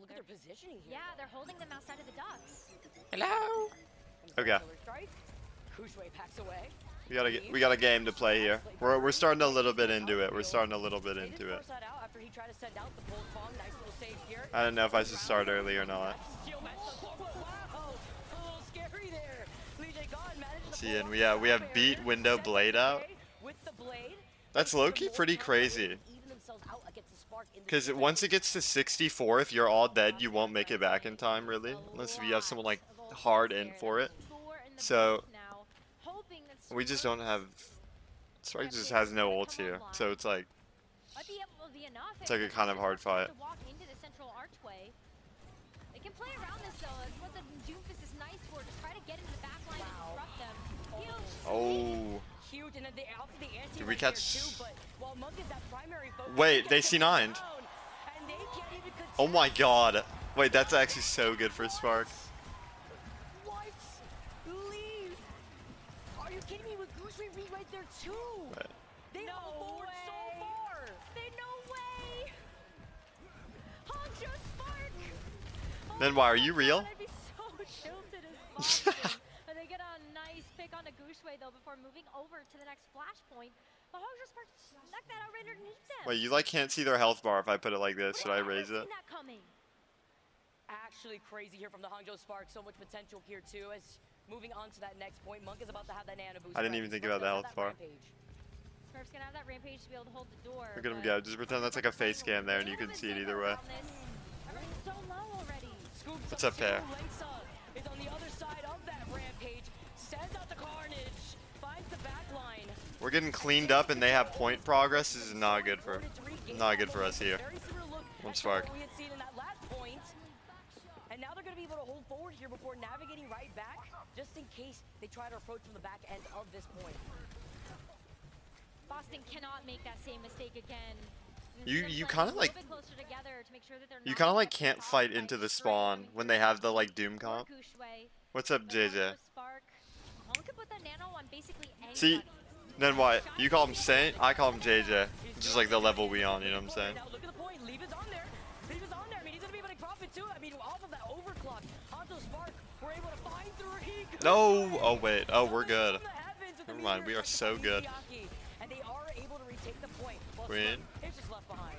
look at their positioning here. Yeah, they're holding them outside of the ducks. Hello. Okay. Kushway packs away. We got a game to play here. We're starting a little bit into it. We're starting a little bit They did into it. force that out after he tried to send out the pull bomb. Nice little save here. I don't know if I should start early or not. Steel match. Wow. A little scary there. Lee-J Gone managed to See, pull and off we the have barrier. beat window blade out. With the blade. That's low-key pretty crazy. Even themselves out against the spark in the Because once it gets to 64, if you're all dead, you won't make it back in time, really. Unless if you have someone, like, hard in for it. So, we just don't have... Spark just has no ult here. So it's like a kind of hard fight. They can play around this though. That's what the Doomfist is nice for. Just try to get into the back line and disrupt them. Oh. Huge, and then they offer the anti Did we catch... too, but while Monk is that primary focus, Wait, they C9'd. and they can't even Oh my god. Wait, that's actually so good for Spark. What? Leave? Are you kidding me? With Goose read right there too. Right. They No hold forward way. so far. They no way. Honcho Spark. Oh Then why, are you my real? God, I'd be so tilted as Boston. And they get a nice pick on the Gooshway though before moving over to the next flashpoint. The Honcho Spark snuck that out right underneath them. Wait, you like can't see their health bar if I put it like this. Should I raise it? Seen that coming. Actually crazy here from the Hangzhou Spark. So much potential here too. As moving on to that next point, Monk is about to have that nano boost. I didn't even think about the health bar. Smurf's gonna have that rampage to be able to hold the door. Look at him go. Just pretend that's like a face cam there and you can see it either way. Everybody's so low already. What's up there? Is on the other side of that rampage. Sends out the carnage. Finds the back line. We're getting cleaned up and they have point progress. This is not good for us here. Very similar look One as to Spark. what we had seen in that last point. And now they're going to be able to hold forward here before navigating right back, just in case they try to approach from the back end of this point. Boston cannot make that same mistake again. You kind of like can't fight into the spawn when they have the like Doom comp. What's up, JJ? See, then what? You call him Saint, I call him JJ. Just like the level we on, you know what I'm saying? Now look at the point. Leave is on there. Leave is on there. I mean, he's gonna be able to profit too. I mean, off of that overclock, Hanzo Spark, we're able to find through. No. Oh wait. Oh, we're good. Never mind. We are so good. And they are able to retake the point. Win. It's just left behind.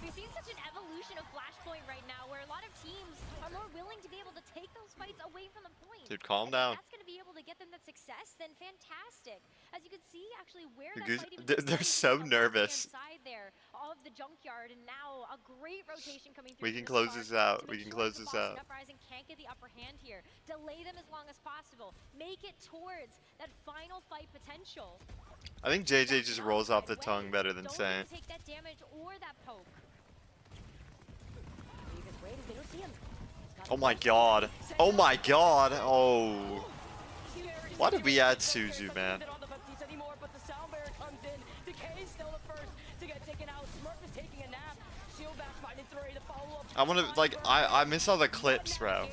We've seen such an evolution of Flashpoint right now, where a lot of teams are more willing to be able to take those fights away from the point. Dude, calm And if down. that's going to be able to get them that success, then fantastic. As you can see, actually, where The that Goose- fight even they're started so on the nervous. left-hand side there of the junkyard, and now a great rotation coming through. We from can the close Spark this out. to We make can sure close that the this Boston out. Uprising can't get the upper hand here. Delay them as long as possible. Make it towards that final fight potential. I think JJ just rolls off the tongue better than Don't Saint. take that damage or that poke. Oh my god. Oh my god. Oh. Why did we add Suzu, man? I want to, like, I miss all the clips, bro.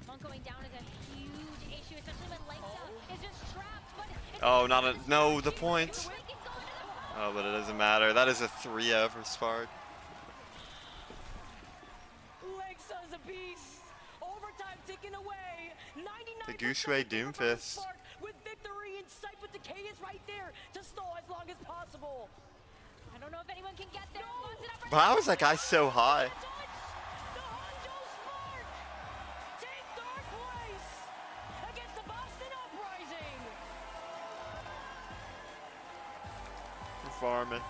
Monk going down is a huge issue, especially when Langsa is just trapped. But Oh, not a, no, the point. Oh, but it doesn't matter. That is a 3-0 for Spark. Langsa's a beast. Overtime ticking away. 99% The Gooshway Doomfist. with victory in sight, but Decay is right there to stall as long as possible. I don't know if anyone can get there. But how is that guy so high? The Hangzhou Spark take third place against the Boston Uprising. We're farming.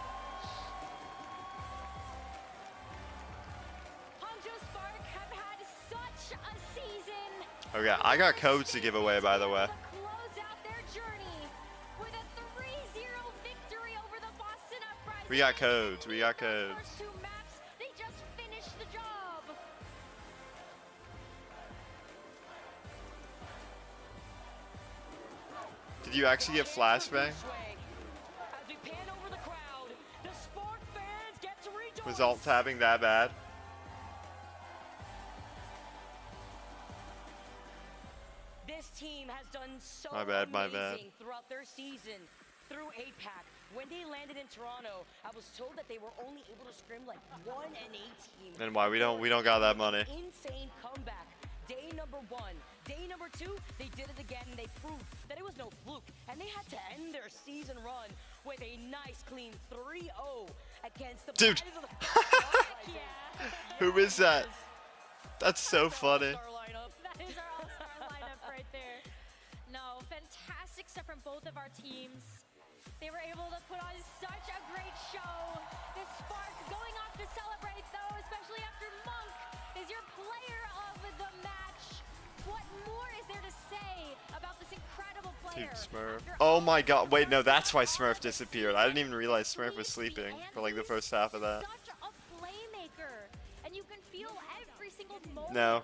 Hangzhou Spark have had such a season. Okay, I got codes to give away, by the way. Close out their journey with a 3-0 victory over the Boston Uprising. We got codes. We got codes. First two maps, they just finished the job. Did you actually get flashbang? As we pan over the crowd, the Spark fans get to rejoice. Was alt tabbing that bad? This team has done so My bad, my amazing bad. throughout their season through APAC. When they landed in Toronto, I was told that they were only able to scrim like 1 and 18. And why we don't got that money. Insane comeback. Day number 1. Day number 2, they did it again and they proved that it was no fluke. And they had to end their season run with a nice clean 3-0 against the Dude. Titans of the Who is that? That's so funny. That is our all-star lineup right there. No, fantastic stuff from both of our teams. They were able to put on such a great show. The Spark going off to celebrate, though, especially after Monk is your player of the match. What more is there to say about this incredible player? Dude, Smurf. Oh my god. Wait, no, that's why Smurf disappeared. I didn't even realize Smurf was sleeping for like the first half of that. Such a playmaker, and you can feel every single moment. No.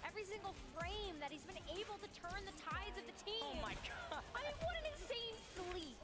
Every single frame that he's been able to turn the tides of the team. Oh my god. I mean, what an insane sleep.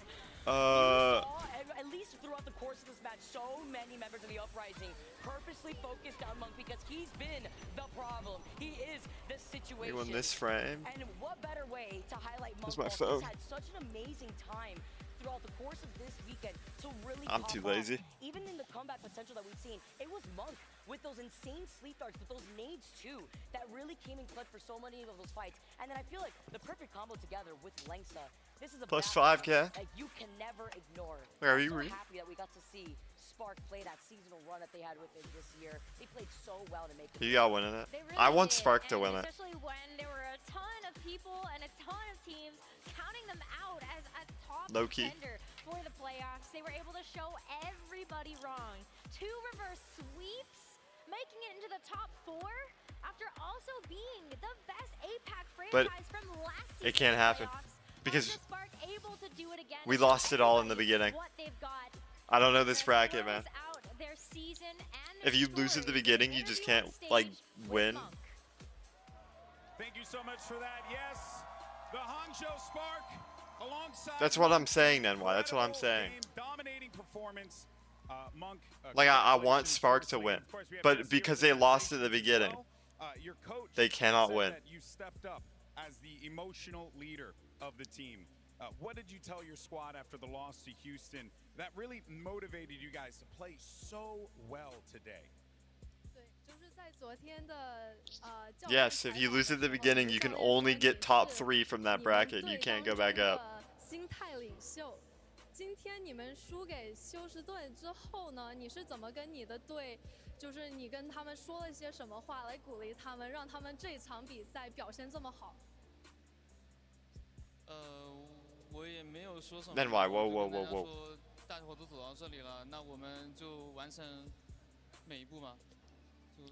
You saw, at least throughout the course of this match, so many members of the Uprising purposely focused on Monk because he's been the problem. He is the situation. You won this frame. And what better way to highlight Monk? Where's my while phone? He's had such an amazing time throughout the course of this weekend to really I'm pop too off. lazy. Even in the comeback potential that we've seen, it was Monk with those insane sleep darts, with those nades too, that really came in clutch for so many of those fights. And then I feel like the perfect combo together with Lengsa. This is a Plus battle 5K. that you can never ignore. Where are I'm you so reading? happy that we got to see Spark play that seasonal run that they had with it this year. They played so well to make it. You got winning it. They really I want did, Spark to and win it. especially when there were a ton of people and a ton of teams counting them out as a top Low key. contender for the playoffs. They were able to show everybody wrong. 2 reverse sweeps, making it into the top 4 after also being the best APAC But franchise from last it season's can't happen playoffs. because Was the Spark able to do it again? we lost it all in the Everybody beginning. what they've got. I don't know this As they bracket, man. close out their season and If you their lose at the story, beginning, you just can't interview on like stage with win. Monk. Thank you so much for that. Yes, the Hangzhou Spark alongside. That's what I'm saying, then. Why? That's what I'm saying. Dominating performance. Monk. Like I want congratulations, Spark to firstly. win, Of course, we have but Jesse because here they with lost at the congratulations as beginning, well. Your coach they cannot said win. that you stepped up as the emotional leader of the team. What did you tell your squad after the loss to Houston that really motivated you guys to play so well today? Yes, if you lose at the beginning, you can only get top 3 from that bracket. You can't go back up. 今天你们输给休斯顿之后呢，你是怎么跟你的队，就是你跟他们说了些什么话来鼓励他们，让他们这场比赛表现这么好？我也没有说什么。 Then why? Whoa, 我 whoa, 就跟 whoa, 大家 whoa. 说大伙都走到这里了，那我们就完成每一步嘛。就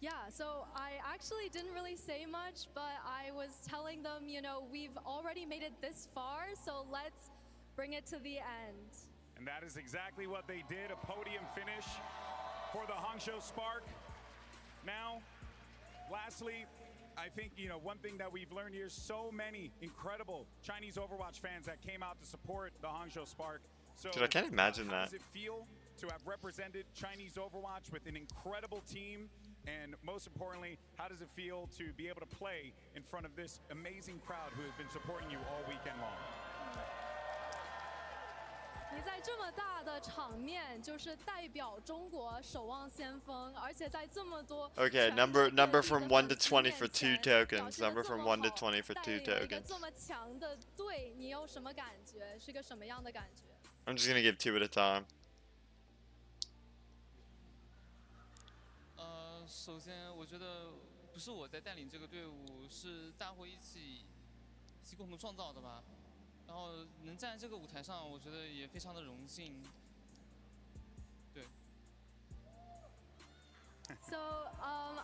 Yeah, so I actually didn't really say much, but I was telling them, you know, we've already made it this far, so let's bring it to the end. And that is exactly what they did, a podium finish for the Hangzhou Spark. Now, lastly, I think, you know, one thing that we've learned here, so many incredible Chinese Overwatch fans that came out to support the Hangzhou Spark. So, Dude, I can't imagine how that. does it feel to have represented Chinese Overwatch with an incredible team? And most importantly, how does it feel to be able to play in front of this amazing crowd who has been supporting you all weekend long? 你在这么大的场面，就是代表中国守望先锋，而且在这么多 Okay, number from 1 to 20 for 2 tokens. Number from 1 to 20 for 2 带领了一个 tokens. 这么强的队，你有什么感觉？是个什么样的感觉？ I'm just gonna give 2 at a time. 首先我觉得不是我在带领这个队伍，是大伙一起共同创造的吧。然后能站在这个舞台上，我觉得也非常的荣幸。对。So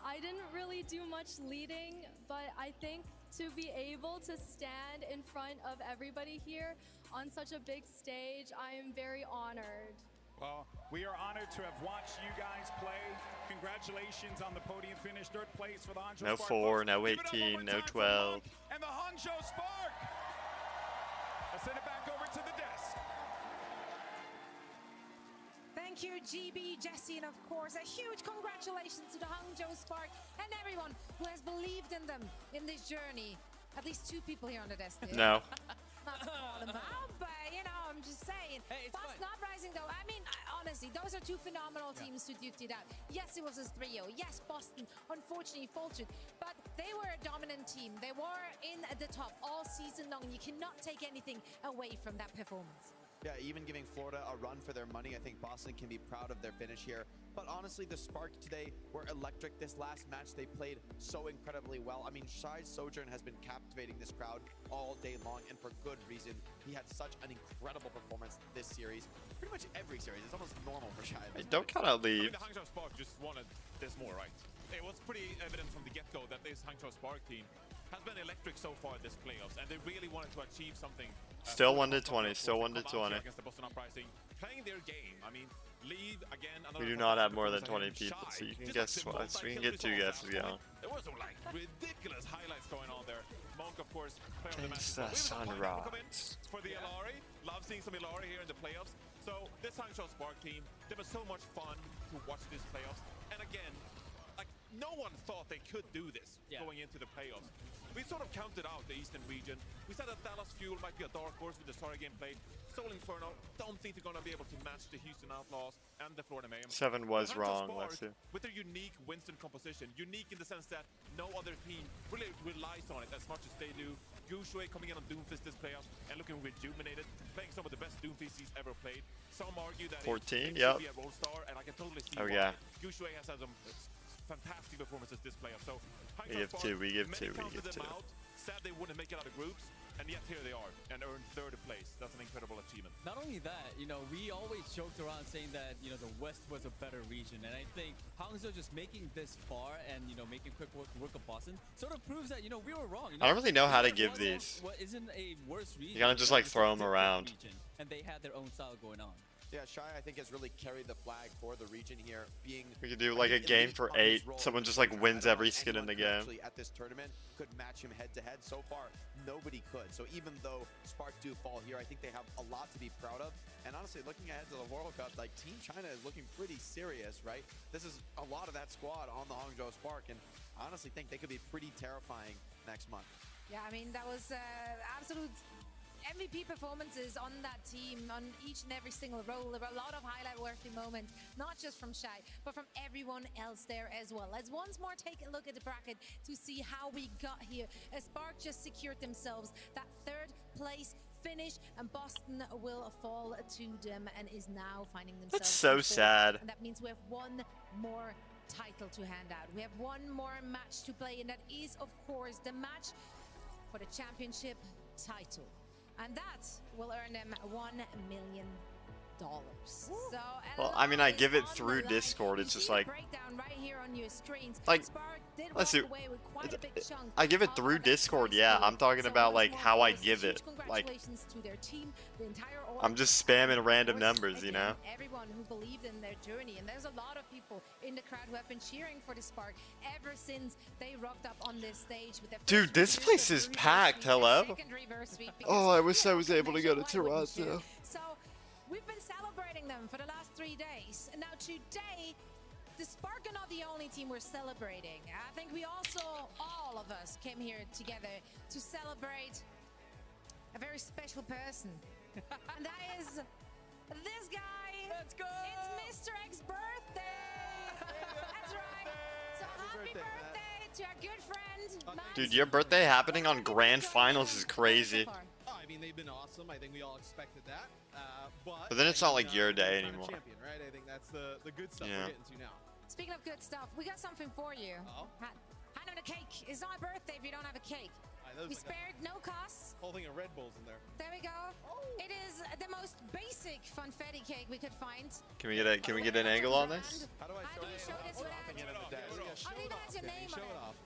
I didn't really do much leading, but I think to be able to stand in front of everybody here on such a big stage, I am very honored. Well, we are honored to have watched you guys play. Congratulations on the podium finish, 3rd place for the Hangzhou No Spark. 4, Folks, no give it up 18, one more no time for 12. Monk and the Hangzhou Spark. I'll send it back over to the desk. Thank you, GB, Jesse, and of course, a huge congratulations to the Hangzhou Spark and everyone who has believed in them in this journey. At least 2 people here on the desk did. No. Not all of them, but you know, I'm just saying. Hey, it's Boston fine. Uprising, though, I mean, honestly, those are two phenomenal teams who duked it out. Yes, it was a 3-0. Yes, Boston unfortunately faltered, but they were a dominant team. They were in the top all season long. You cannot take anything away from that performance. Yeah, even giving Florida a run for their money, I think Boston can be proud of their finish here. But honestly, the Spark today were electric. This last match, they played so incredibly well. I mean, Shai's Sojourn has been captivating this crowd all day long, and for good reason. He had such an incredible performance this series. Pretty much every series. It's almost normal for Shai. Hey, don't kind of I mean, leave. the Hangzhou Spark just wanted this more, right? It was pretty evident from the get-go that this Hangzhou Spark team has been electric so far this playoffs, and they really wanted to achieve something. Still 1-20. Still 1-20. Against the Boston Uprising, playing their game. I mean, leave again. We do not have more than 20 people, so you can guess twice. We can get 2 guesses going. There was some like ridiculous highlights going on there. Monk, of course, player of the match. It's as well. the We have some final come in sunrise. for the Ilari. Love seeing some Ilari here in the playoffs. So this Hangzhou Spark team, there was so much fun to watch these playoffs. And again, like no one thought they could do this going into the playoffs. We sort of counted out the Eastern region. We said that Dallas Fuel might be a dark horse with the Sorry game played. Soul Inferno, don't think they're going to be able to match the Houston Outlaws and the Florida Mayhem. 7 was The Hangzhou wrong, Spark, let's see. with their unique Winston composition, unique in the sense that no other team really relies on it as much as they do. Gushui coming in on Doomfist this playoffs and looking rejuvenated, playing some of the best Doomfist he's ever played. Some argue that 14, it should yep. be a Roll Star, and I can totally see Oh, why. yeah. Gushui has had some fantastic performances this playoff. So We give 2, we give 2, we counted give 2. them out, said they wouldn't make it out of groups, and yet here they are and earned 3rd place. That's an incredible achievement. Not only that, you know, we always joked around saying that, you know, the West was a better region. And I think Hangzhou just making this far and, you know, making quick work of Boston sort of proves that, you know, we were wrong. You know, I don't really know how to Europe give was these. What isn't a worse region. You gotta just like It's a throw them different around. region, and they had their own style going on. Yeah, Shai, I think, has really carried the flag for the region here, being... We could do like a game for 8. Someone just like wins every skin in the game. Actually, at this tournament, could match him head-to-head. So far, nobody could. So even though Spark do fall here, I think they have a lot to be proud of. And honestly, looking ahead to the World Cup, like Team China is looking pretty serious, right? This is a lot of that squad on the Hangzhou Spark, and I honestly think they could be pretty terrifying next month. Yeah, I mean, that was absolute MVP performances on that team, on each and every single role. There were a lot of highlight-worthy moments, not just from Shai, but from everyone else there as well. Let's once more take a look at the bracket to see how we got here. As Spark just secured themselves that 3rd place finish, and Boston will fall to them and is now finding themselves. That's so in 4th. sad. And that means we have one more title to hand out. We have one more match to play, and that is, of course, the match for the championship title. And that will earn them $1 million. So, Well, I mean, I give it through Discord. It's just like, like, let's see. I give it through Discord. Yeah, I'm talking about like how I give it. Like, I'm just spamming random numbers, you know. Everyone who believed in their journey, and there's a lot of people in the crowd who have been cheering for the Spark ever since they rocked up on this stage with their Dude, this place is packed. Hello. Oh, I wish I was able to go to Toronto. So we've been celebrating them for the last 3 days, and now today the Spark are not the only team we're celebrating. I think we also, all of us, came here together to celebrate a very special person. And that is this guy. Let's go! It's Mr. X's birthday! That's right. So happy birthday to our good friend. Dude, your birthday happening on Grand Finals is crazy. Oh, I mean, they've been awesome. I think we all expected that. But then it's not like your day China anymore. Champion, right? I think that's the good stuff Yeah. we're getting to now. Speaking of good stuff, we got something for you. Oh? Hand on a cake. It's not a birthday if you don't have a cake. That was We like spared no costs. a whole thing of Red Bulls in there. There we go. It is the most basic funfetti cake we could find. Can we get an angle on this? How do I How do you show this without? it in the desk? I'll leave it as your name Show on it it. off.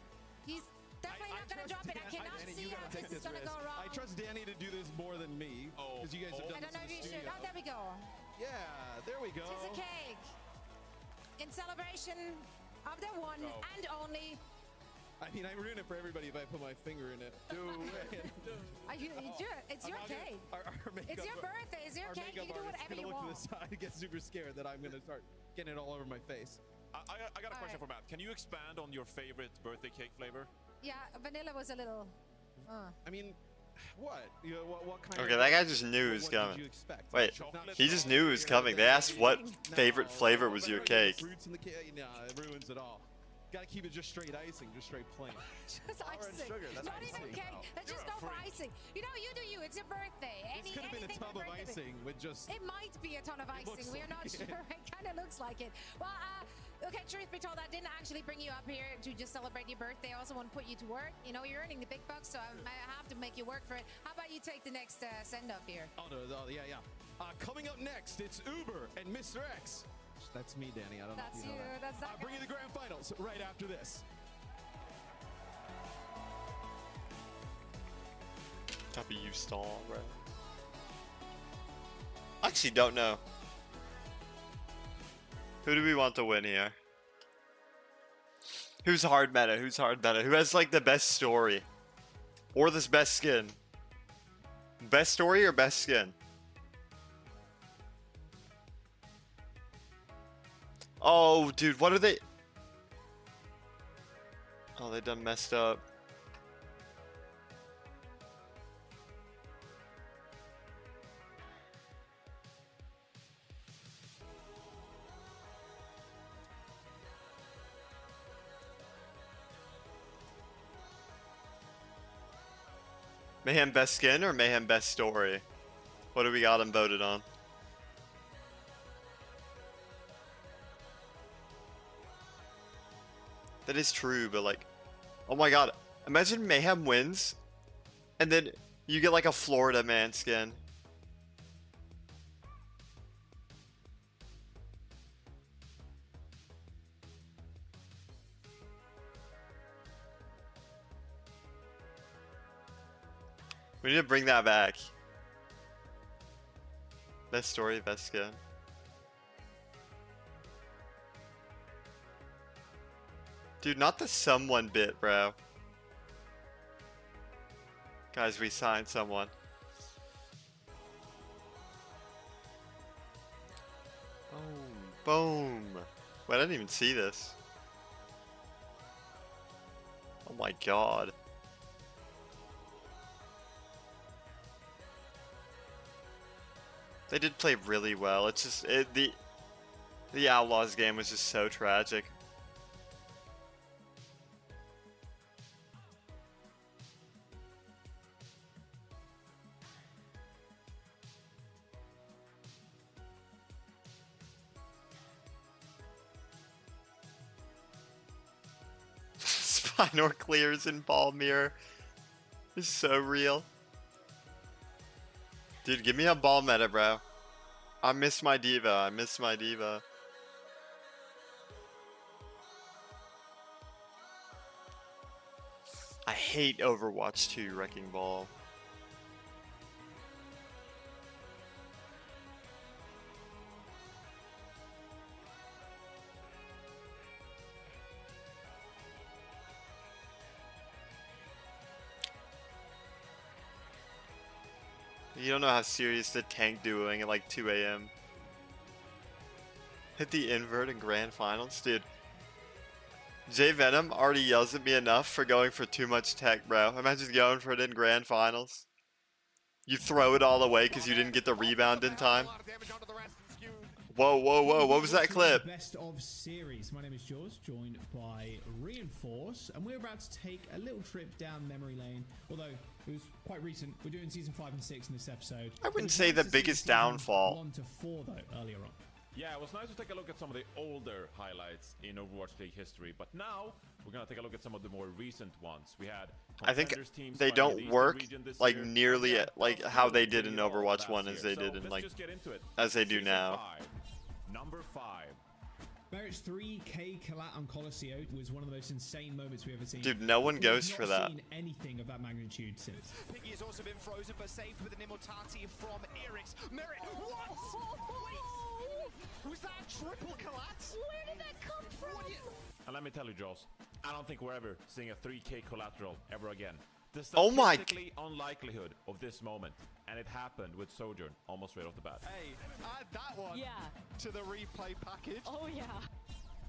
He's definitely not gonna drop it. I cannot Danny, see you how gotta take this is gonna risk. go wrong. I trust Danny to do this more than me. Oh. Because you guys have I done don't know if this you in the should. studio. Oh, there we go. Yeah, there we go. It's a cake. In celebration of the one and only. I mean, I'm ruining it for everybody if I put my finger in it. Do it. It's your cake. It's your birthday. It's your Our cake. You makeup can do artist whatever gonna you look want. to the side, get super scared that I'm gonna start getting it all over my face. I got a question for Matt. Can you expand on your favorite birthday cake flavor? Yeah, vanilla was a little. I mean, What? You know, what kind Okay, of, that guy just knew it was what did coming. you expect? Wait, Chocolate he just sauce, knew it was you know, coming. They asked what no, favorite flavor was your better get cake. Fruits in the cake? Nah, it ruins it all. Gotta keep it just straight icing, just straight plain. Just Flour and icing. sugar, that's Not icing. even cake. Let's just go for icing. You know, you do you. It's your birthday. This could have been a Anything tub for of birthday. icing with just. It might be a ton of icing. looks We're not like it. sure. It kind of looks like it. Well, okay, truth be told, I didn't actually bring you up here to just celebrate your birthday. I also want to put you to work. You know, you're earning the big bucks, so I have to make you work for it. How about you take the next send-off here? Oh, no, yeah. Coming up next, it's Uber and Mr. X. That's me, Danny. I don't That's know if you you. know that. That's that Bring guy. you the grand finals right after this. W stall, bro. I actually don't know. Who do we want to win here? Who's hard meta? Who's hard meta? Who has like the best story? Or this best skin? Best story or best skin? Oh, dude, what are they? Oh, they done messed up. Mayhem best skin or Mayhem best story? What do we got him voted on? That is true, but like, oh my god, imagine Mayhem wins, and then you get like a Florida man skin. We need to bring that back. Best story, best skin. Dude, not the someone bit, bro. Guys, we signed someone. Boom. Wait, I didn't even see this. Oh my god. They did play really well. It's just the Outlaws game was just so tragic. Spynor clears in ball mirror. It's so real. Dude, give me a ball meta, bro. I miss my diva. I miss my diva. I hate Overwatch 2 Wrecking Ball. You don't know how serious the tank duoing at like 2 a.m. Hit the invert in grand finals? Dude. J Venom already yells at me enough for going for too much tech, bro. Imagine going for it in grand finals. You throw it all away because you didn't get the rebound in time. Whoa, whoa, whoa. What was that clip? Best of series. My name is George, joined by Reinforce, and we're about to take a little trip down memory lane. Although it was quite recent. We're doing season 5 and 6 in this episode. I wouldn't say the biggest downfall. 1 to 4 though earlier on. Yeah, it was nice to take a look at some of the older highlights in Overwatch League history, but now we're gonna take a look at some of the more recent ones. We had I think teams they fighting don't the work Eastern region this like year. nearly Yeah, like well, how they still did in pretty well Overwatch last 1 as year. they did in Let's like just get into it. as they do Season now. 5. Number 5. Barrett's 3K collat on Colosseo was one of the most insane moments we've ever seen. Dude, no one We've goes not for that. seen anything of that magnitude since. Piggy has also been frozen but saved with an immortality from Eric's. Merit, what? Wait, was that a triple collapse? Where did that come from? And let me tell you, Jaws, I don't think we're ever seeing a 3K collateral ever again. The Oh my- statistically unlikelihood of this moment, and it happened with Sojourn almost right off the bat. Hey, add that one to the replay package. Oh yeah.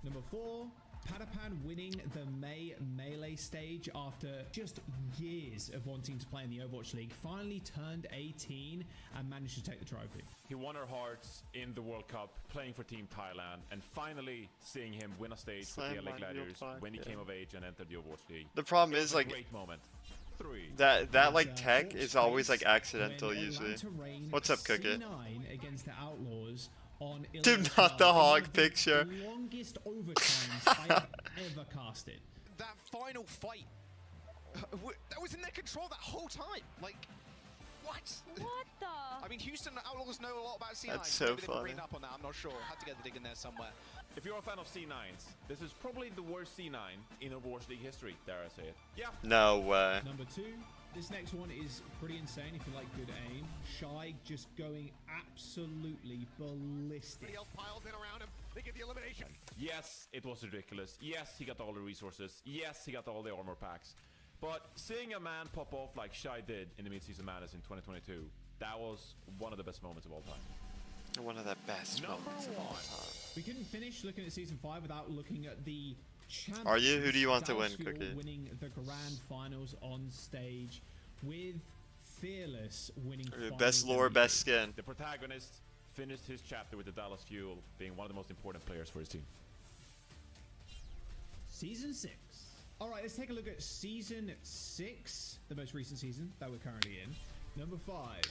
Number 4, Padapan winning the May Melee stage after just years of wanting to play in the Overwatch League, finally turned 18 and managed to take the trophy. He won our hearts in the World Cup, playing for Team Thailand, and finally seeing him win a stage with the LA Gladiators when he came of age and entered the Overwatch League. The problem is, like, great moment. that like tech is always like accidental usually. What's up, Cookie? Against the Outlaws on Dude, not the hog picture. The longest overtimes I have ever casted. That final fight, that was in their control that whole time. Like, what? What the? I mean, Houston Outlaws know a lot about C9. That's so Maybe they funny. read up on that, I'm not sure. Had to get the dig in there somewhere. If you're a fan of C9s, this is probably the worst C9 in Overwatch League history, dare I say it. Yeah. No way. Number 2. This next one is pretty insane if you like good aim. Shy just going absolutely ballistic. Everybody else piles in around him. They get the elimination. Yes, it was ridiculous. Yes, he got all the resources. Yes, he got all the armor packs. But seeing a man pop off like Shy did in the Mid-Season Madness in 2022, that was one of the best moments of all time. One of the best moments of all time. We couldn't finish looking at Season 5 without looking at the champions. Are you? Who do you want to win, Dallas Cookie? winning the grand finals on stage with Fearless winning Best lore, best skin. The protagonist finished his chapter with the Dallas Fuel being one of the most important players for his team. Season 6. Alright, let's take a look at Season 6, the most recent season that we're currently in. Number 5.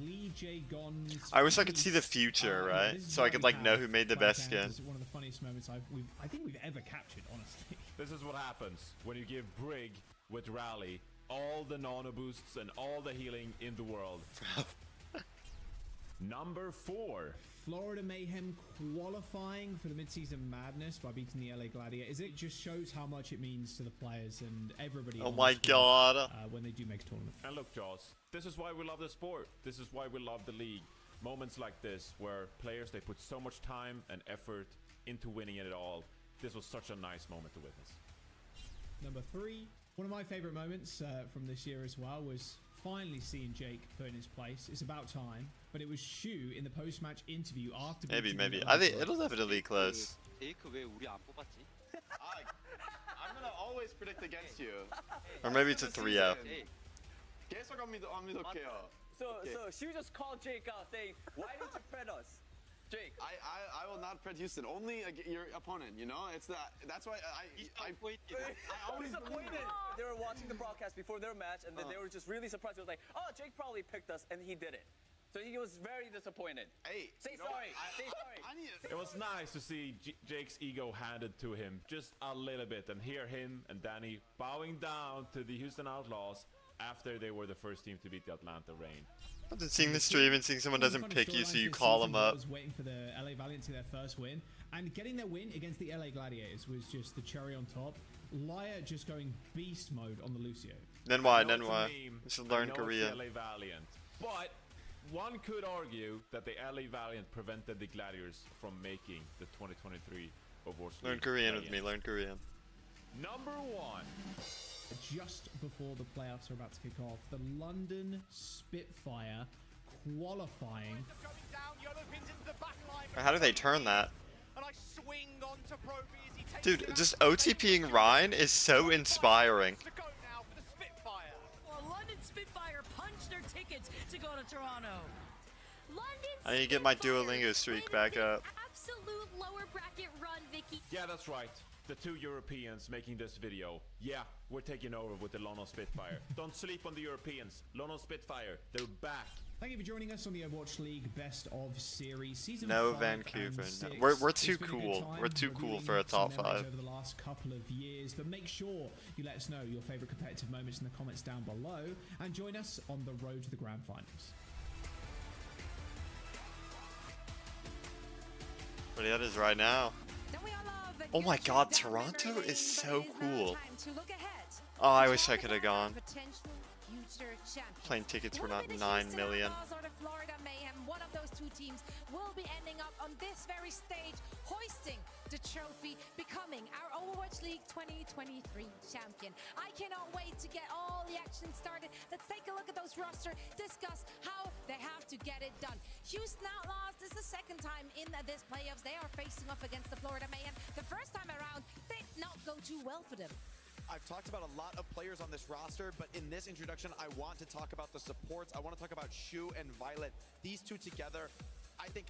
Lee J. Gon's I wish I could see the future, right? So I could like know who made the best skin. This is one of the funniest moments I think we've ever captured, honestly. This is what happens when you give Brig with Rally all the nano boosts and all the healing in the world. Number 4. Florida Mayhem qualifying for the Mid-Season Madness by beating the LA Gladiators. It just shows how much it means to the players and everybody. Oh my god. When they do make a tournament. And look, Jaws, this is why we love the sport. This is why we love the league. Moments like this where players, they put so much time and effort into winning it all. This was such a nice moment to witness. Number 3. One of my favorite moments from this year as well was finally seeing Jake put in his place. It's about time. But it was Shu in the post-match interview after. Maybe. I think it'll definitely close. I'm gonna always predict against you. Or maybe it's a 3-0. So Shu just called Jake out saying, why did you pred us? Jake. I will not pred Houston, only your opponent, you know? It's that's why I always disappointed. They were watching the broadcast before their match and then they were just really surprised. It was like, oh, Jake probably picked us and he did it. So he was very disappointed. Hey, say sorry. Say sorry. It was nice to see Jake's ego handed to him just a little bit and hear him and Danny bowing down to the Houston Outlaws after they were the first team to beat the Atlanta Reign. After seeing the stream and seeing someone doesn't pick you, so you call them up. Was waiting for the LA Valiant to their first win, and getting their win against the LA Gladiators was just the cherry on top. Laya just going beast mode on the Lucio. Then why? You should learn Korean. LA Valiant, but one could argue that the LA Valiant prevented the Gladiators from making the 2023 Overwatch. Learn Korean with me. Learn Korean. Number 1. Just before the playoffs are about to kick off, the London Spitfire qualifying. How do they turn that? Dude, just OTPing Ryan is so inspiring. Well, London Spitfire punched their tickets to go to Toronto. I need to get my Duolingo streak back up. Absolute lower bracket run, Vicky. Yeah, that's right. The 2 Europeans making this video. Yeah, we're taking over with the London Spitfire. Don't sleep on the Europeans. London Spitfire, they're back. Thank you for joining us on the Overwatch League Best of Series Season No 5 Vancouver. and 6. We're too It's been a good cool. time We're too cool reviewing for a top some memories 5. over the last couple of years, but make sure you let us know your favorite competitive moments in the comments down below, and join us on the road to the grand finals. But that is right now. Oh my god, Toronto is so cool. Oh, I wish I could have gone. Plane tickets were not 9 million. One of those 2 teams will be ending up on this very stage, hoisting the trophy, becoming our Overwatch League 2023 champion. I cannot wait to get all the action started. Let's take a look at those roster, discuss how they have to get it done. Houston Outlaws, this is the second time in this playoffs. They are facing off against the Florida Mayhem. The first time around, they well for them. I've talked about a lot of players on this roster, but in this introduction, I want to talk about the supports. I want to talk about Shu and Violet. These two together, I think,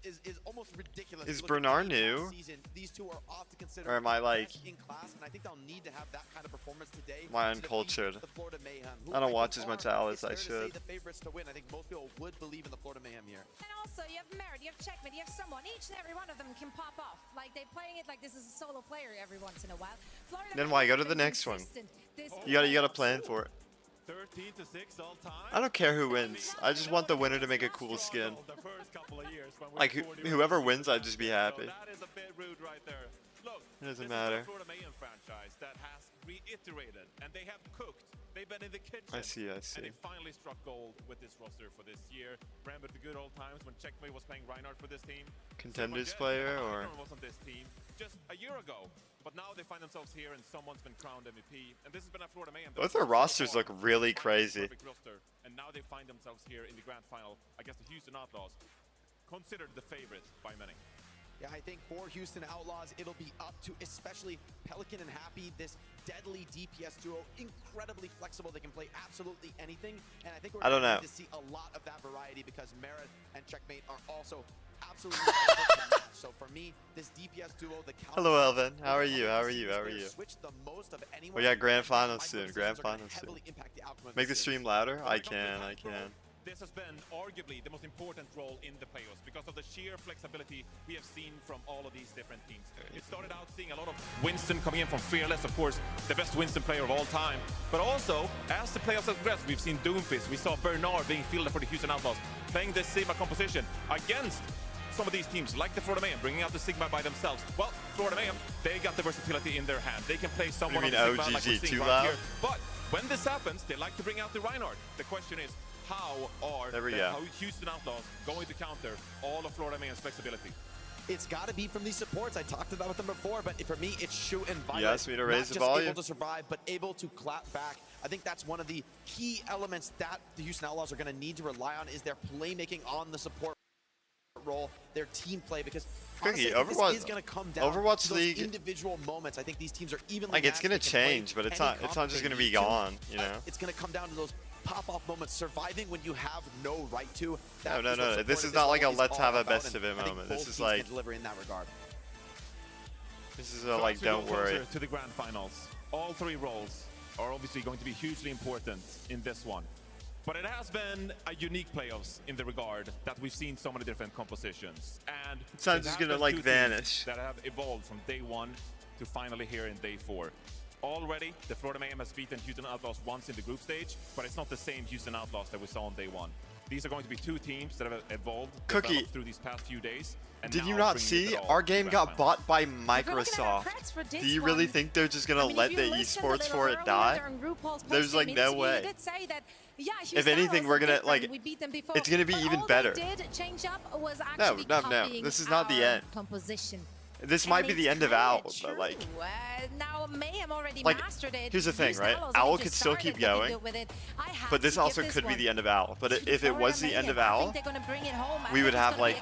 is almost ridiculous. Is Bernard new? These two are often considered Or am I like, best in class, and I think they'll need to have that kind of performance today. am I uncultured? The Florida Mayhem, I don't watch as much Al as I it's fair to should. say the favorites to win. I think most people would believe in the Florida Mayhem here. And also, you have Merit, you have Checkmate, you have someone. Each and every one of them can pop off. Like, they're playing it like this is a solo player every once in a while. Florida Then why? Go to the Mayhem next one. consistent. This You gotta plan for it. 13-6 all time. I don't care who wins. I just want the winner to make a cool skin. Like whoever wins, I'd just be happy. That is a bit rude right there. Look, It doesn't this matter. is the Florida Mayhem franchise that has reiterated, and they have cooked. They've been in the kitchen. I see. And they finally struck gold with this roster for this year. Remember the good old times when Checkmate was playing Reinhardt for this team? Contenders Someone player or? was on this team just a year ago. But now they find themselves here and someone's been crowned MVP. And this has been a Florida Mayhem. Both their rosters look really crazy. Roster, and now they find themselves here in the grand final against the Houston Outlaws, considered the favorite by many. Yeah, I think for Houston Outlaws, it'll be up to especially Pelican and Happy, this deadly DPS duo, incredibly flexible. They can play absolutely anything, and I think we're going to see a lot of that variety because Merit and Checkmate are also absolutely able to match. So for me, this DPS duo, the Hello, Elvin. How are you? How are you? How are you? We got grand finals soon. Grand finals soon. Make the stream louder. I can. I can. This has been arguably the most important role in the playoffs because of the sheer flexibility we have seen from all of these different teams. It started out seeing a lot of Winston coming in from Fearless, of course, the best Winston player of all time. But also, as the playoffs have progressed, we've seen Doomfist, we saw Bernard being fielded for the Houston Outlaws, playing this Sigma composition against some of these teams, like the Florida Mayhem, bringing out the Sigma by themselves. Well, Florida Mayhem, they got the versatility in their hand. They can play someone on the Sigma like we're seeing right here. But when this happens, they like to bring out the Reinhardt. The question is, how are the Houston Outlaws going to counter all of Florida Mayhem's flexibility? It's got to be from these supports. I talked about them before, but for me, it's Shu and Violet. You asked me to raise the not volume. just able to survive, but able to clap back. I think that's one of the key elements that the Houston Outlaws are going to need to rely on is their playmaking on the support role, their team play, because honestly, Overwatch, this is going to come down Overwatch to those League individual moments. I think these teams are evenly like it's matched. gonna change, but it's not just gonna be gone, you know. It's going to come down to those pop-off moments, surviving when you have no right to. No. This is not like a let's have a best of it moment. This is like deliver in that regard. This is a like don't worry. To the grand finals, all three roles are obviously going to be hugely important in this one. But it has been a unique playoffs in the regard that we've seen so many different compositions. And it's not just gonna like vanish. That have evolved from day one to finally here in day 4. Already, the Florida Mayhem has beaten Houston Outlaws once in the group stage, but it's not the same Houston Outlaws that we saw on day 1. These are going to be two teams that have evolved through these past few days. And did you not see our game got bought by Microsoft? Do you really think they're just gonna let the esports for it die? There's like no way. If anything, we're gonna like it's gonna be even better. No. This is not the end. This might be the end of Owl, but like, now Mayhem already like mastered it. here's the thing, right? Owl could still keep going, but this also could be the end of Owl. But if it was the end of Owl, we would have like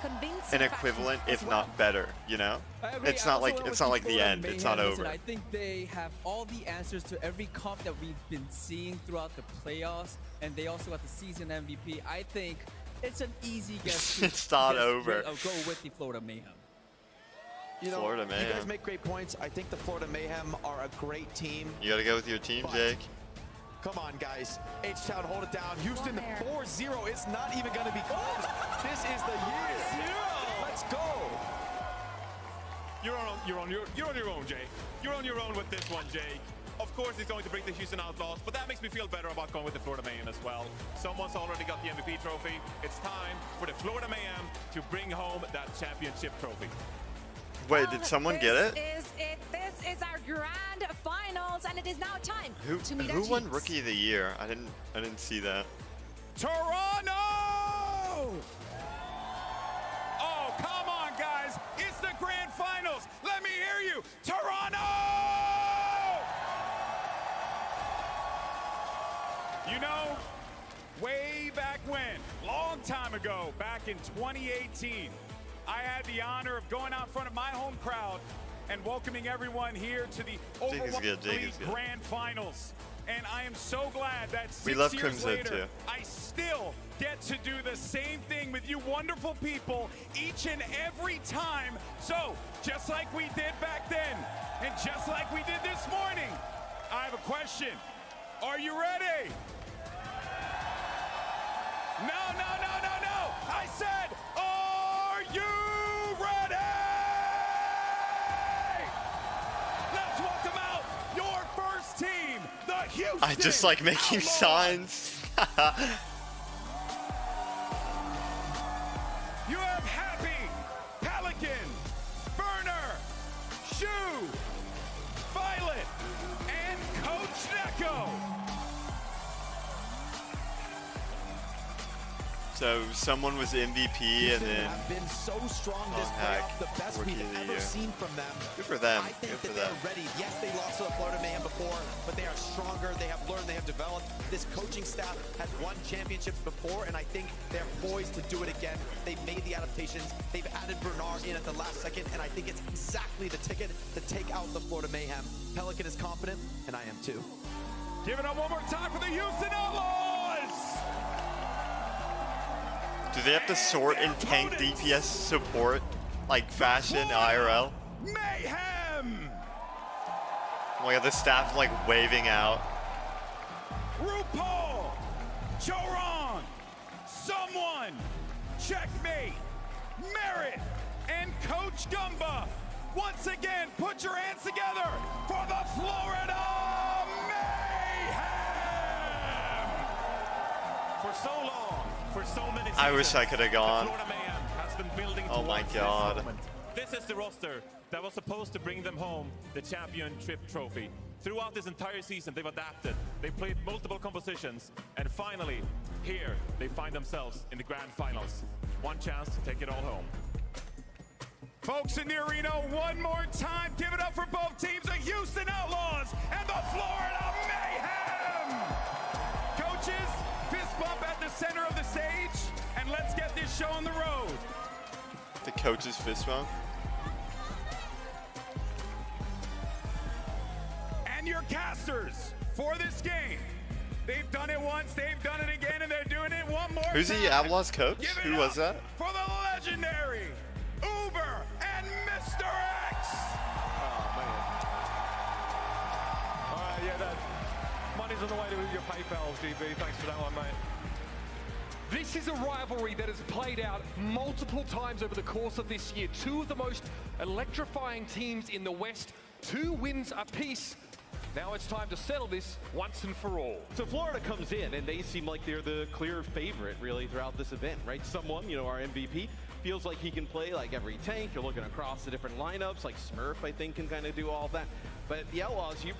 an equivalent, if not better. You know, it's not like the end. It's not over. I think they have all the answers to every comp that we've been seeing throughout the playoffs, and they also got the season MVP. I think it's an easy guess. It's not over. Go with the Florida Mayhem. You know, Florida Mayhem. You guys make great points. I think the Florida Mayhem are a great team. You gotta go with your team, Jake. Come on, guys. H-Town, hold it down. Houston 4-0. It's not even going to be close. This is the year. Let's go. You're on your own, Jay. You're on your own with this one, Jake. Of course, he's going to bring the Houston Outlaws, but that makes me feel better about going with the Florida Mayhem as well. Someone's already got the MVP trophy. It's time for the Florida Mayhem to bring home that championship trophy. Wait, did someone get it? This is our grand finals, and it is now time to meet our Who won teams. Rookie of the Year? I didn't see that. Toronto! Oh, come on, guys. It's the grand finals. Let me hear you. Toronto! You know, way back when, long time ago, back in 2018, I had the honor of going out in front of my home crowd and welcoming everyone here to the Overwatch League Grand Finals. And I am so glad that 6 years later, I still get to do the same thing with you wonderful people each and every time. So, just like we did back then, and just like we did this morning, I have a question. Are you ready? No. I said, are you ready? Let's welcome out your first team, the Houston I just like making signs. You have Happy, Pelican, Burner, Shoe, Violet, and Coach Neko. So someone was MVP and then have been so strong this playoff, the best we've ever seen from them. Good for them. I think that they're ready. Yes, they lost to the Florida Mayhem before, but they are stronger. They have learned, they have developed. This coaching staff has won championships before, and I think they're poised to do it again. They've made the adaptations. They've added Bernard in at the last second, and I think it's exactly the ticket to take out the Florida Mayhem. Pelican is confident, and I am too. Give it up one more time for the Houston Outlaws! Do they have to sort and tank DPS support like fashion IRL? Mayhem! Look at the staff like waving out. RuPaul, Choron, someone, checkmate, Merit, and Coach Gumba. Once again, put your hands together for the Florida Mayhem! For so long, for so many seasons, I wish I could have gone. Florida Mayhem has been building Oh my towards God. This moment. This is the roster that was supposed to bring them home the championship trophy. Throughout this entire season, they've adapted. They played multiple compositions, and finally, here, they find themselves in the grand finals. One chance to take it all home. Folks in the arena, one more time, give it up for both teams, the Houston Outlaws and the Florida Mayhem! Coaches, fist bump at the center of the stage, and let's get this show on the road. The coach's fist bump. And your casters for this game. They've done it once, they've done it again, and they're doing it one more Who's time. the Outlaws coach? Give it Who up was that? for the legendary Uber and Mr. X. Oh, man. All right, yeah, that money's on the way to your PayPal, GB. Thanks for that one, mate. This is a rivalry that has played out multiple times over the course of this year. Two of the most electrifying teams in the West, 2 wins apiece. Now it's time to settle this once and for all. So Florida comes in, and they seem like they're the clear favorite, really, throughout this event, right? Someone, you know, our MVP, feels like he can play like every tank. You're looking across the different lineups, like Smurf, I think, can kind of do all of that. But the Outlaws, you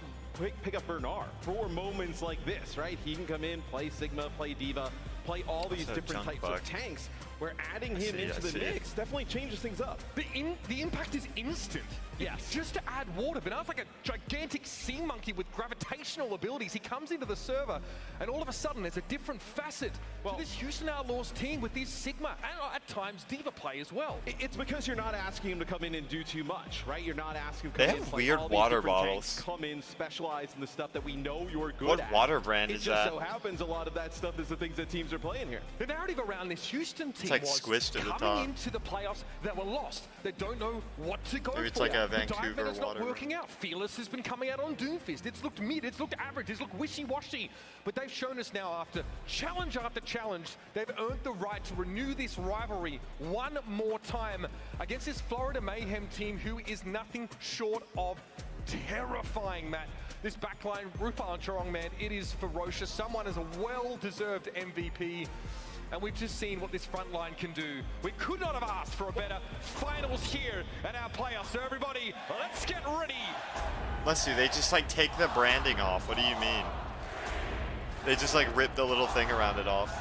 pick up Bernard for moments like this, right? He can come in, play Sigma, play Diva, play all these different types of tanks, where adding him into the mix definitely changes things up. The impact is instant. Yes. Just to add water, Bernard's like a gigantic sea monkey with gravitational abilities. He comes into the server, and all of a sudden there's a different facet to this Houston Outlaws team with these Sigma, and at times Diva play as well. It's because you're not asking him to come in and do too much, right? You're not asking him to They come in have and play weird all these water different bottles. tanks, come in, specialize in the stuff that we know you're good What at. water brand it is just that? so happens a lot of that stuff is the things that teams are playing here. The narrative around this Houston team like was squished at the coming top. into the playoffs that were lost. They don't know what to go Maybe it's for. like a The dive Vancouver meta's not water. working out. Fearless has been coming out on Doomfist. It's looked mid, it's looked average, it's looked wishy-washy. But they've shown us now after challenge, they've earned the right to renew this rivalry one more time against this Florida Mayhem team who is nothing short of terrifying, Matt. This backline, RuPaul and Choron, man, it is ferocious. Someone is a well-deserved MVP. And we've just seen what this front line can do. We could not have asked for a better finals here at our playoffs. So everybody, let's get ready. Let's see, they just like take the branding off. What do you mean? They just like rip the little thing around it off.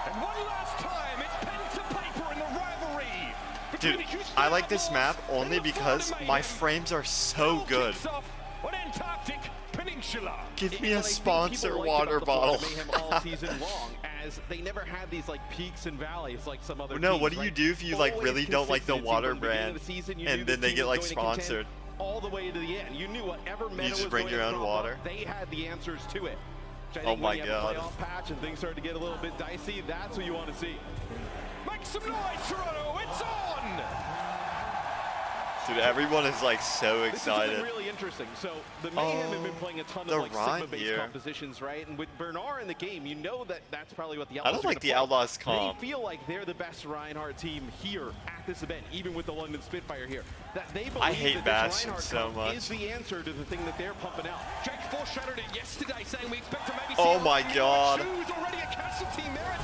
And one last time, it's pen to paper in the rivalry. Dude, I like this map only because my frames are so good. An Antarctic Peninsula. Give me a sponsor water bottle. Mayhem all season long, as they never had these like peaks and valleys like some other No, teams, what do you right? do if you like Always really don't like the consistency water from the beginning brand, of the season. You knew and this then they team get was like going to contend sponsored? all the way to the end. You knew whatever meta just was bring going your to own crop up, water? they had the answers to it. Which I Oh think my when you have God. a playoff patch and things start to get a little bit dicey, that's what you want to see. Make some noise, Toronto! It's on! Dude, everyone is like so This is something excited. really interesting. So the Mayhem have been playing a ton the of like Rhine Sigma-based here. compositions, right? And with Bernard in the game, you know that that's probably what the I Outlaws don't are like gonna the play. Outlaws comp. They feel like they're the best Reinhardt team here at this event, even with the London Spitfire here. That they believe I hate that this Bastion Reinhardt so comp much. is the answer to the thing that they're pumping out. Jake foreshadowed it yesterday, saying we expect to maybe Oh see my God. Choose already a casualty. Merit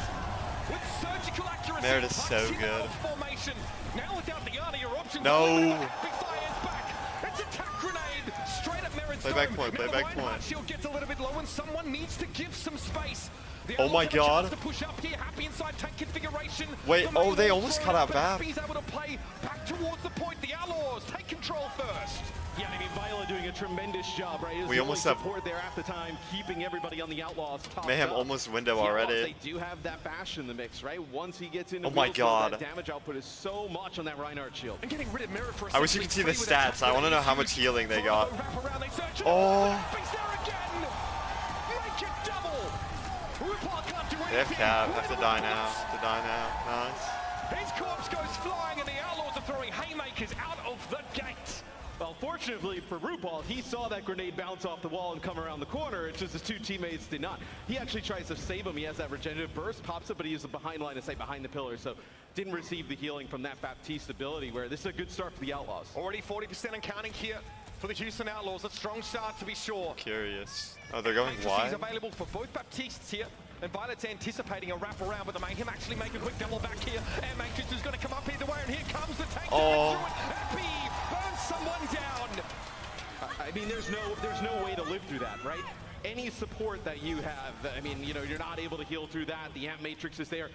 with surgical accuracy. Merit is so punching good. out formation. Now without the Yana, your options No. are limited. Big Fire's back. It's a tack grenade straight at Merit's Play back dome. point, play Now back the Reinhardt point. shield gets a little bit low, and someone needs to give some space. The Oh my Outlaws have a chance God. to push up here. Happy inside tank configuration. Wait, The oh, they Mayhem almost throwing cut up, out but back. Happy's able to play back towards the point. The Outlaws take control first. Yeah, I mean, Viola doing a tremendous job, right? We almost have- support there at the time, keeping everybody on the Outlaws top. Mayhem almost window already. They do have that Bash in the mix, right? Once he gets into Oh my wheels mode, God. that damage output is so much on that Reinhardt shield. And getting rid of Merit for I wish you could see the stats. I want to know how much healing they got. Oh, they have cap. Have to die now. Have to die now. Nice. His corpse goes flying, and the Outlaws are throwing haymakers out of the gate. Well, fortunately for RuPaul, he saw that grenade bounce off the wall and come around the corner. It's just his two teammates did not. He actually tries to save him. He has that regenerative burst, pops it, but he uses the behind line of sight behind the pillar. So didn't receive the healing from that Baptiste ability, where this is a good start for the Outlaws. Already 40% and counting here for the Houston Outlaws. A strong start, to be sure. Curious. Oh, they're going Matrices wide. available for both Baptistes here. And Violet's anticipating a wrap around, but the Mayhem actually make a quick double back here. And Matrix is going to come up either way, and here comes the tank. Oh. Happy burns someone down. I mean, there's no way to live through that, right? Any support that you have, I mean, you know, you're not able to heal through that. The Amp Matrix is there.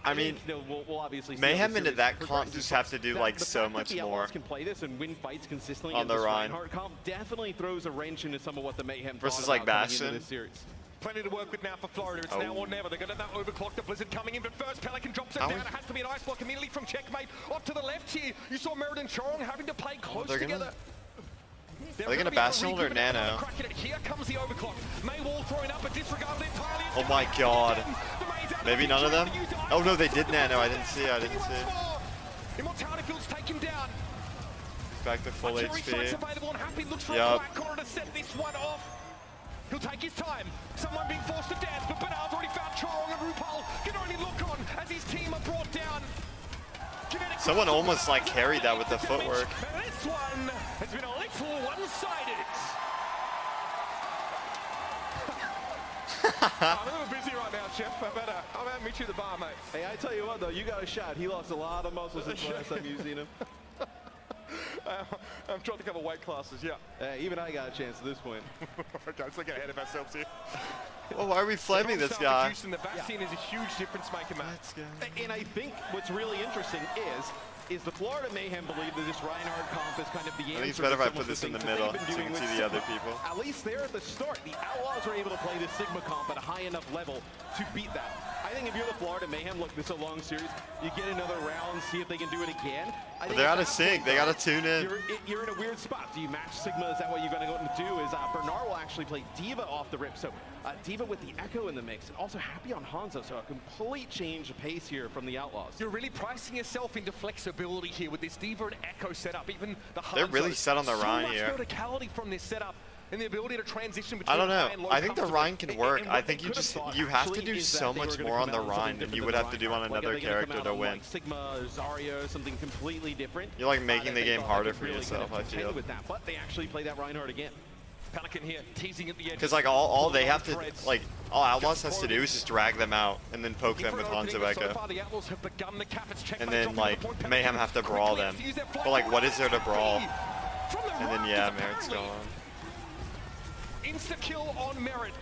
I mean, think, you know, we'll obviously see Mayhem how the into series that comp progresses, just but have to do that- like the so fact that much the more. Outlaws can play this and win fights consistently On in the this Rhine. Reinhardt comp definitely throws a wrench into some of what the Mayhem Versus, thought like, about coming into Bastion. this series. Plenty to work with now for Florida. It's Oh. now or never. They're going to now overclock the Blizzard coming in, but first Pelican drops it Ow. down. It has to be an ice block immediately from Checkmate. Off to the left here, you saw Merit and Chorong having to play close they're gonna- together. Are they gonna Bastion or Nano? Here comes the overclock. Maywall throwing up, but disregarded entirely. Oh my God. Maybe none of them? Oh no, they did Nano. I didn't see. Immortality Fields take him down. Back to full Artillery strikes HP. available, and Happy looks for a Yup. black corner to set this one off. He'll take his time. Someone being forced to dance, but Bernard's already found Chorong, and RuPaul can only look on as his team are brought down. Kinetic Someone almost like carried that with the footwork. And this one has been a little one-sided. I'm a little busy right now, Chef. I'm out meet you at the bar, mate. Hey, I tell you what, though, you got a shot. He lost a lot of muscles since the last time you've seen him. I'm trying to cover weight classes, yeah. Even I got a chance at this point. Okay, let's not get ahead of ourselves here. Well, why are we flaming this guy? The Bastion is a huge difference maker, man. And I think what's really interesting is the Florida Mayhem believe that this Reinhardt comp is kind of the answer. I think it's better if to I some put of this in the things that middle they've so been you can doing see with the other Sigma. people. At least there at the start, the Outlaws are able to play this Sigma comp at a high enough level to beat that. I think if you're the Florida Mayhem, look, this is a long series. You get another round, see if they can do it again. I think They're at out of that sync. point, They though, gotta tune in. You're in a weird spot. Do you match Sigma? Is that what you're going to go and do? Is Bernard will actually play Diva off the rip. So Diva with the Echo in the mix. And also Happy on Hanzo. So a complete change of pace here from the Outlaws. You're really pricing yourself into flexibility here with this Diva and Echo setup. Even the They're really Hanzo. set on the Rhine so much here. verticality from this setup. And the ability to transition between I don't know. high and low I think the comfortably. Rhine can work. And I what think they you could have just thought, you have to actually, do is so that they were much gonna more on come the out with something Rhine than different you than would the have to do on Reinhardt. Like, another are they gonna come character out to on, win. like, Sigma, Zarya, something completely different. You're like making the They game thought harder they for could really yourself, kind of I feel. contend with that, but they actually play that Reinhardt again. Pelican here, teasing at the edge. Because like all they have to like all Outlaws has to do is just drag them out and then poke them with Hanzo Echo. And then like Mayhem have to brawl them. But like what is there to brawl? And then yeah, Merit's gone. Insta kill on Merit.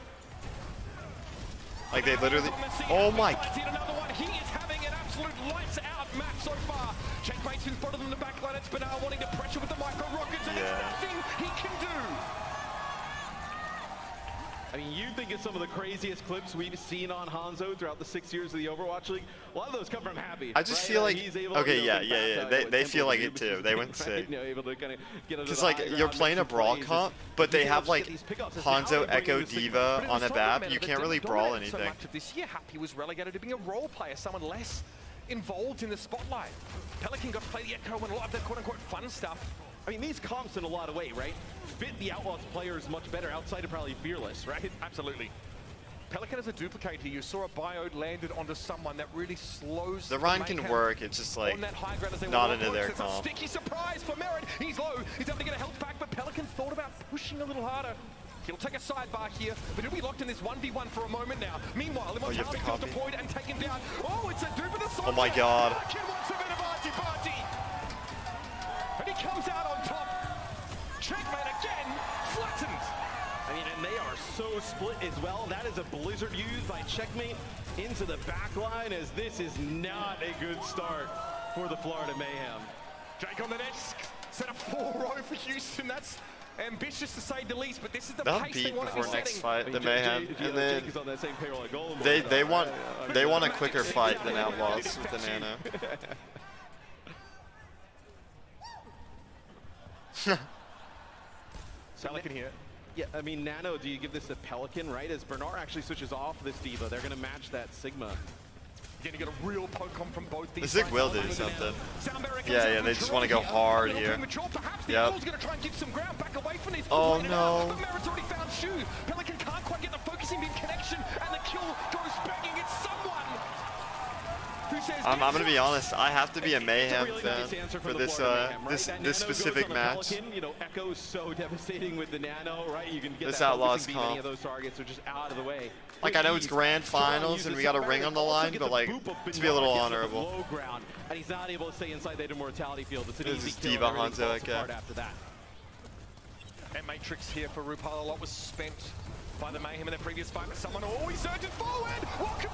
Like they literally oh my Another one. He is having an absolute lights out match so far. Checkmate's in front of them in the backline. It's Spynor wanting to pressure with the micro rockets, and Yeah. there's nothing he can do. I mean, you think of some of the craziest clips we've seen on Hanzo throughout the 6 years of the Overwatch League. A lot of those come from Happy. I just feel like, okay, yeah. They feel like it too. They went sick. Because like you're playing a brawl comp, but they have like Hanzo, Echo, Diva on a BAP. You can't really brawl anything. So much of this year, Happy was relegated to being a role player, someone less involved in the spotlight. Pelican got to play the Echo and a lot of the quote-unquote fun stuff. I mean, these comps in a lot of way, right? Fit the Outlaws players much better outside of probably Fearless, right? Absolutely. Pelican as a duplicator, you saw a bio landed onto someone that really slows the Ryan can work, it's just like not into their comp. It's a sticky surprise for Merit. He's low, he's able to get a health back, but Pelican thought about pushing a little harder. He'll take a sidebar here, but he'll be locked in this 1v1 for a moment now. Meanwhile, Immortality feels deployed and taken down. Oh, it's a dupe of the sword. Oh my god. Pelican wants a bit of arty-party. And he comes out on top. Checkmate again, flattened. I mean, and they are so split as well. That is a blizzard used by Checkmate into the back line, as this is not a good start for the Florida Mayhem. Jake on the desk, set up 4-0 for Houston. That's ambitious to say the least, but this is the they'll pace beat they want to before be next setting. fight, the Mayhem, and then Jake is on that same payroll like Golem. they want a quicker fight than Outlaws with the Nano. Pelican here. Yeah, I mean, Nano, do you give this to Pelican, right? As Bernard actually switches off this Diva, they're going to match that Sigma. You're going to get a real poke on from both these. The Zig will do something. Yeah, they just want to go hard here. Yep. Oh no. Pelican can't quite get the focusing beam connection, and the kill goes begging. It's someone who says, I'm gonna be honest. I have to be a Mayhem fan for this this specific match. You know, Echo's so devastating with the Nano, right? You can get this that Outlaws comp. Any comp. of those targets are just out of the way. Like I know it's grand finals and we got a ring on the line, but like to be a little honorable. Low ground, and he's not able to stay inside that immortality field. It's an this easy is kill. Diva Hanzo again. After that. And Matrix here for Rupal. A lot was spent by the Mayhem in their previous fight, but someone always surging forward.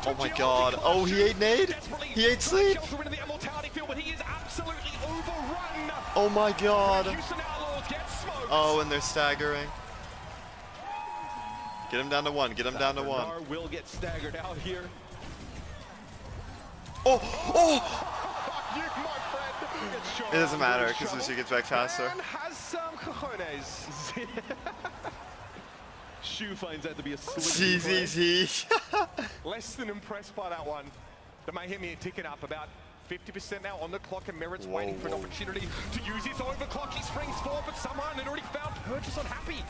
Oh my god. Oh, he ate nade? He ate sleep? Into the immortality field, but he is absolutely overrun. Oh my god. Oh, and they're staggering. Get him down to one. Get him down to one. Bernard will get staggered out here. Oh! Oh! You, my friend. It doesn't matter because Lucy gets back faster. Has some cojones. Shu finds that to be a slick ZZZ. Less than impressed by that one. The Mayhem here ticking up about 50% now on the clock, and Merit's waiting for an opportunity to use his overclock. He springs forward, but someone had already found purchase on Happy.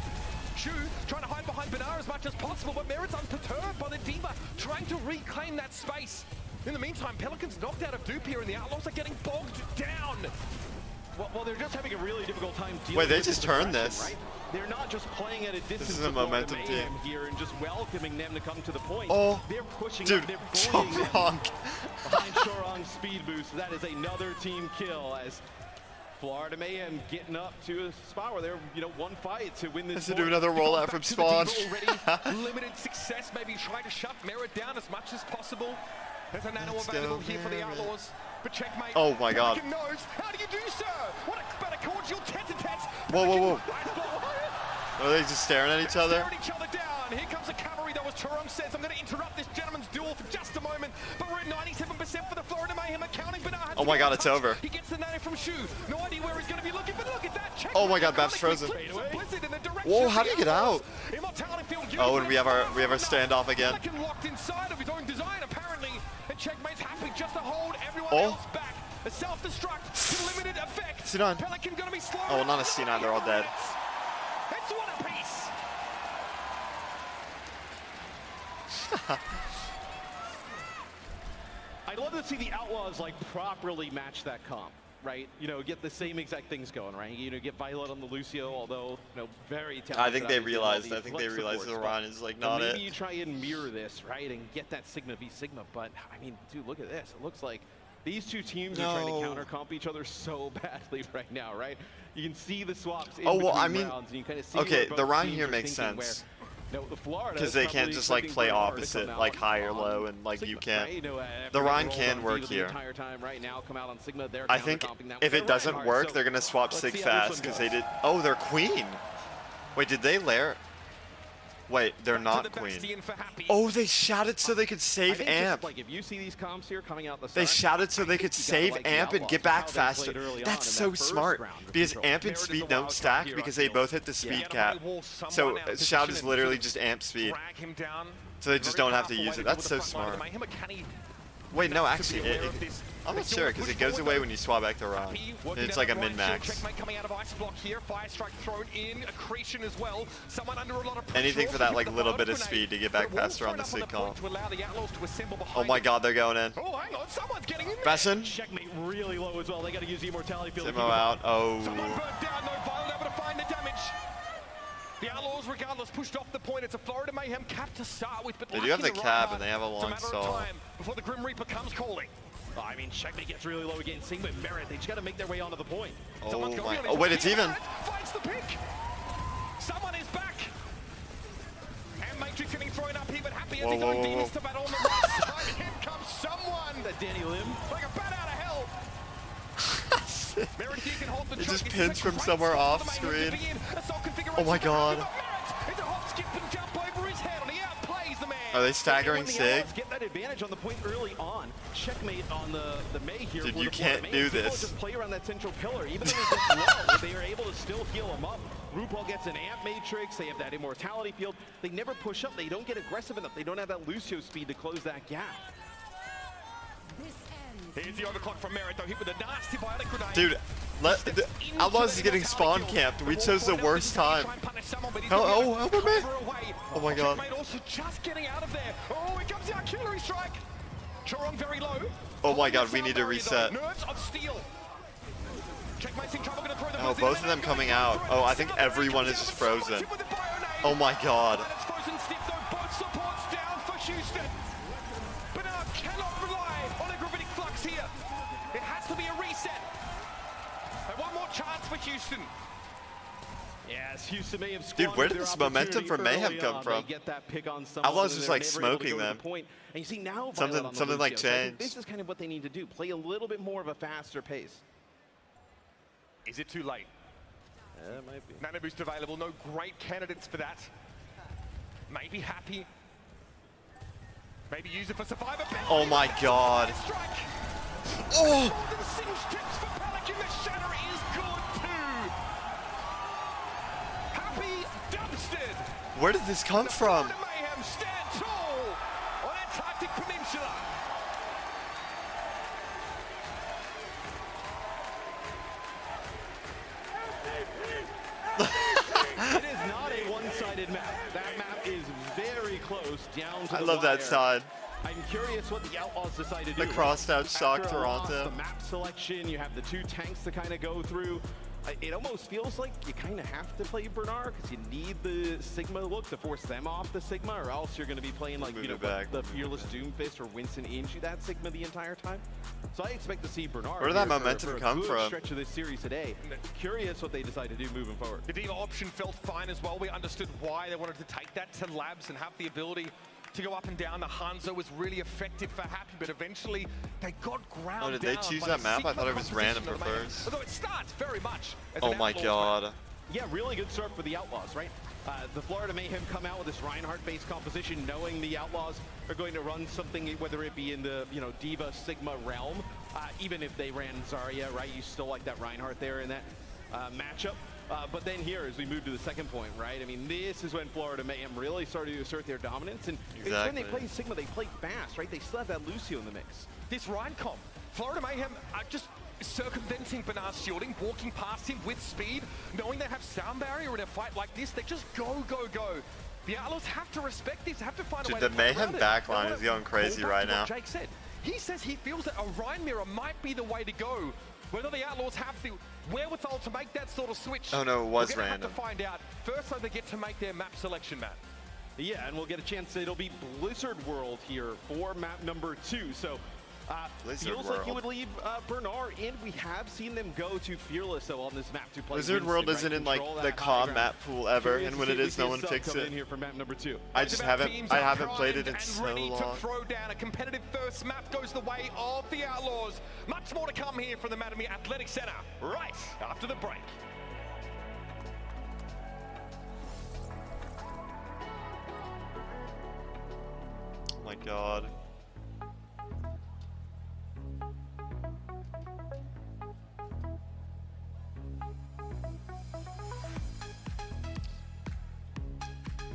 Shu trying to hide behind Bernard as much as possible, but Merit's unperturbed by the Diva, trying to reclaim that space. In the meantime, Pelican's knocked out of dupe here, and the Outlaws are getting bogged down. Well, they're just having a really difficult time dealing Wait, they with just the turned depression, this. Right? They're not just playing at a distance. This is a momentum team here and just welcoming them to come to the point. Oh, they're pushing dude, up, they're so wrong. behind Shorong's speed boost. That is another team kill as Florida Mayhem getting up to a spot where they're, one fight to win this. Has to do another rollout from Spawn. Limited success, maybe trying to shut Merit down as much as possible. There's a Nano available here for the Outlaws. But Checkmate. Oh my god. Knows. How do you do, sir? What a cordial tete-a-tete. Whoa. Are they just staring at each other? Staring each other down. Here comes the cavalry, though, as Charon says. I'm going to interrupt this gentleman's duel for just a moment. But we're at 97% for the Florida Mayhem, accounting Bernard. Oh my god, it's over. He gets the nano from Shu. No idea where he's going to be looking, but look at that. Checkmate. Oh my god, Bab's frozen. Whoa, how do you get out? Oh, and we have our standoff again. Locked inside of his own design, apparently. And Checkmate's happy just to hold everyone else back. A self-destruct to limited effect. C9. Pelican gonna be slow. Oh, well, not a C9, they're all dead. It's one apiece. I'd love to see the Outlaws properly match that comp, right? Get the same exact things going, right? Get Violet on the Lucio, although very talented. I think they realized. I think they realized the Ryan is not it. Maybe you try and mirror this, right, and get that Sigma v Sigma. But I mean, dude, look at this. It looks like these two teams are trying to counter comp each other so badly right now, right? You can see the swaps in between rounds, and you kind of see okay, where the both Ryan teams here are makes thinking sense. Because they can't just play opposite, high or low, and you can't. The Ryan can work here. I think if it doesn't work, they're gonna swap Sig fast because they did. Oh, they're Queen. Wait, did they lair? Wait, they're not queen. Oh, they shouted so they could save Amp. Like if you see these comps here coming out the They shouted so they could save Amp and get back faster. That's so smart. Because Amp and Speed don't stack because they both hit the speed cap. So Shout is literally just Amp speed. So they just don't have to use it. That's so smart. Wait, no, actually, I'm not sure because it goes away when you swap back to Ron. It's like a min-max. Anything for that like little bit of speed to get back faster on the sig comp. Oh my god, they're going in. Oh, hang on, someone's getting in. Besson? Checkmate really low as well. They got to use the immortality field. Simo out. Oh. Someone burnt down, no Violet able to find the damage. The Outlaws, regardless, pushed off the point. It's a Florida Mayhem cap to start with, but they do have the cap and they have a long stall. Before the Grim Reaper comes calling. Oh, I mean, Checkmate gets really low again. Sigma and Merit, they just got to make their way onto the point. Oh my. Oh wait, it's even. Finds the pick. Someone is back. And Matrix getting thrown up here, but happy as he goes demons to battle on the right side. Here comes someone. That Danny Lim. Like a bat out of hell. It just pins from somewhere off screen. Oh my god. Are they staggering Sig? Get that advantage on the point early on. Checkmate on the May here. Dude, you can't do this. Just play around that central pillar. Even though they get low, they are able to still heal him up. RuPaul gets an Amp Matrix. They have that immortality field. They never push up. They don't get aggressive enough. They don't have that Lucio speed to close that gap. Here's the overclock from Merit, though, hit with a nasty Violet grenade. Dude, Outlaws is getting spawn camped. We chose the worst time. Oh, help me! Oh my god. Also just getting out of there. Oh, here comes the artillery strike. Chorong very low. Oh my god, we need to reset. Nerves of steel. Checkmate's in trouble, gonna throw the Oh, both of them coming out. Oh, I think everyone is just frozen. Oh my god. It's frozen stiff, though. Both supports down for Houston. But now cannot rely on a gravitic flux here. It has to be a reset. And one more chance for Houston. Yes, Houston may have dude, where did this momentum from Mayhem come from? Outlaws just like smoking them. And you see now something like change. This is kind of what they need to do. Play a little bit more of a faster pace. Is it too late? It might be. Nano boost available. No great candidates for that. Maybe Happy. Maybe use it for Survivor. Oh my god. Oh! Where did this come from? Mayhem stand tall on Antarctic Peninsula. It is not a one-sided map. That map is very close down to I the love wire. that side. I'm curious what the Outlaws decide to do. The crossed-out shock After Toronto. The map selection, you have the two tanks to kind of go through. It almost feels like you kind of have to play Bernard because you need the Sigma look to force them off the Sigma, or else you're going to be playing like the Fearless Doomfist or Winston into that Sigma the entire time. So I expect to see Bernard. Where did that momentum come from? Stretch of this series today. Curious what they decide to do moving forward. The Diva option felt fine as well. We understood why they wanted to take that to labs and have the ability to go up and down. The Hanzo was really effective for Happy, but eventually they got ground down. Oh, did they choose that map? I thought it was random for first. Although it starts very much as oh my god. Map. Yeah, really good start for the Outlaws, right? The Florida Mayhem come out with this Reinhardt-based composition, knowing the Outlaws are going to run something, whether it be in the Diva Sigma realm, even if they ran Zarya, right? You still like that Reinhardt there in that matchup. But then here, as we move to the second point, right? I mean, this is when Florida Mayhem really started to assert their dominance. And when they play Sigma, they play fast, right? They still have that Lucio in the mix. This Ryan comp, Florida Mayhem are just circumventing Bernard's shielding, walking past him with speed, knowing they have sound barrier in a fight like this. They just go, go, go. The Outlaws have to respect this, have to find a way to the Mayhem backline is going crazy right now. Jake said. He says he feels that a Rhine mirror might be the way to go. Whether the Outlaws have the wherewithal to make that sort of switch. Oh no, it was we're random. Have to find out. First, though, they get to make their map selection, Matt. Yeah, and we'll get a chance. It'll be Blizzard World here for map number 2. So feels like you would leave Bernard in. We have seen them go to Fearless though on this map to play. Blizzard World isn't in like the calm map pool ever, and when it is, no one picks it. In here for map number 2. I just haven't played it in so long. To throw down a competitive first map goes the way of the Outlaws. Much more to come here from the Mattamy Athletic Center right after the break. god.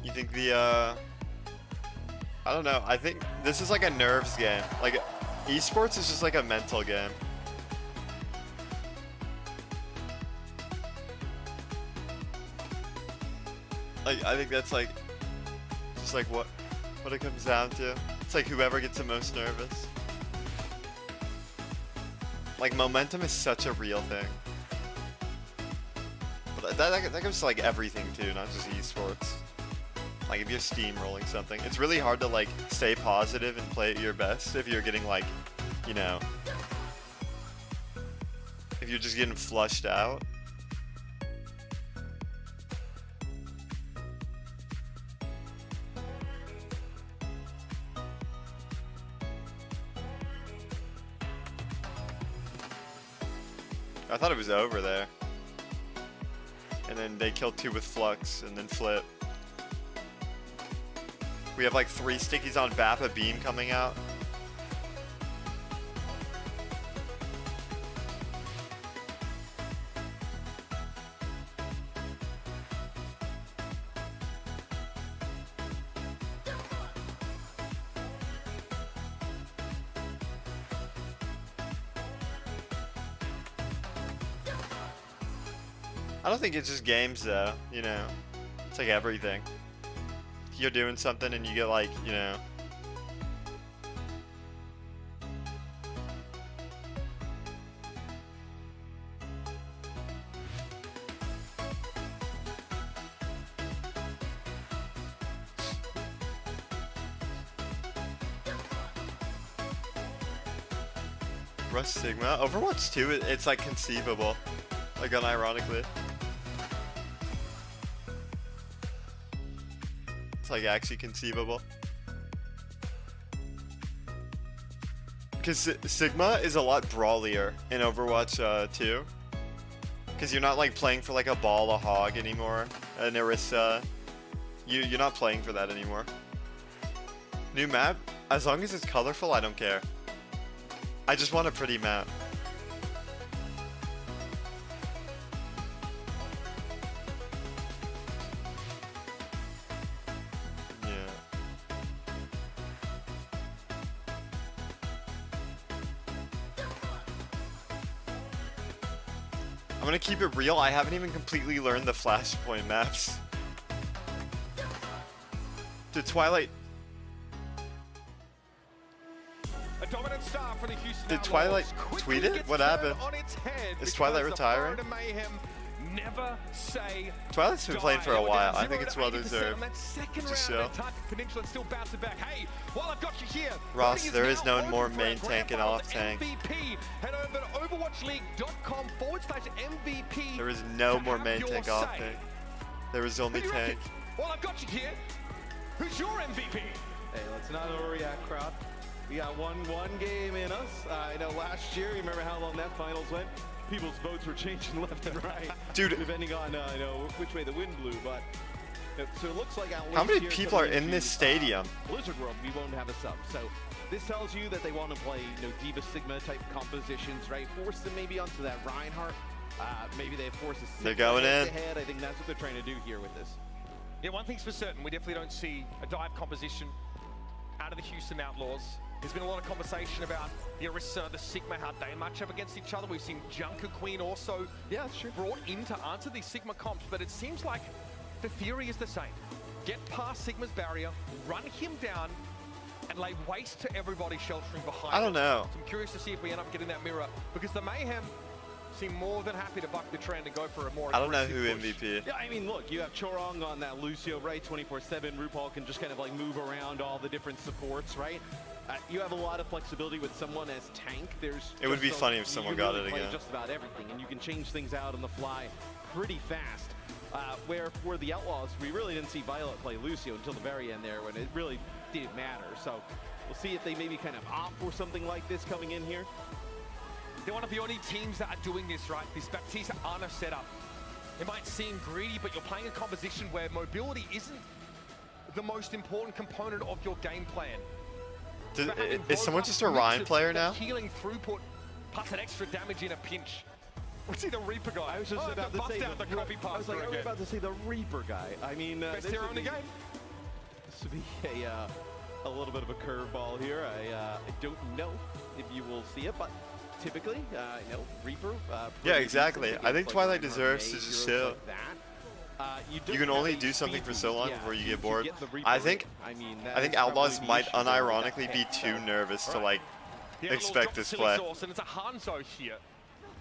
You think the I don't know. I think this is like a nerves game. Like esports is just like a mental game. Like I think that's like just like what it comes down to. It's like whoever gets the most nervous. Like momentum is such a real thing. But that goes to like everything too, not just esports. Like if you're steamrolling something, it's really hard to like stay positive and play at your best if you're getting like, you know, if you're just getting flushed out. I thought it was over there. And then they killed 2 with Flux and then flip. We have like 3 stickies on Bappa Beam coming out. I don't think it's just games though, you know. It's like everything. You're doing something and you get like, you know. Rush Sigma. Overwatch 2, it's like conceivable. Like unironically. It's like actually conceivable. Because Sigma is a lot brawlier in Overwatch 2. Because you're not like playing for like a ball, a hog anymore. An Orisa. You're not playing for that anymore. New map? As long as it's colorful, I don't care. I just want a pretty map. I'm gonna keep it real, I haven't even completely learned the Flashpoint maps. Did Twilight... A dominant start for the Houston Did Outlaws. Twilight Quickly tweet it? gets What turned happened? on its head Is Twilight because the retiring? Florida Mayhem never say Twilight's been playing die. for a They were while. down I think 0 it's to well 80% deserved. on that second Just round show. Antarctic Peninsula and still bouncing back. Hey, while I've got you here, Ross, Roddy there is now no more open for main a grand tank and finals off tank. MVP. Head over to overwatchleague.com/MVP. There is no to more have main your tank off say. tank. There is only Who do you tank. reckon? Well, I've got you here. Who's your MVP? Hey, let's not overreact, crowd. We got one game in us. I know last year, you remember how long that finals went? People's votes were changing left and right. Dude. Depending on, you know, which way the wind blew, but... So it looks like at How least many here people are coming in this into, stadium? Blizzard World, we won't have a sub. So this tells you that they want to play, you know, Diva Sigma type compositions, right? Force them maybe onto that Reinhardt. Maybe they force a They're going in. Ahead. I think that's what they're trying to do here with this. Yeah, one thing's for certain, we definitely don't see a dive composition out of the Houston Outlaws. There's been a lot of conversation about the Orisa, the Sigma, how they match up against each other. We've seen Junker Queen also brought in to answer these Sigma comps, but it seems like the theory is the same. Get past Sigma's barrier, run him down, and lay waste to everybody sheltering behind I don't know. So I'm curious to see if we end up getting that mirror, because the Mayhem seem more than happy to buck the trend and go for a more I don't know aggressive who push. MVP. Yeah, I mean, look, you have Chorong on that Lucio, right? 24/7. RuPaul can just kind of like move around all the different supports, right? You have a lot of flexibility with someone as tank. It would be funny if someone got it play again. Just about everything, and you can change things out on the fly pretty fast. Where for the Outlaws, we really didn't see Violet play Lucio until the very end there, when it really didn't matter. So we'll see if they maybe kind of opt for something like this coming in here. They're one of the only teams that are doing this, right? This Baptiste Ana setup. It might seem greedy, but you're playing a composition where mobility isn't the most important component of your game plan. Is someone just a Ryan player now? Healing throughput, plus an extra damage in a pinch. We see the Reaper guy. I was just about to say out the copy I was like, are we about to see the Reaper guy? I mean, best hero in the game. This would be a little bit of a curveball here. I don't know if you will see it, but typically, no, Reaper. Yeah, exactly. I think Twilight deserves to just chill. You can only do something for so long before you get bored. I think Outlaws might unironically be too nervous to like expect this play. And it's a Hanzo here.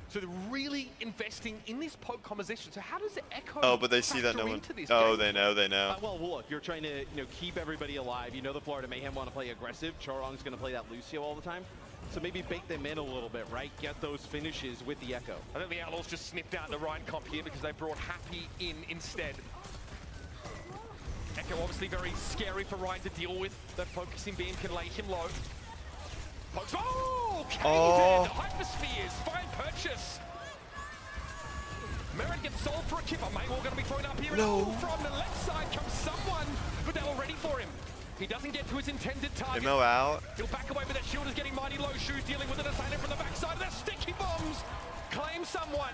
So they're really investing in this poke composition. So how does Echo? Oh, but they see that no one. Oh, they know. Well, look, you're trying to keep everybody alive. You know the Florida Mayhem want to play aggressive. Charong's going to play that Lucio all the time. So maybe bake them in a little bit, right? Get those finishes with the Echo. I think the Outlaws just sniffed out the Ryan comp here because they brought Happy in instead. Echo obviously very scary for Ryan to deal with. The focusing beam can lay him low. Pokes. Oh! Caved Hyperspheres! Fine purchase! Merritt gets sold for a kipper. Maywell going to be thrown up here. No. And from the left side comes someone, but they were ready for him. He doesn't get to his intended target. Demo out. He'll back away, but that shield is getting mighty low. Shoes dealing with an assailant from the backside. There's sticky bombs. Claim someone.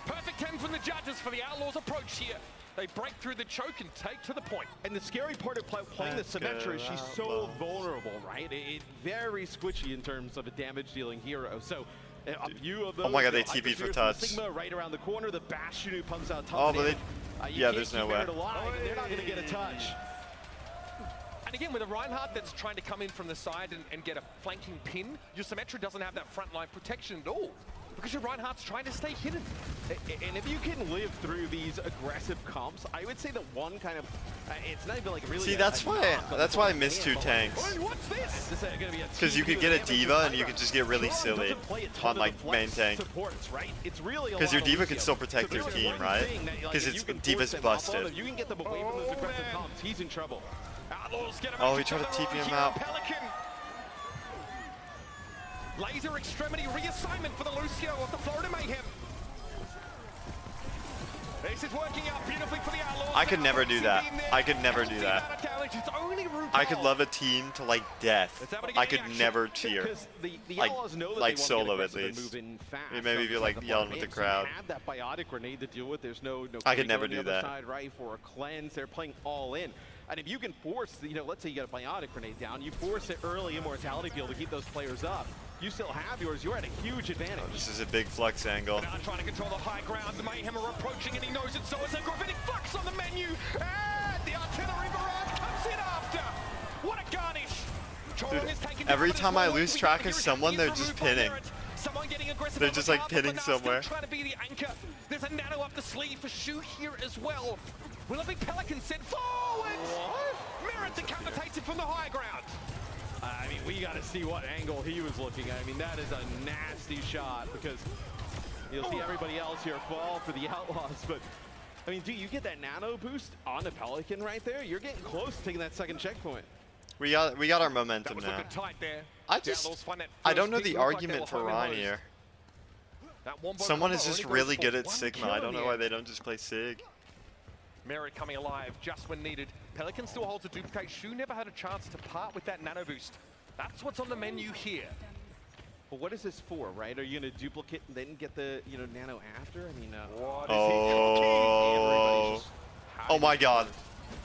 Perfect 10 from the judges for the Outlaws' approach here. They break through the choke and take to the point. And the scary part of playing the Symmetra is she's so vulnerable, right? It's very squishy in terms of a damage-dealing hero. So a few of those. Oh my god, they TP'd for touch. Sigma right around the corner. The Bastion who pumps out. Oh, but yeah, there's no way. They're not going to get a touch. And again, with a Reinhardt that's trying to come in from the side and get a flanking pin, your Symmetra doesn't have that frontline protection at all. Because your Reinhardt's trying to stay hidden. And if you can live through these aggressive comps, I would say that one kind of, it's not even like really. See, that's why I miss two tanks. What's this? Because you could get a diva and you could just get really silly on like main tank. Because your diva can still protect your team, right? Because it's diva's busted. You can get them away from those aggressive comps. He's in trouble. Oh, he tried to TP him out. Laser extremity reassignment for the Lucio of the Florida Mayhem. This is working out beautifully for the Outlaws. I could never do that. I could never do that. I could love a team to like death. I could never cheer. Like solo at least. Maybe if you're like yelling with the crowd. Have that biotic grenade to deal with. There's no I could never do that. Side, right, for a cleanse. They're playing all in. And if you can force, let's say you got a biotic grenade down, you force it early immortality field to keep those players up. You still have yours. You're at a huge advantage. Oh, this is a big flux angle. Now trying to control the high ground. The Mayhem are approaching, and he knows it. So it's a gravitic flux on the menu. And the artillery barrage comes in after. What a garnish! Dude, every time I lose track of someone, they're just pinning. They're just like pinning somewhere. Trying to be the anchor. There's a nano up the sleeve for Shu here as well. Will it be Pelican sent forward? What? Merritt decapitated from the high ground. I mean, we got to see what angle he was looking at. I mean, that is a nasty shot because you'll see everybody else here fall for the Outlaws. But, I mean, dude, you get that nano boost on the Pelican right there. You're getting close to taking that second checkpoint. We got our momentum now. I don't know the argument for Ryan here. Someone is just really good at Sigma. I don't know why they don't just play Sig. Merritt coming alive just when needed. Pelican still holds a duplicate. Shu never had a chance to part with that nano boost. That's what's on the menu here. But what is this for, right? Are you going to duplicate and then get the nano after? I mean, oh my god.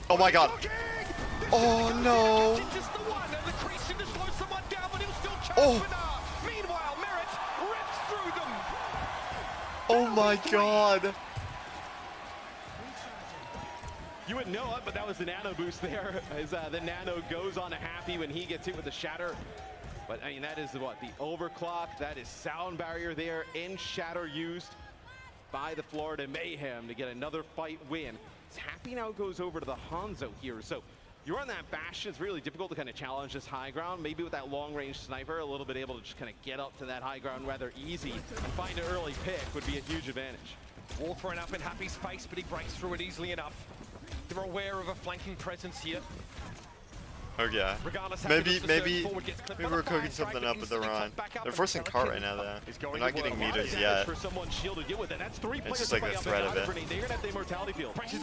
Oh my god. Oh no. Oh. Meanwhile, Merritt rips through them. Oh my god. You wouldn't know it, but that was the nano boost there as the nano goes on to Happy when he gets hit with the shatter. But I mean, that is what? The overclock, that is sound barrier there, and shatter used by the Florida Mayhem to get another fight win. Happy now goes over to the Hanzo here. So you're on that Bastion. It's really difficult to kind of challenge this high ground. Maybe with that long-range sniper, a little bit able to just kind of get up to that high ground rather easy and find an early pick would be a huge advantage. Wall thrown up in Happy's face, but he breaks through it easily enough. They're aware of a flanking presence here. Okay. Maybe we're cooking something up with the Ryan. They're forcing cart right now though. They're not getting meters yet. It's just like the threat of it. They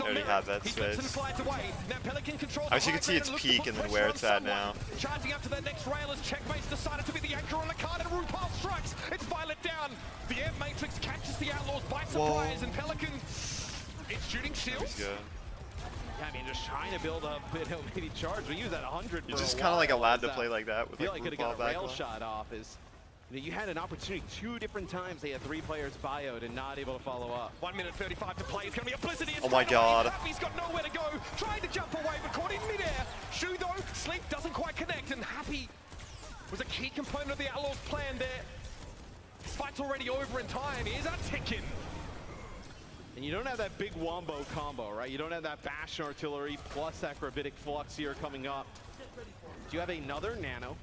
already have that space. As you can see, it's peak and then where it's at now. Charging up to the next rail as Checkmate's decided to be the anchor on the card, and RuPaul strikes. It's Violet down. The Air Matrix catches the Outlaws by surprise, and Pelican is shooting shields. Yeah, I mean, just trying to build up, maybe charge. We use that 100. You're just kind of like allowed to play like that with I feel like like could have got a rail backline. shot off. You had an opportunity 2 different times. They had 3 players bioed and not able to follow up. 1 minute 35 to play. It's going to be a blizzard. Oh my god. Happy's got nowhere to go. Trying to jump away, but caught in midair. Shu though, Sleep doesn't quite connect, and Happy was a key component of the Outlaws' plan there. This fight's already over in time. Here's a ticking. And you don't have that big wombo combo, right? You don't have that Bastion artillery plus that gravitic flux here coming up. Do you have another nano?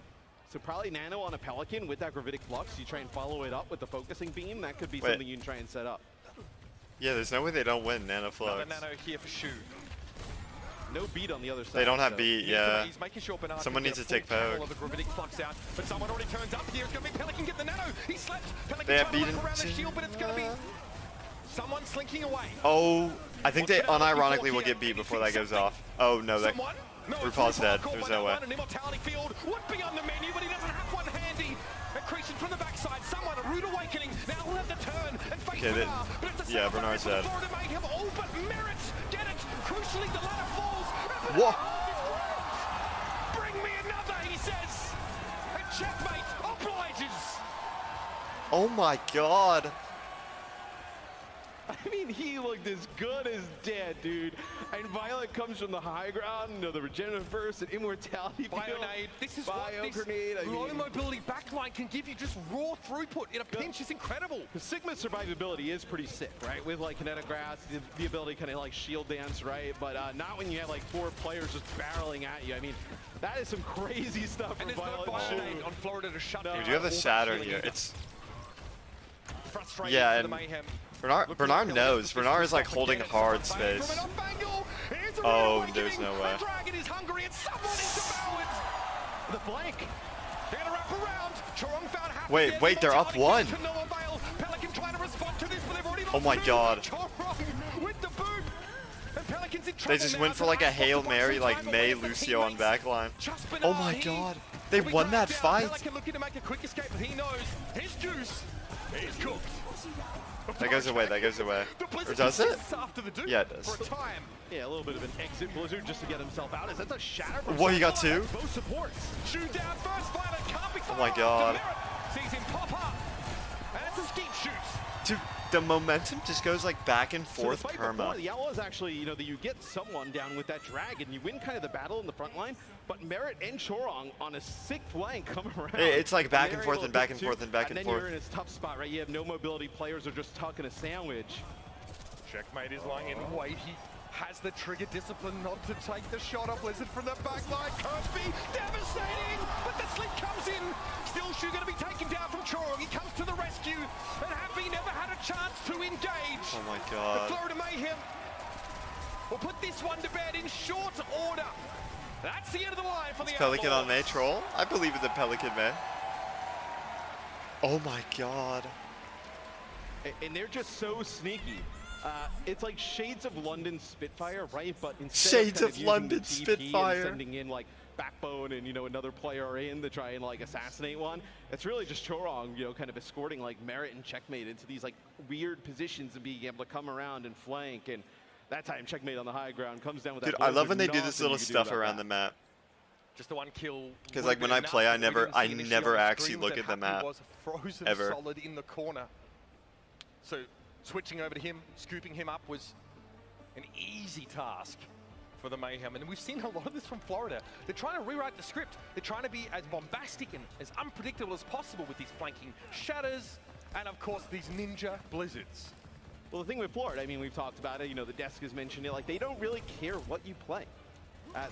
So probably nano on a Pelican with that gravitic flux. You try and follow it up with the focusing beam. That could be something you can try and set up. Yeah, there's no way they don't win nano flux. Another nano here for Shu. No beat on the other side. They don't have beat, yeah. He's making sure Bernard Someone needs to take poke. The gravitic flux out, but someone already turns up here. It's going to be Pelican get the nano. He slept. Pelican They have trying to beaten work around the shield, but it's going to be someone slinking away. Oh, I think they unironically will get beat before that goes off. Oh no, that RuPaul's dead. There's no way. An immortality field would be on the menu, but he doesn't have one handy. Accretion from the backside. Someone, a rude awakening. Now we'll have to turn and face Bernard. But it's yeah, Bernard's dead. Florida Mayhem all but merits. Get it. Crucially, the ladder falls. Whoa. Bring me another, he says. And Checkmate obliges. Oh my god. I mean, he looked as good as dead, dude. And Violet comes from the high ground, the regenerative burst and immortality. Bio-nade. This is what this low mobility backline can give you. Just raw throughput in a pinch is incredible. Sigma's survivability is pretty sick, right? With like kinetic grass, the ability to kind of like shield dance, right? But not when you have like 4 players just barreling at you. I mean, that is some crazy stuff from Violet. On Florida to shut down. We do have the shatter here. It's frustrating yeah, for the and Mayhem. Bernard knows. Bernard is like holding hard space. Oh, there's no way. Dragon is hungry and someone is devoured. The blank. They're gonna wrap around. Chorong found Happy. Wait, they're up 1. Pelican trying to respond to this, but they've already Oh my god. With the boot. And Pelicans in They just went for like a Hail Mary like May Lucio on backline. Oh my god. They won that fight. Pelican looking to make a quick escape, but he knows his juice is cooked. That goes away, that goes away. Or does it? Yeah, it does. For a time. Yeah, a little bit of an exit Blizzard just to get himself out. Is that a shatter? What, he got 2? Both supports. Shoot down first, Violet can't be Oh my god. Sees him pop up. And it's a skeet shoot. Dude, the momentum just goes like back and forth so perma. The Outlaws actually, you know, that you get someone down with that dragon, you win kind of the battle in the front line, but Merit and Chorong on a sick flank come around. It's like back and forth and back and forth and back and then forth. you're in a tough spot, right? You have no mobility, players are just tucking a sandwich. Checkmate is lying in wait. He has the trigger discipline not to take the shot off Blizzard from the back line. Kirby, devastating, but the slip comes in. Still Shu going to be taken down from Chorong. He comes to the rescue, and Happy never had a chance to engage. Oh my god. The Florida Mayhem will put this one to bed in short order. That's the end of the line for the Pelican Outlaws. on May troll? I believe in the Pelican May. Oh my god. And they're just so sneaky. It's like shades of London Spitfire, right? But instead Shades of, of London TP Spitfire. and sending in like Backbone and, you know, another player in to try and like assassinate one, it's really just Chorong, you know, kind of escorting like Merit and Checkmate into these like weird positions and being able to come around and flank. And that time Checkmate on the high ground comes down with Dude, that. I love when they do Nothing this you little can do stuff about around that. the map. Just the one kill. Because like when I play, I never actually look at the map. Was frozen ever. solid in the corner. So switching over to him, scooping him up was an easy task for the Mayhem. And we've seen a lot of this from Florida. They're trying to rewrite the script. They're trying to be as bombastic and as unpredictable as possible with these flanking shatters and of course these ninja blizzards. Well, the thing with Florida, I mean, we've talked about it, you know, the desk has mentioned it, like they don't really care what you play.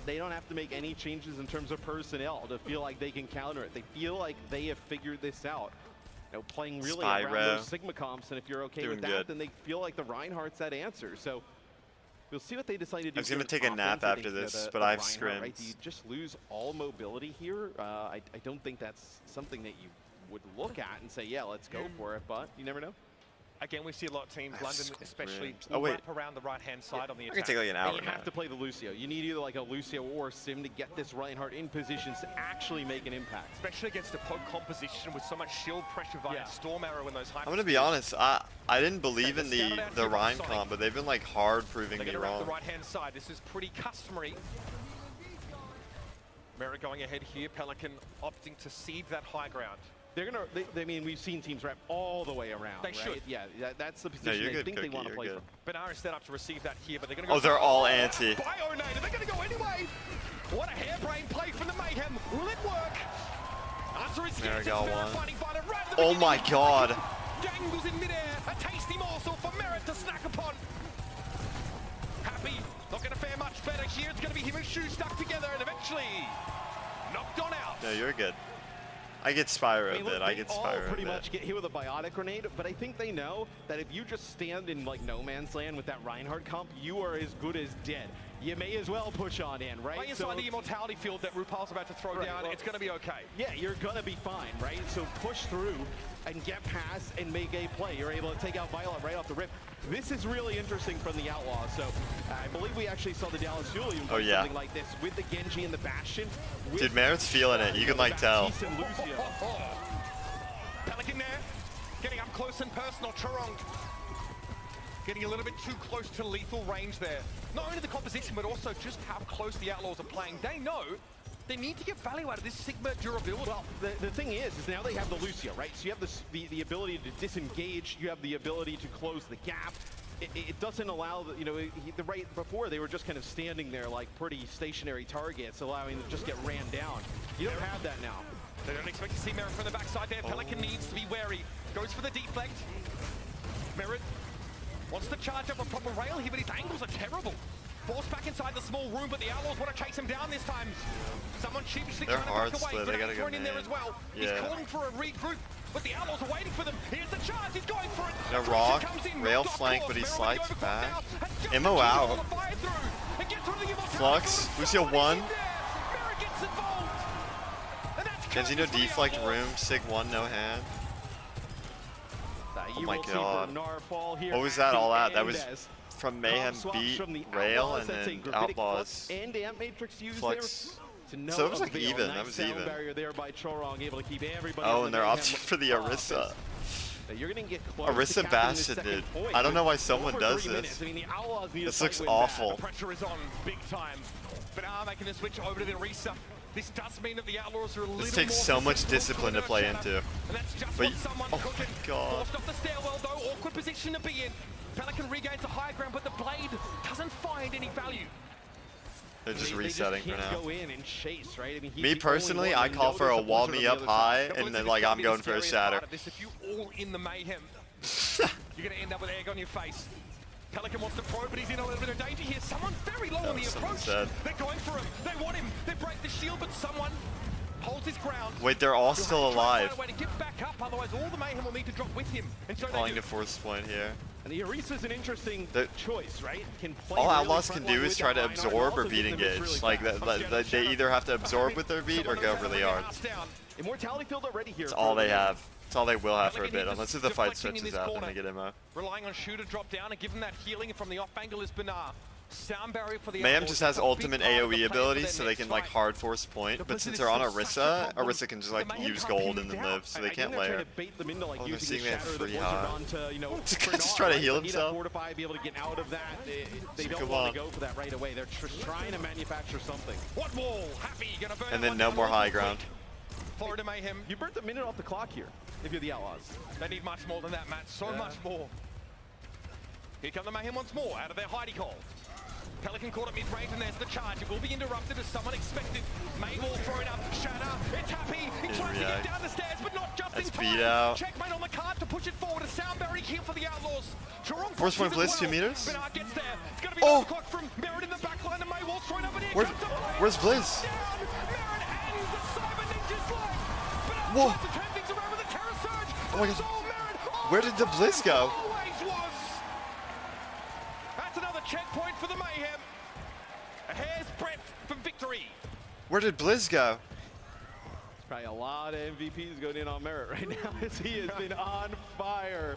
They don't have to make any changes in terms of personnel to feel like they can counter it. They feel like they have figured this out. You know, playing really around those Sigma comps, and if you're okay with that, then they feel like the Reinhardt's that answer. So We'll see what they decide to do. I was gonna here take a with nap offense. I after think, this, the but I have Reinhardt, right? scrims. Do you just lose all mobility here? I don't think that's something that you would look at and say, yeah, let's go for it, but you never know. Again, we see a lot of teams, London especially, Oh, wait. wrap around the right-hand side on the I attack. can take like an hour. And you have to play the Lucio. You need either like a Lucio or a Sim to get this Reinhardt in positions to actually make an impact. Especially against a poke composition with so much shield pressure via Storm Arrow in those high. I'm gonna be honest. I didn't believe in the Ryan comp, but they've been like hard proving They're me gonna wrap wrong. the right-hand side. This is pretty customary. Merit going ahead here. Pelican opting to cede that high ground. They're gonna. I mean, we've seen teams wrap all the way around. They right? should. Yeah, that's the No, position you're they good, think they Cookie, want to you're play good. from. Benar is set up to receive that here, but they're going to go. Oh, they're all anti. Bionator, they're going to go anyway. What a harebrained play from the Mayhem. Will it work? Answer is yes. Got It's one. fighting right at the Oh my god. Dangles in midair. A tasty morsel for Merit to snack upon. Happy. Not going to fare much better here. It's going to be him and Shu stuck together and eventually knocked on out. No, you're good. I get Spyro a look, bit. I they get all Spyro a pretty bit. much get hit with a biotic grenade, but I think they know that if you just stand in like no man's land with that Reinhardt comp, you are as good as dead. You may as well push on in, right? Right inside the immortality field that RuPaul's about to throw down, well, it's going to be okay. Yeah, you're going to be fine, right? So push through and get past and make a play. You're able to take out Violet right off the rip. This is really interesting from the Outlaws. So I believe we actually saw the Dallas Fuel even play something like this with the Genji and the Bastion. Dude, Merit's feeling it. You can like tell. Pelican there, getting up close and personal. Chorong getting a little bit too close to lethal range there. Not only the composition, but also just how close the Outlaws are playing. They know they need to get value out of this Sigma durability. Well, the thing is now they have the Lucio, right? So you have this, the ability to disengage. You have the ability to close the gap. It doesn't allow, the right before they were just kind of standing there like pretty stationary targets, allowing them to just get ran down. You don't have that now. They don't expect to see Merit from the backside there. Pelican needs to be wary. Goes for the deflect. Merit wants to charge up a proper rail here, but his angles are terrible. Forced back inside the small room, but the Outlaws want to chase him down this time. Someone sheepishly trying to back away. They gotta go in there as well. Yeah. He's calling for a regroup, but the Outlaws are waiting for them. Here's the charge. He's going for it. No rock, rail flank, but he slides back. Immo out. Flux, Lucio 1. Genji no deflect room, Sig 1 no hand. Oh my god. What was that all out? That was from Mayhem beat Rail and then Outlaws and Amp Matrix used Flux. there. So it was like even, that was even. Barrier there by Chorong, able to keep everybody Oh, and they're opting for the Orisa. You're gonna get close Orisa Bastion, dude. I don't know why someone does this. I mean, the Outlaws need This to looks fight awful. The pressure is on big time. Benar making the switch over to the Orisa. This does mean that the Outlaws are a little This more takes so much susceptible discipline to the play shatter. into. And that's just But what someone oh cooking. my god. Forced off the stairwell though, awkward position to be in. Pelican regains the high ground, but the blade doesn't find any value. They're just They resetting just for can't now. go in and chase, right? I mean, he's Me the personally, only I one. call We for know a there's wall blizzard me on up the other high, side. and then like I'm going for a shatter. If you all in the mayhem, you're going to end up with egg on your face. Pelican wants to probe, but he's in a little bit of danger here. Someone very low on the someone approach. said. They're going for him. They want him. They break the shield, but someone holds his ground. Wait, they're all He'll still have to try and alive. find a way to get back up, otherwise all the mayhem will need to drop with him. And so they Calling do. to force point here. And the Orisa's an interesting choice, right? Can play All really Outlaws can frontline do is with try that to Reinhardt, absorb also or beat get them really engage. Like fast. they either have to absorb with their beat or go really hard. Immortality field already here. That's all they have. That's all they will have for a bit, unless if the fight deflecting in stretches this out, then corner. they get Immo. Relying on Shu to drop down and give them that healing from the off angle is Benar. Sound barrier for the Mayhem Outlaws. just has It's a big ultimate part of the AoE plan for abilities, their so they next can like fight. hard force point. But since they're on Orisa, Orisa can just like use gold and then live, so they can't layer. To bait them into, like, Oh, they're using seeing the they have shatter free the high. blizzard onto, you know, This guy just trying to heal Need that himself. fortify, be able to get out of that. They don't Come want on. to go for that right away. They're trying to manufacture something. What wall? Happy, gonna burn And that then one no down more real high quick. ground. Florida Mayhem. You burnt a minute off the clock here, if you're the Outlaws. They need much more than that, Matt. So much more. Here come the Mayhem once more, out of their hidey hole. Pelican caught at mid-range, and there's the charge. It will be interrupted as someone expected. Maywall thrown up. Shatter. It's Happy. He tries to get down the stairs, but not just That's in time. beat out. Checkmate on the card to push it forward. A sound barrier here for the Outlaws. Chorong Force point pushes Blitz, as 2 meters. Bernard gets there. It's going to be Oh! clock from Merritt in the back line, and Maywall's thrown up. And here Where's- comes the blade. where's Blizz? Down. Merritt ends the Cyber Ninja's life. Bernard Whoa. tries to turn things around with a terror surge. Oh my It's god. all Merritt all Where did the Blitz go? always was. As That's another checkpoint for the Mayhem. A hair's breadth from victory. Where did Blizz go? There's probably a lot of MVPs going in on Merit right now as he has been on fire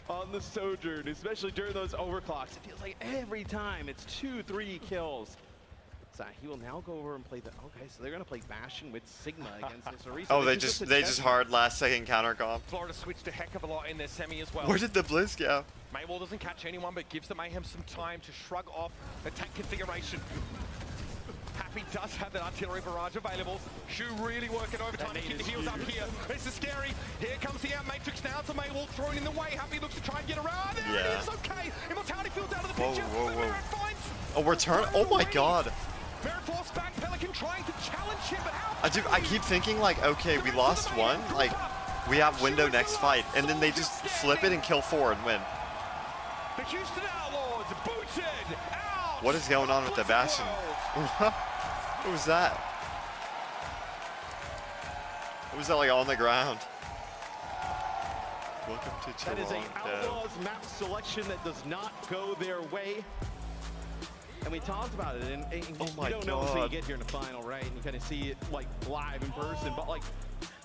on the Sojourn, especially during those overclocks. It feels like every time it's 2-3 kills. So he will now go over and play the. Okay, so they're gonna play Bastion with Sigma against this Orisa. Oh, they just hard last second counter comp. Florida switched a heck of a lot in their semi as well. Where did the Blizz go? Maywall doesn't catch anyone, but gives the Mayhem some time to shrug off attack configuration. Happy does have that artillery barrage available. Shu really working overtime to keep the heels up here. This is scary. Here comes the out matrix now to Maywall thrown in the way. Happy looks to try and get around. There it is. Okay. Immortality Field's out of the picture. A return? Oh my god. Merit force back. Pelican trying to challenge him, but how? I keep thinking like, okay, we lost one. Like, we have window next fight, and then they just flip it and kill 4 and win. The Houston Outlaws booted out. What is going on with the Bastion? What was that? What was that like on the ground? Welcome to That is Toronto. a Outlaws map selection that does not go their way. And we talked about it, and oh my you don't know until you get here in the final, right? And you kind of see it like live in person, but like.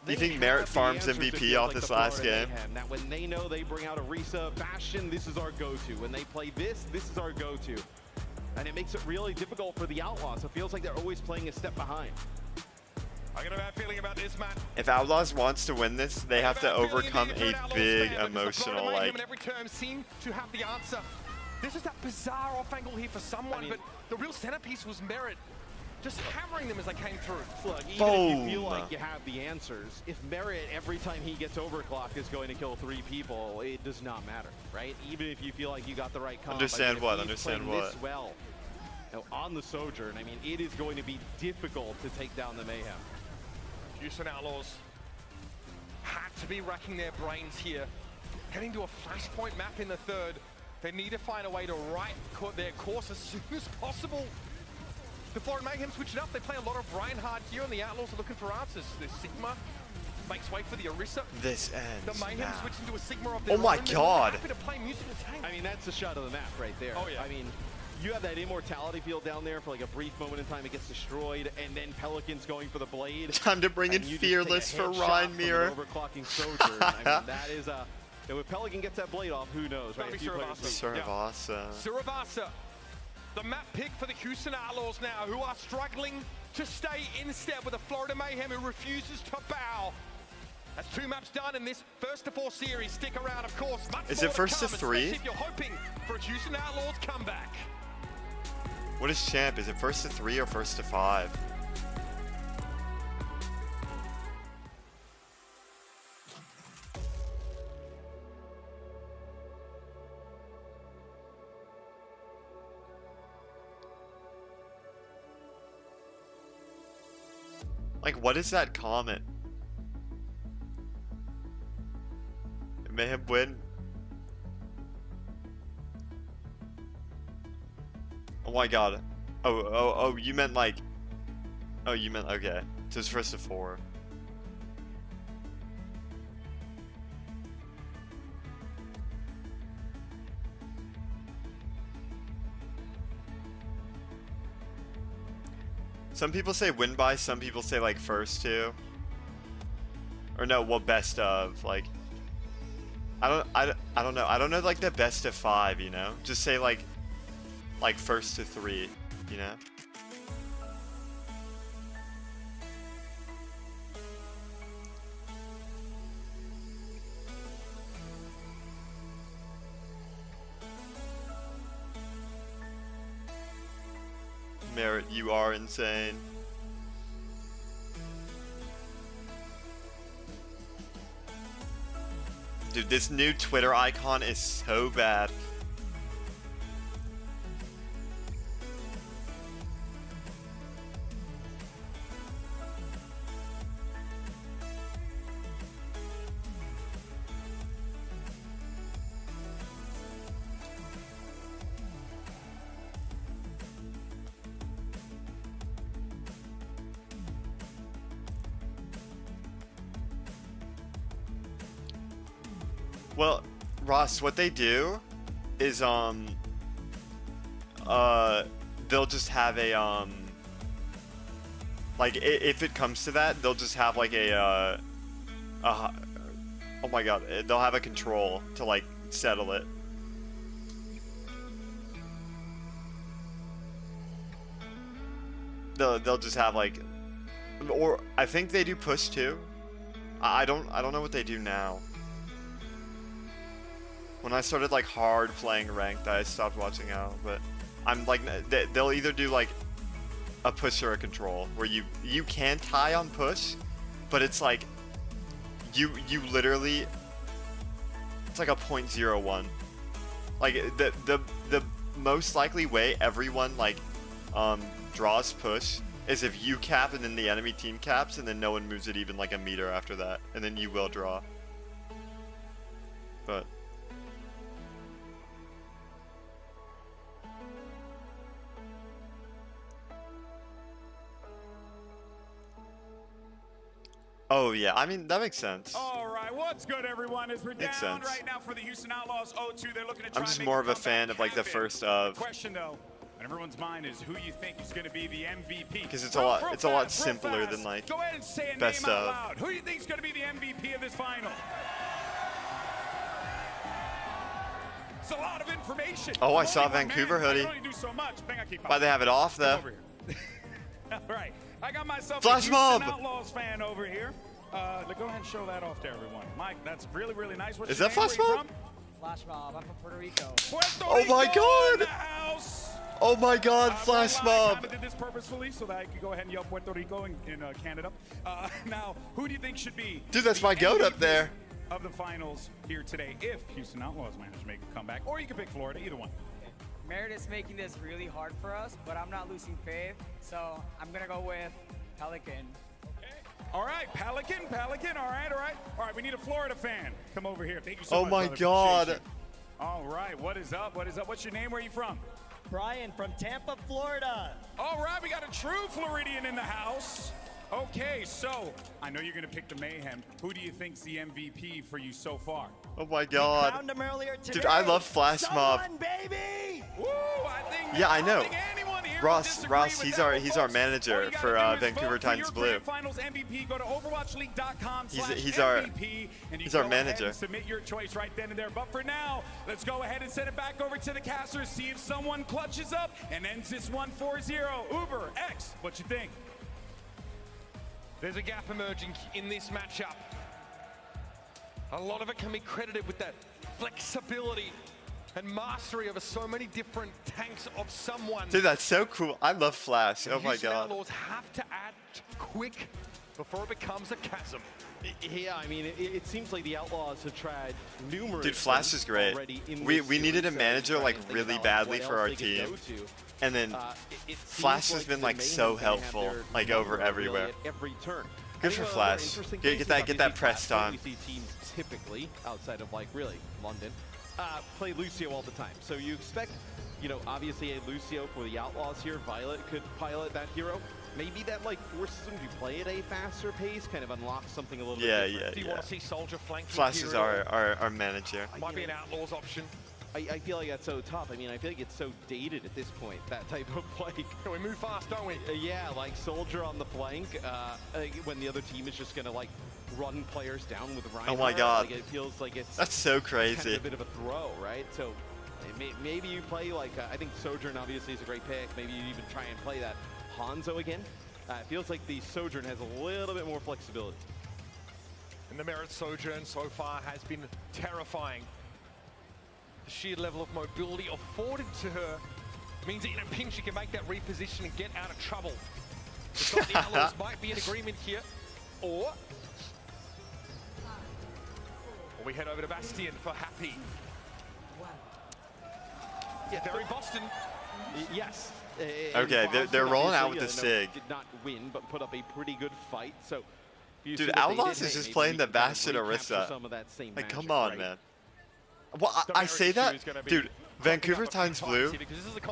You think Merit farms MVP off this last game? That when they know they bring out Orisa, Bastion, this is our go-to. When they play this is our go-to. And it makes it really difficult for the Outlaws. It feels like they're always playing a step behind. I got a bad feeling about this, man. If Outlaws wants to win this, they have to overcome a big emotional like. Every term seem to have the answer. This is that bizarre off angle here for someone, but the real centerpiece was Merit. Just hammering them as they came through. Look, even if you feel like you have the answers, if Merit, every time he gets overclocked, is going to kill 3 people, it does not matter, right? Even if you feel like you got the right comp. Understand what? Understand what? This well, now, on the Sojourn, I mean, it is going to be difficult to take down the Mayhem. Houston Outlaws had to be racking their brains here. Heading to a flashpoint map in the third. They need to find a way to right their course as soon as possible. The Florida Mayhem switch it up. They play a lot of Reinhardt here, and the Outlaws are looking for answers. The Sigma makes way for the Orisa. This ends The Mayhem now. switch into a Sigma of their Oh my own. god. Happy to play musical tank. I mean, that's the shot of the map right there. Oh yeah. I mean, you have that immortality field down there for like a brief moment in time. It gets destroyed, and then Pelican's going for the blade. Time to bring in Fearless for Ryan Mirror. Overclocking Sojourn. I mean, that is a. If Pelican gets that blade off, who knows, right? Suravasa. Suravasa. The map pick for the Houston Outlaws now, who are struggling to stay in step with the Florida Mayhem, who refuses to bow. That's 2 maps done in this first to 4 series. Stick around, of course. Is it first to 3? If you're hoping for a Houston Outlaws comeback. What is champ? Is it first to 3 or first to 5? Like, what is that comment? Mayhem win. Oh my god. Oh, you meant like... Oh, you meant, okay. So it's first to 4. Some people say win by, some people say like first to. Or no, well, best of, like... I don't know. I don't know like the best of 5, you know? Just say like first to 3, you know? Merit, you are insane. Dude, this new Twitter icon is so bad. Well, Ross, what they do is they'll just have a like if it comes to that, they'll just have like a oh my god, they'll have a control to like settle it. They'll just have like, or I think they do push too. I don't know what they do now. When I started like hard playing ranked, I stopped watching out, but I'm like, they'll either do like a push or a control, where you can tie on push, but it's like you literally, it's like a 0.01. Like the most likely way everyone like draws push is if you cap and then the enemy team caps and then no one moves it even like a meter after that, and then you will draw. But oh yeah, I mean that makes sense. All right, what's good, everyone? As we're Makes down sense. right now for the Houston Outlaws 0-2, they're looking to try I'm just and make more a of a comeback fan of like the happen. first of, The question though, on everyone's mind is who you think is going to be the MVP. because it's Real a lot fast, simpler than like go ahead and say a best name out of. loud. Who do you think is going to be the MVP of this final? It's a lot of information. Oh, I I'm saw only one Vancouver man. I hoodie. can only do so much. I think I keep Why they have it off Come though? over here. All right, I got myself Flash a Houston mob. Outlaws fan over here. Go ahead and show that off to everyone. Mike, that's really, really nice. What's Is your that name? Flash Where you mob? from? Flash mob. I'm from Puerto Rico. Puerto Oh my Rico god! in the house. Oh my god, Flash I mob! kind of did this purposefully so that I could go ahead and yell Puerto Rico in Canada. Now, who do you think should be Dude, that's the my goat up MVP there. of the finals here today if Houston Outlaws manage to make a comeback? Or you can pick Florida, either one. Meredith's making this really hard for us, but I'm not losing faith, so I'm gonna go with Pelican. All right, Pelican, all right, we need a Florida fan. Come over here. Thank you so Oh much, my brother. god. Appreciate you. All right, what is up? What's your name? Where are you from? Brian from Tampa, Florida. All right, we got a true Floridian in the house. Okay, so I know you're going to pick the Mayhem. Who do you think's the MVP for you so far? Oh my god. Found him earlier today. Dude, I love Flash mob. Someone, baby! Woo, I think Yeah, I know. anyone here Ross, will disagree with he's that our one, he's our folks. All manager you gotta for do is Vancouver vote for Titans your Blue. Grand Finals MVP. Go to overwatchleague.com/MVP, He's our and you he's go our ahead manager. and submit your choice right then and there. But for now, let's go ahead and send it back over to the casters. See if someone clutches up and ends this one 4-0. Uber X, what you think? There's a gap emerging in this matchup. A lot of it can be credited with that flexibility and mastery of so many different tanks of someone. Dude, that's so cool. I love Flash. Oh my Houston god. Outlaws have to act quick before it becomes a chasm. Yeah, I mean, it seems like the Outlaws have tried numerous. Dude, Flash things is great. already in We this needed a series, so manager trying like to think really about badly what for else our they could team. go to. And then It Flash seems has been the like so Mayhem can have helpful, their like number over really everywhere. at every turn. Good I for think Flash. interesting Get cases, that obviously, pressed on. We see teams typically outside of like really London play Lucio all the time. So you expect, obviously a Lucio for the Outlaws here. Violet could pilot that hero. Maybe that like forces them to play at a faster pace, kind of unlocks something a little bit different. Do you want to see Soldier flanking Flash is hero? our manager. Might be an Outlaws option. I feel like that's so tough. I mean, I feel like it's so dated at this point, that type of like... We move fast, don't we? Yeah, like Soldier on the flank, when the other team is just going to like run players down with Reinhardt. Oh my god. Like, it feels like it's... That's so kind crazy. of a bit of a throw, right? So maybe you play like, I think Sojourn obviously is a great pick. Maybe you even try and play that Hanzo again. It feels like the Sojourn has a little bit more flexibility. And the Merit Sojourn so far has been terrifying. The sheer level of mobility afforded to her means that in a pinch she can make that reposition and get out of trouble. Looks like the Outlaws might be in agreement here, or we head over to Bastion for Happy. Yeah, very Boston. Yes. Okay, they're rolling out with the Boston, Sig. did not win, but put up a pretty good fight. So, you see Dude, what they Outlaws did. is Hey, just maybe playing we the can kind of Bastion recapture Orisa. some of that same Like, come magic, on, right? man. Well, I say that, dude. Vancouver Titans Blue.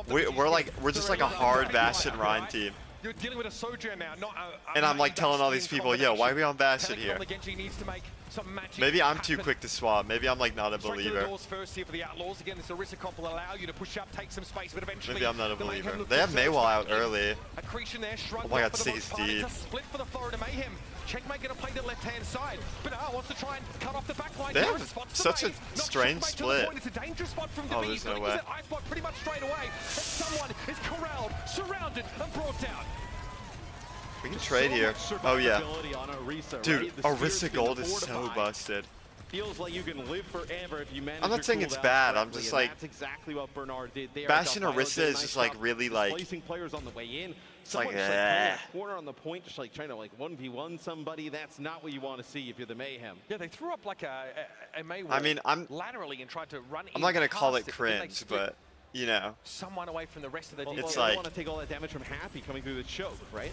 We're just like a hard Bastion Ryan team. You're dealing with a Sojourn now, not a And I'm like telling all these Bastion people, yo, why are we on combination. Bastion here? Pelican on the Genji needs to make some magic Maybe I'm too happen. quick to swap. Maybe I'm like not a Straight to the believer. doors first here for the Outlaws. Again, this Orisa comp will allow you to push up, take some space, but eventually Maybe I'm not a the Mayhem believer. look They have to surge Maywall back out in. early. Accretion there, Oh shrugged my off god, for the most part. 60. It's a split for the Florida Mayhem. Checkmate gonna play the left-hand side. Bernard wants to try and cut off the back line. They There have are spots such to a May. Not strange Checkmate to the split. point. It's a dangerous spot from Oh, David. there's no He way. was at eye spot pretty much straight away. And someone is corralled, surrounded, and brought down. We can trade here. Oh yeah. On Orisa, Dude, right? The Spear's Orisa being Gold is so fortified. busted. Feels like you can live forever if you manage I'm not your saying it's cooldown bad, I'm correctly, just and like- that's exactly what Bernard did there. Bastion Delphio Orisa did a is nice just like job really like displacing players on the way in. It's like, Someone just like playing eh. a corner on the point, just like trying to like 1v1 somebody. That's not what you want to see if you're the Mayhem. Yeah, they threw up like a Maywall I mean, laterally and tried to run I'm not in gonna call past it but then they cringe, split but you know. someone away from the rest of the Well, defense. It's they like- don't want to take all that damage from Happy coming through the choke, right?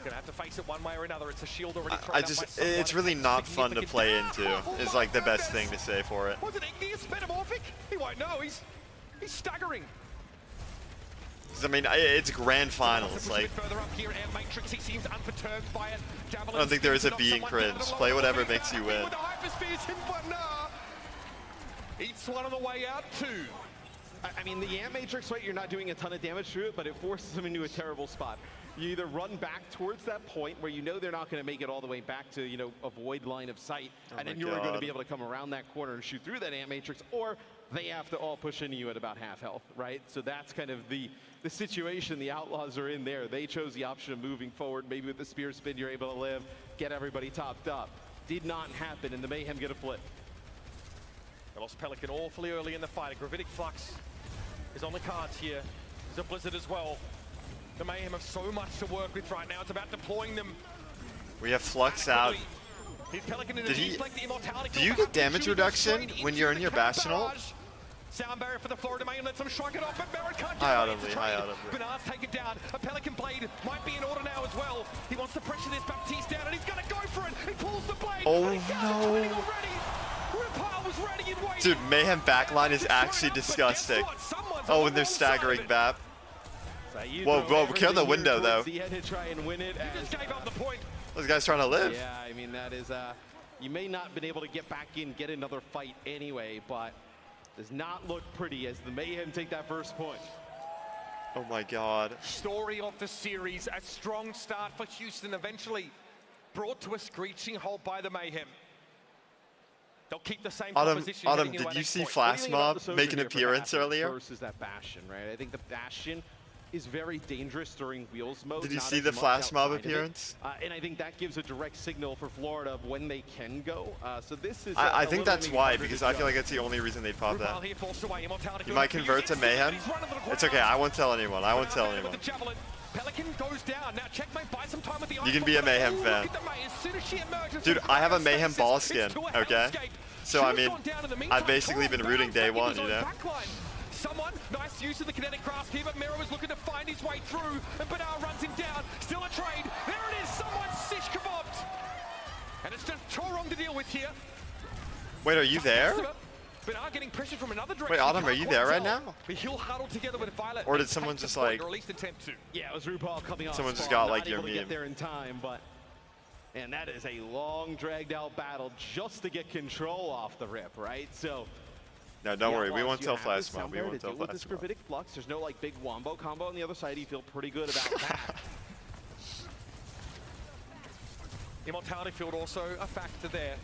Gonna have to face it one way or another. It's a shield already thrown I up just by someone. it's really takes not fun to significant play damage. into. Is like the best thing to say for it. Was it Igneous Metamorphic? He won't know. He's staggering. 'Cause, I mean, it's grand finals. Like, Further up here, Air Matrix, he seems unperturbed by it. I don't think there is a B in cringe. Play whatever makes you win. With the hyperspheres in Bernard. Eats one on the way out too. I mean, the Ant Matrix, right, you're not doing a ton of damage to it, but it forces them into a terrible spot. You either run back towards that point where you know they're not going to make it all the way back to, you know, avoid line of sight, and then you're going to be able to come around that corner and shoot through that Ant Matrix, or they have to all push into you at about half health, right? So that's kind of the situation the Outlaws are in there. They chose the option of moving forward. Maybe with the spear spin, you're able to live, get everybody topped up. Did not happen, and the Mayhem get a flip. They lost Pelican awfully early in the fight. A Gravitic Flux is on the cards here. There's a Blizzard as well. The Mayhem have so much to work with right now. It's about deploying them. we have Flux out. His Pelican in Did the he? deflect, the immortality Do you field get damage shooting reduction straight when into you're in the your Cat Bastion ult? barrage. Sound barrier for the Florida Mayhem lets them shrug it off, but Barrett can't get High away. audibly, It's a high trade. audibly. Bernard's taken down. A Pelican Blade might be in order now as well. He wants to pressure this Baptiste down, and he's going to go for it. He pulls the blade. Oh, and he's down to no. 20 already. Ripar was ready and waiting. Dude, Mayhem backline is actually disgusting. Oh, and they're staggering BAP. Whoa, whoa, kill the window though. He had to try and win it. He just gave up the point. Those guys trying to live. Yeah, I mean, that is, you may not have been able to get back in, get another fight anyway, but does not look pretty as the Mayhem take that first point. Oh my god. Story of the series, a strong start for Houston, eventually brought to a screeching halt by the Mayhem. They'll keep the same composition. Autumn, heading into did our you next see point. Flash What do you think about Mob the make an Sojourn here appearance perhaps earlier? versus that Bastion, right? I think the Bastion is very dangerous during wheels mode. Did you not see as the much Flash Mob outside of it. appearance? And I think that gives a direct signal for Florida of when they can go. So this is. I a think little that's maybe why, harder because to I feel judge. like that's the only reason they'd pop that. Rupal here forced away. Immortality You might goes convert to Mayhem. He's running to the It's ground. okay, I won't tell anyone. I won't tell Bernard anyone. with the javelin. Pelican goes down. Now Checkmate buys some time with the You can be a Mayhem Ooh, fan. look at the May. As soon as she emerges Dude, from I have a cryostasis, Mayhem ball it's skin, to a okay? hellscape. So, I Should've mean, gone down in the I've meantime. basically been Torn rooting down day back in one, his you own know? backline. Someone, nice use of the kinetic grasp here, but Miro is looking to find his way through, and Bernard runs him down. Still a trade. There it is. Someone shish kebabbed. And it's just Torong to deal with here. Wait, are you there? Bernard getting pressure from another direction. Wait, Autumn, are Can't you quite there right tell. now? But he'll huddle together with Violet. Or and did someone take the just, point, like- or at least attempt to. Yeah, it was RuPaul coming off. Someone just spawn, got, like, not your able to meme. get there in time, but and that is a long, dragged-out battle just to get control off the rip, right? So. No, don't the worry, we Outlaws, won't you tell have Flash this Mob. sound We barrier won't to tell deal with Flash this Mob. gravitic flux. There's no like big wombo combo on the other side. You feel pretty good about that. Immortality field also a factor there.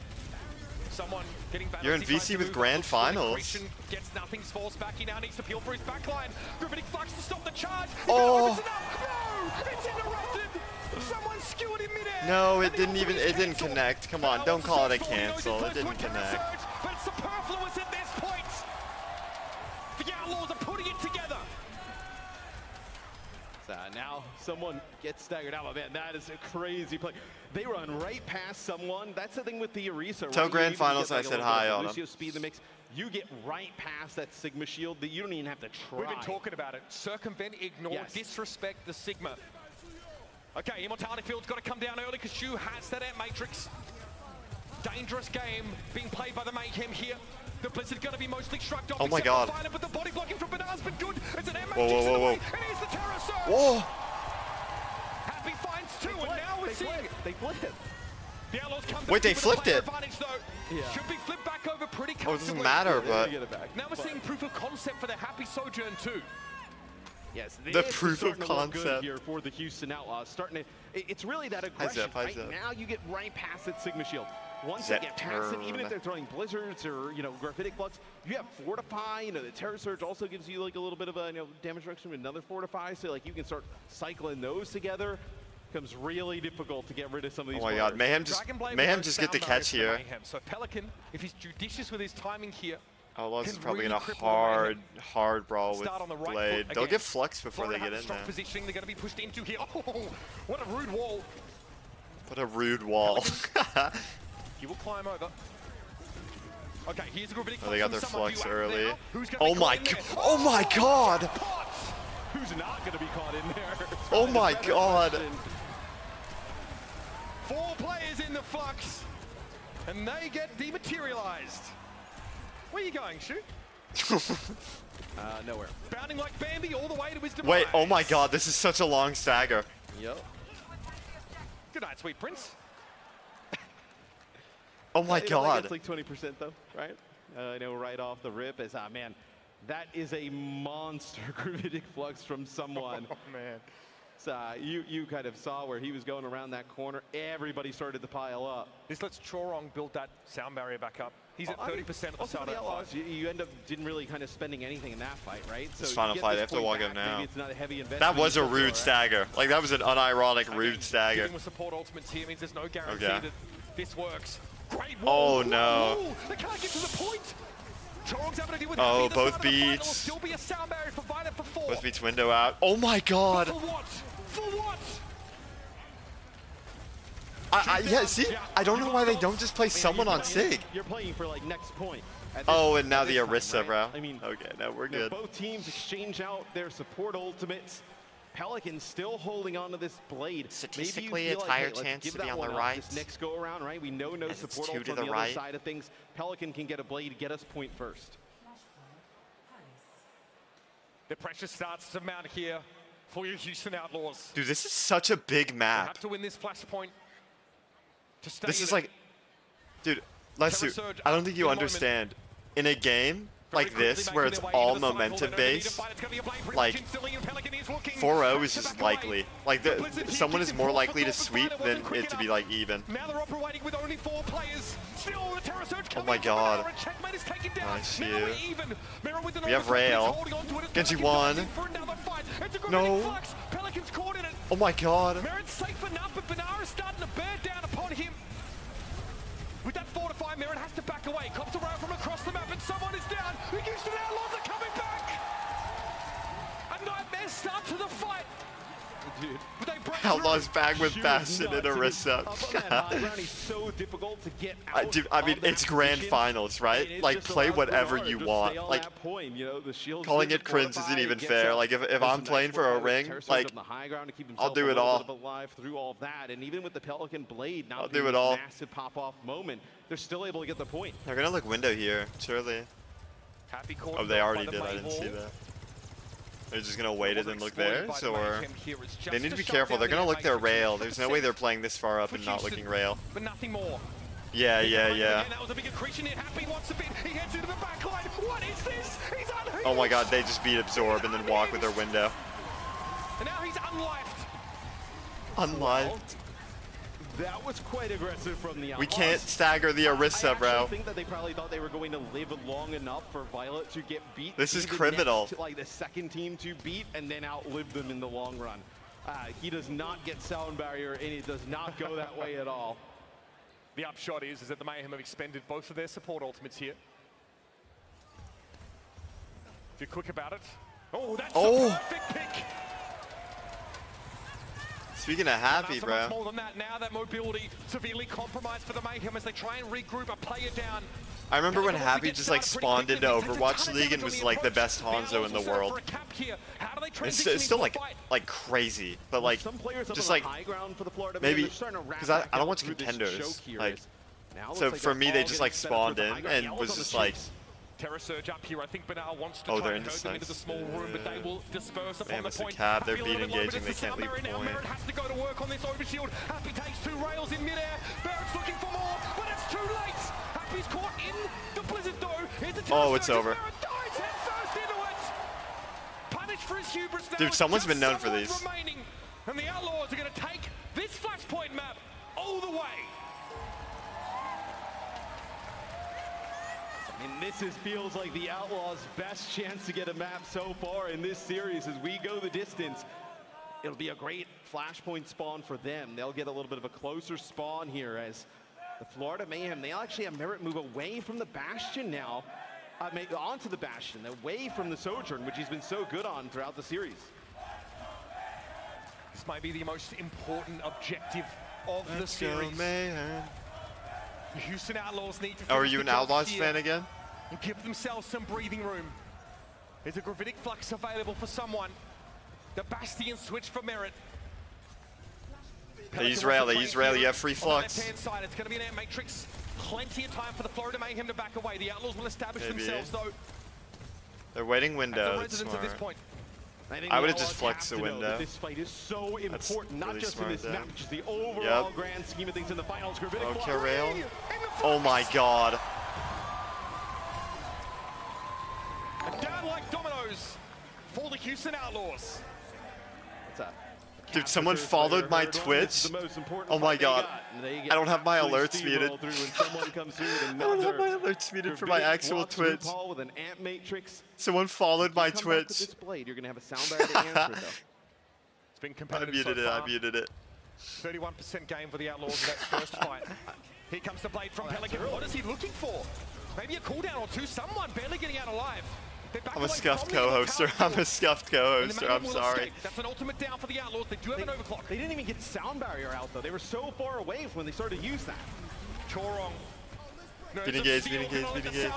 Someone getting back. You're in VC with grand finals. Gets nothing, falls back. He now needs to peel for his backline. Gravitic Flux to stop the charge. Oh. It's enough. No, it's interrupted. Someone skewered in midair. No, it and the didn't even, offense it didn't cancelled. connect. Come on, Now don't wants to call it a surge forward. He knows cancel. he's It didn't close to a connect. surge, but it's superfluous at this point. The Outlaws are putting it together. Now someone gets staggered out. Man, that is a crazy play. They run right past someone. That's the thing with the Orisa. Till right? grand You even finals, get, like, I a said little bit hi of on 'em. Lucio speed in the mix. You get right past that Sigma shield that you don't even have to try. We've been talking about it. Circumvent, ignore, Yes. disrespect the Sigma. Okay, Immortality Field's got to come down early because Shu has that Ant Matrix. Dangerous game being played by the Mayhem here. The Blizzard going to be mostly shrugged off. Oh my except for God. Violet, but the body blocking from Bernard's been good. It's an Ant Whoa, Matrix whoa, in the whoa, way, and here's the Terror Surge. Whoa! Happy finds two, and now we're seeing They flipped it. the Outlaws come Wait, they back with a flipped player it. advantage, though. Yeah. Should be flipped back over pretty Oh, it doesn't comfortably. matter, but Get it back. Now we're seeing proof of concept for the Happy Sojourn too. Yes, The this is proof of starting to look good concept. here for the Houston Outlaws. Starting to, it's really that aggression. Hi, Right Zep. now, you get right past that Sigma Shield. Once Zep they get past it, even turn. if they're throwing blizzards or graphitic flux, you have Fortify. The Terror Surge also gives you like a little bit of a damage reduction with another Fortify, so like you can start cycling those together. Becomes really difficult to get rid of some of these. Oh my God, Mayhem Dragonblade just get the catch for here. Mayhem. So Pelican, if he's judicious with his timing here, Outlaws is can probably really gonna cripple hard brawl with Start on the right Blade. foot They'll again. get flux before Florida they get have in strong there. positioning. They're going to be pushed into here. Oh, what a rude wall. What a rude wall. He will climb over. Okay, here's a gravitic Oh, they got from their some of flux you out early. there. Who's gonna Oh be my caught in god. there? Oh my god. Who's not going to be caught in there? Oh my god. 4 players in the flux, and they get dematerialized. Where are you going, Shoot? Nowhere. Bounding like Bambi all the way to his demise. Wait, oh my god, this is such a long stagger. Yep. Good night, sweet prince. Oh my god. It's like 20% though, right? Right off the rip is, man, that is a monster gravitic flux from someone. Oh man. So you kind of saw where he was going around that corner. Everybody started to pile up. This lets Chorong build that sound barrier back up. He's at 30% of the also start the of that Outlaws, fight. you end up didn't really kind of spending anything in that fight, right? It's you final get fight, this they have to point walk back, in now. maybe it's not a heavy investment That was a in the rude floor, stagger. Like, that was an unironic rude stagger. Dealing with support ultimates here means there's no guarantee Okay. that this works. Great Oh wall. no. Ooh, they can't get to the point. Chorong's having to deal with Oh, Happy. The both start of the fight. There will beats. still be a sound barrier for Violet for 4. Both beats window out. Oh my god. For what? For what? Yeah, see, I don't know why they don't just play someone on Sig. You're playing for like next point. Oh, and now the at this time, Orisa, right? bro. I mean, Okay, now we're good. Both teams exchange out their support ultimates. Pelican still holding on to this blade. Statistically, Maybe you it's feel like, higher hey, let's chance give to be that on one the up right. This next go around, right? We know no As it's support 2 ult to on the the right. other side of things. Pelican can get a blade, get us point first. The pressure starts to mount here for your Houston Outlaws. Dude, this is such a big They map. have to win this flashpoint to stay This in is it. like, dude, Lesu, Surge I don't think you in the moment. understand. In a game Very like quickly this, making where their it's way into all the cycle. They momentum don't need to based, fight. It's gonna be a blade pretty like much instantly, and Pelican is looking 4-0 is to just back away. likely. Like, someone is more likely to sweep than it to be like even. Now they're operating with only 4 players. Still, the Terror Surge coming my in from god. Mirror, and Checkmate is taken down. Nice Now shoot. we're even. Mirror with an We have overtime, he's Rail. holding on to it as Genji Pelican won. goes in for another fight. It's a gravitic No. flux. Pelican's caught in it. Oh my god. Merritt's safe enough, but Benara's starting to bear down upon him. With that fortify, Merritt has to back away. Comes around from across the map, and someone is down. The Houston Outlaws are coming back. A nightmare start to the fight. Dude. But they break Outlaws through. back with Shoot Bastion nuts. and Up on that high Orisa. ground, he's so difficult to get out I mean, of that it's grand position. finals, right? It Like, just play allows whatever Bernard you to want. stay on Like, that point, the shield calling gets it cringe fortified, isn't even gets fair. out. Like, if There's I'm some playing nice for a work by the ring, Terror Surge like, on the high ground to keep I'll himself do a it little all. bit of alive through all of that, and even with the Pelican blade not I'll being do it this all. massive pop-off moment, they're still able to get the point. They're gonna look window here, surely. Happy caught Oh, him they off already by the did. I main didn't see wall. that. They're just gonna wait and then look Exploited theirs, by the or Mayhem here. It's just they need to be shut careful. down They're the gonna look their animation. rail. There's no way they're playing this far up For and not Houston. looking rail. But nothing more. Yeah, yeah, yeah. Again, that was a big accretion here. Happy wants a bit. He heads into the back line. What is this? He's unhinged. Oh my god, they just beat Absorb and then walk with their window. And now he's unlifed. Unlived. That was quite aggressive from the Outlaws. We can't stagger the Orisa, I bro. actually think that they probably thought they were going to live long enough for Violet to get beat. This is Be the criminal. next, like the second team to beat and then outlive them in the long run. He does not get sound barrier, and it does not go that way at all. The upshot is that the Mayhem have expended both of their support ultimates here. If you're quick about it. Oh, that's the perfect pick. Speaking of happy, So bro. much more than that. Now that mobility severely compromised for the Mayhem as they try and regroup a player down. I remember when Happy just like spawned into Overwatch League and was like the best Hanzo in the world. It's still like crazy, but like Some players up just on like the high ground for the Florida maybe Mayhem, they're starting to wrap because I back don't up watch through this contenders choke here like as now it so looks like for they're me all they just getting like set up spawned for the in high ground. and Yellow's was on the just like chase. Terror Surge up here. I think Benar wants to Oh, try they're and into herd them into the snipes. small room, but they will disperse upon Man, the it's a point. cab. They're Happy a beat little bit low, engaging. but They it's can't leave Merritt now. point. Merritt has to go to work on this overshield. Happy takes 2 rails in midair. Barrett's looking for more, but it's too late. Happy's caught in the blizzard though. Here's the Oh, it's over. Merritt dives head first into it. Punished for his hubris now. Dude, It's someone's just been known for someone these. remaining, and the Outlaws are going to take this flashpoint map all the way. And feels like the Outlaws' best chance to get a map so far in this series as we go the distance. It'll be a great flashpoint spawn for them. They'll get a little bit of a closer spawn here as the Florida Mayhem, they actually have Merritt move away from the Bastion now, onto the Bastion, away from the Sojourn, which he's been so good on throughout the series. This might be the most important objective of the series. Mayhem. The Houston Outlaws need to Oh, are finish you the an job Outlaws here fan again? and give themselves some breathing room. Is a gravitic flux available for someone? The Bastion switch for Merritt. He's rally, you have free flux. On the left-hand side, it's going to be an Ant Matrix. Plenty of time for the Florida Mayhem to back away. The Outlaws will establish Maybe. themselves, though. They're waiting As window. the That's residents at this smart. point. I would have just flexed the Know that window. this fight is so That's important, not really just in smart this then. map, but just the overall Yep. grand scheme of things in the finals. Gravitic Okay, flux. rail. Oh my god. And down like dominoes for the Houston Outlaws. What's that? Dude, someone followed my Twitch. Oh my god. I don't have my alerts muted. I don't have my alerts muted for my actual Twitch. With an Ant Matrix. Someone followed my Come back with Twitch. this blade, you're gonna have a sound barrier to answer it, though. It's been I competitive muted so it, far. I muted it. 31% game for the Outlaws in that first fight. Here comes the blade from Pelican. What is he looking for? Maybe a cooldown or two. Someone barely getting out alive. I'm a scuffed co-hoster. I'm a scuffed co-hoster. I'm sorry. That's an ultimate down for the Outlaws. They do have an overclock. They didn't even get sound barrier out, though. They were so far away when they started to use that. Chorong. Being engaged, being engaged, being engaged.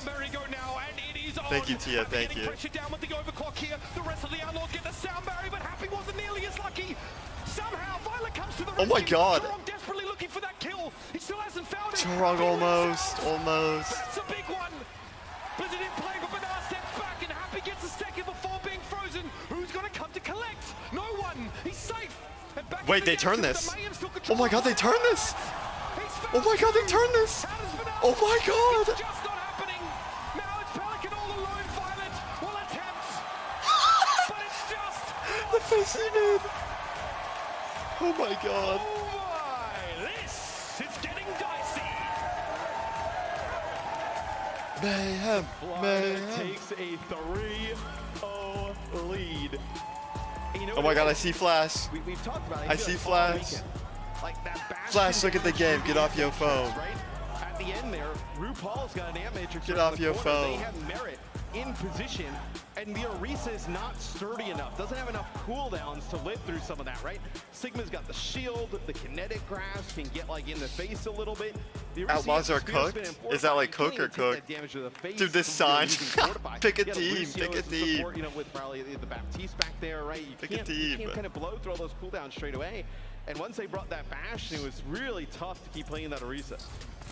Thank you, Tia, thank you. Pressure down with the overclock here. The rest of the Outlaws get the sound barrier, but Happy wasn't nearly as lucky. Somehow, Violet comes to the rescue. Oh my god. Chorong desperately looking for that kill. He still hasn't found it. Chorong almost. That's a big one. Blizzard in play, but Bernard steps back, and Happy gets a second before being frozen. Who's going to come to collect? No one. He's safe. And back Wait, they turned this. Oh my god, they turned this. Oh my god, they turned this. Oh my god. It's just not happening. Now it's Pelican all alone. Violet will attempt, but it's just The face he made. Oh my god. Oh my! This is getting dicey. Mayhem. Florida Mayhem. takes a 3-0 lead. And you know Oh my god, I see Flash. We've talked about it. I see Flash. Like that Flash, look at the game. Get off your phone. Right? At the end there, RuPaul's got an Ant Matrix. Get around off the your corner. They phone. have Merritt in position, and the Orisa is not sturdy enough. Doesn't have enough cooldowns to live through some of that, right? Sigma's got the shield, the kinetic grasp can get like in the face a little bit. The Orisa Outlaws are Spear's been cooked? important. Is that like You cook can't or even take that cook? damage to the face Dude, this from sign. using Fortify. Pick a You got team, Lucio pick a as the team. support, you know, with probably the Baptiste back there, right? You Pick a can't, team. You can't kind of blow through all those cooldowns straight away. And once they brought that bash, it was really tough to keep playing that Orisa.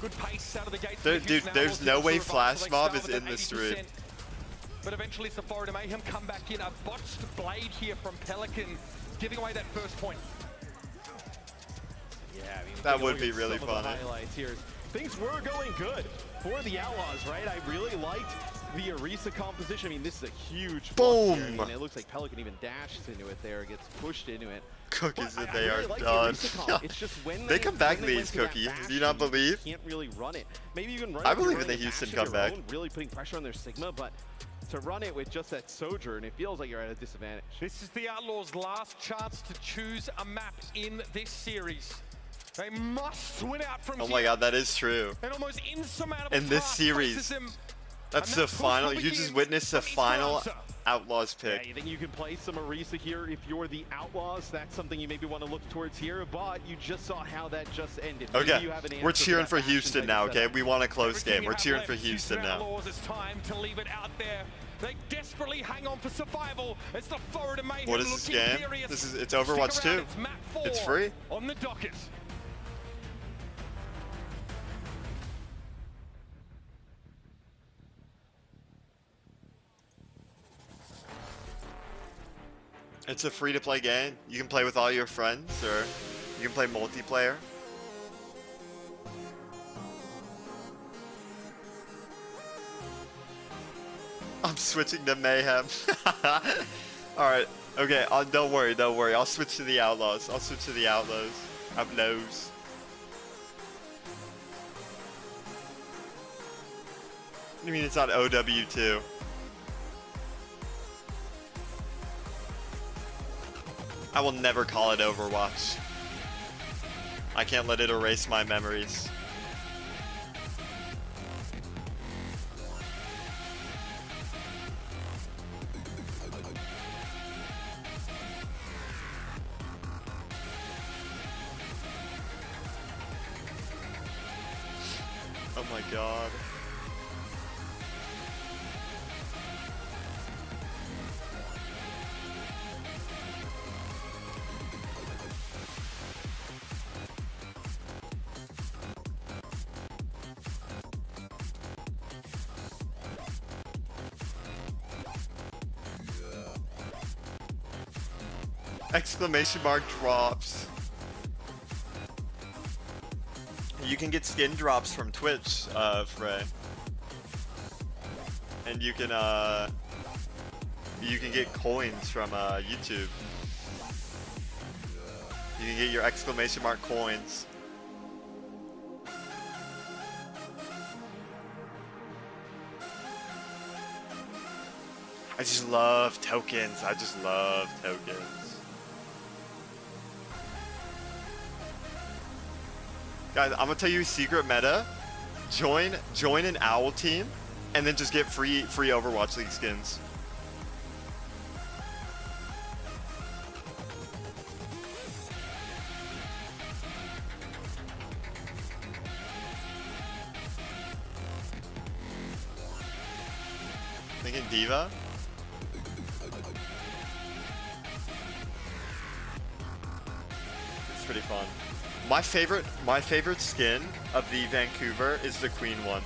Good pace out of the gate. Dude, there's no way Flash Mob is in this stream. But eventually it's the Florida Mayhem come back in. A botched blade here from Pelican, giving away that first point. Yeah, I mean, That take a would look be at really some of the funny. highlights here. Things were going good for the Outlaws, right? I really liked the Orisa composition. I mean, this is a huge Boom! here. I mean, it looks like Pelican even dashes into it there, gets pushed into it. Cookies But that I they really are like the done. Orisa comp. It's just when They come back when they these went to that cookies. Do you not bastion, believe? You can't really run it. Maybe you can run it I if you're believe in running the a Houston bastion of your comeback. own, really putting pressure on their Sigma, but to run it with just that Sojourn, it feels like you're at a disadvantage. This is the Outlaws' last chance to choose a map in this series. They must win out from Oh here. my god, that is true. An almost insurmountable In this task series, faces them. that's And the that push final. will You begin just witnessed the from final Esperanza. Outlaws Yeah, pick. you think you can play some Orisa here if you're the Outlaws? That's something you maybe want to look towards here, but you just saw how that just ended. Maybe Okay, you have an we're answer cheering that for Bastion Houston type now, of okay? setup. We want a close Everything game. you We're have cheering left, for Houston now. Outlaws, it's time to leave it out there. They desperately hang on for survival. It's the Florida Mayhem. What is this looking game? furious. It's Overwatch Stick around, 2. It's map 4 It's free. on the docket. It's a free-to-play game. You can play with all your friends, or you can play multiplayer. I'm switching to Mayhem. Alright, okay, don't worry. I'll switch to the Outlaws. Outlaws. You mean it's on OW2? I will never call it Overwatch. I can't let it erase my memories. Oh my god. Exclamation mark drops. You can get skin drops from Twitch, Frey. And you can get coins from YouTube. You can get your exclamation mark coins. I just love tokens. Guys, I'm gonna tell you a secret meta. Join an owl team, and then just get free Overwatch League skins. Thinking Diva? It's pretty fun. My favorite skin of the Vancouver is the Queen one.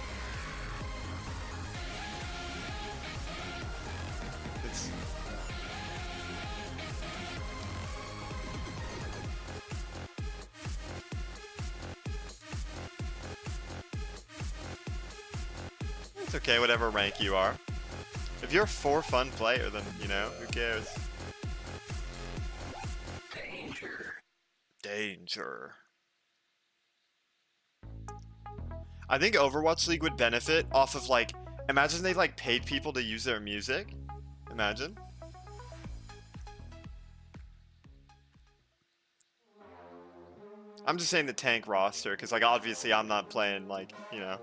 It's okay, whatever rank you are. If you're a for fun player, then, you know, who cares? Danger. I think Overwatch League would benefit off of, like, imagine they, like, paid people to use their music. Imagine. I'm just saying the tank roster, because, like, obviously I'm not playing, like, you know.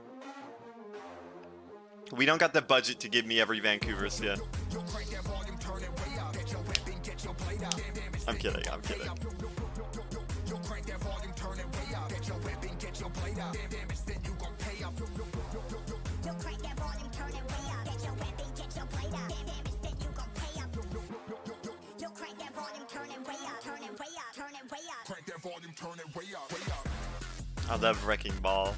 We don't got the budget to give me every Vancouver skin. I'm kidding. I love Wrecking Ball.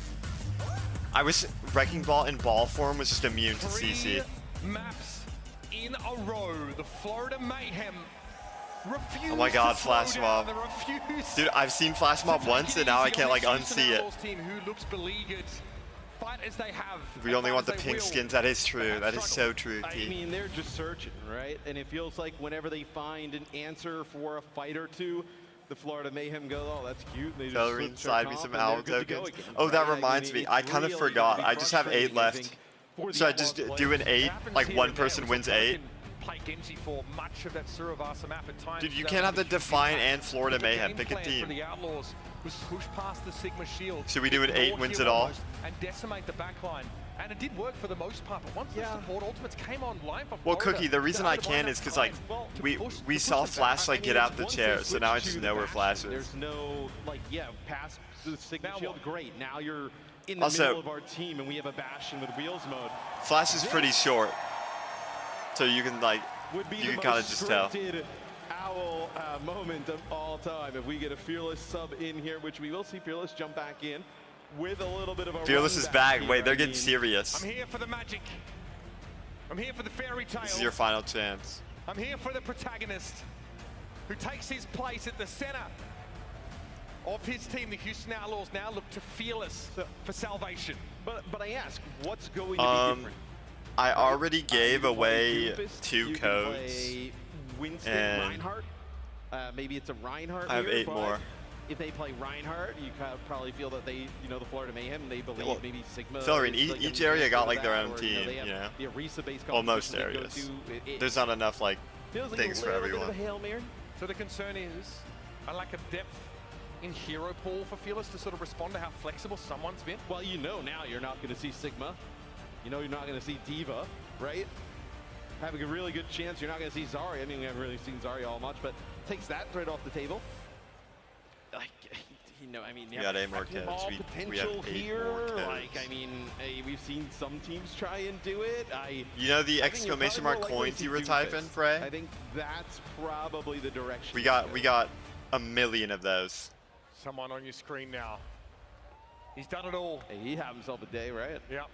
I wish Wrecking Ball in ball form was just immune to CC. Maps in a row. The Florida Mayhem refuse. Oh my god, Flash Mob. Refuse. Dude, I've seen Flash Mob once and now I can't, like, unsee it. Team who looks beleaguered. Fight as they have. We only want the pink skins. That is true. That is so true, T. I mean, they're just searching, right? And it feels like whenever they find an answer for a fight or two, the Florida Mayhem go, oh, that's cute. They just Celery inside me some owl tokens. Oh, that reminds me. I kind of really forgot. I just have 8 left. Should I just do an 8? Like one person wins 8? Dude, you can't have the Defiant and Florida Mayhem. Pick a team. Should we do an 8 wins it all? And decimate the backline. And it did work for the most part, but once the support ultimates came online for Well, Cookie, the reason I can is because, like, we saw Flash, like, get out the chair, so now I just know where Flash is. There's no, like, pass the Sigma Shield, great. Now you're in the middle of our team, and we have a Bastion with Wheels mode. Flash is pretty short, so you can, like, you can kind of just tell. Owl moment of all time. If we get a Fearless sub in here, which we will see Fearless jump back in with a little bit of a Fearless is back. Wait, they're getting serious. I'm here for the magic. I'm here for the fairy tale. This is your final chance. I'm here for the protagonist. who takes his place at the center of his team. The Houston Outlaws now look to Fearless for salvation. But I ask, what's going to be different? I already gave away 2 codes. Play Winston, and Reinhardt. Maybe it's a Reinhardt. I have here, 8 but more. If they play Reinhardt, you kind of probably feel that they, the Florida Mayhem, they believe Well, maybe Sigma. Celery, is like each an area got example like of their that, own or, team, they have you know? The Arisa-based Well, most competitions they go areas. to. There's not enough like feels like things a for little bit everyone. of a Hail Mary. So the concern is a lack of depth in hero pool for Fearless to sort of respond to how flexible someone's been. Well, now you're not going to see Sigma. You're not going to see Diva, right? Having a really good chance, you're not going to see Zarya. I mean, we haven't really seen Zarya all much, but takes that threat off the table. We got 8 more kids. We have 8 here. more kids. Like, I mean, we've seen some teams try and do it. You know the exclamation mark coins you were typing, Frey? I think that's probably the direction. We got a million of those. Someone on your screen now. He's done it all. Hey, he had himself a day, right? Yep.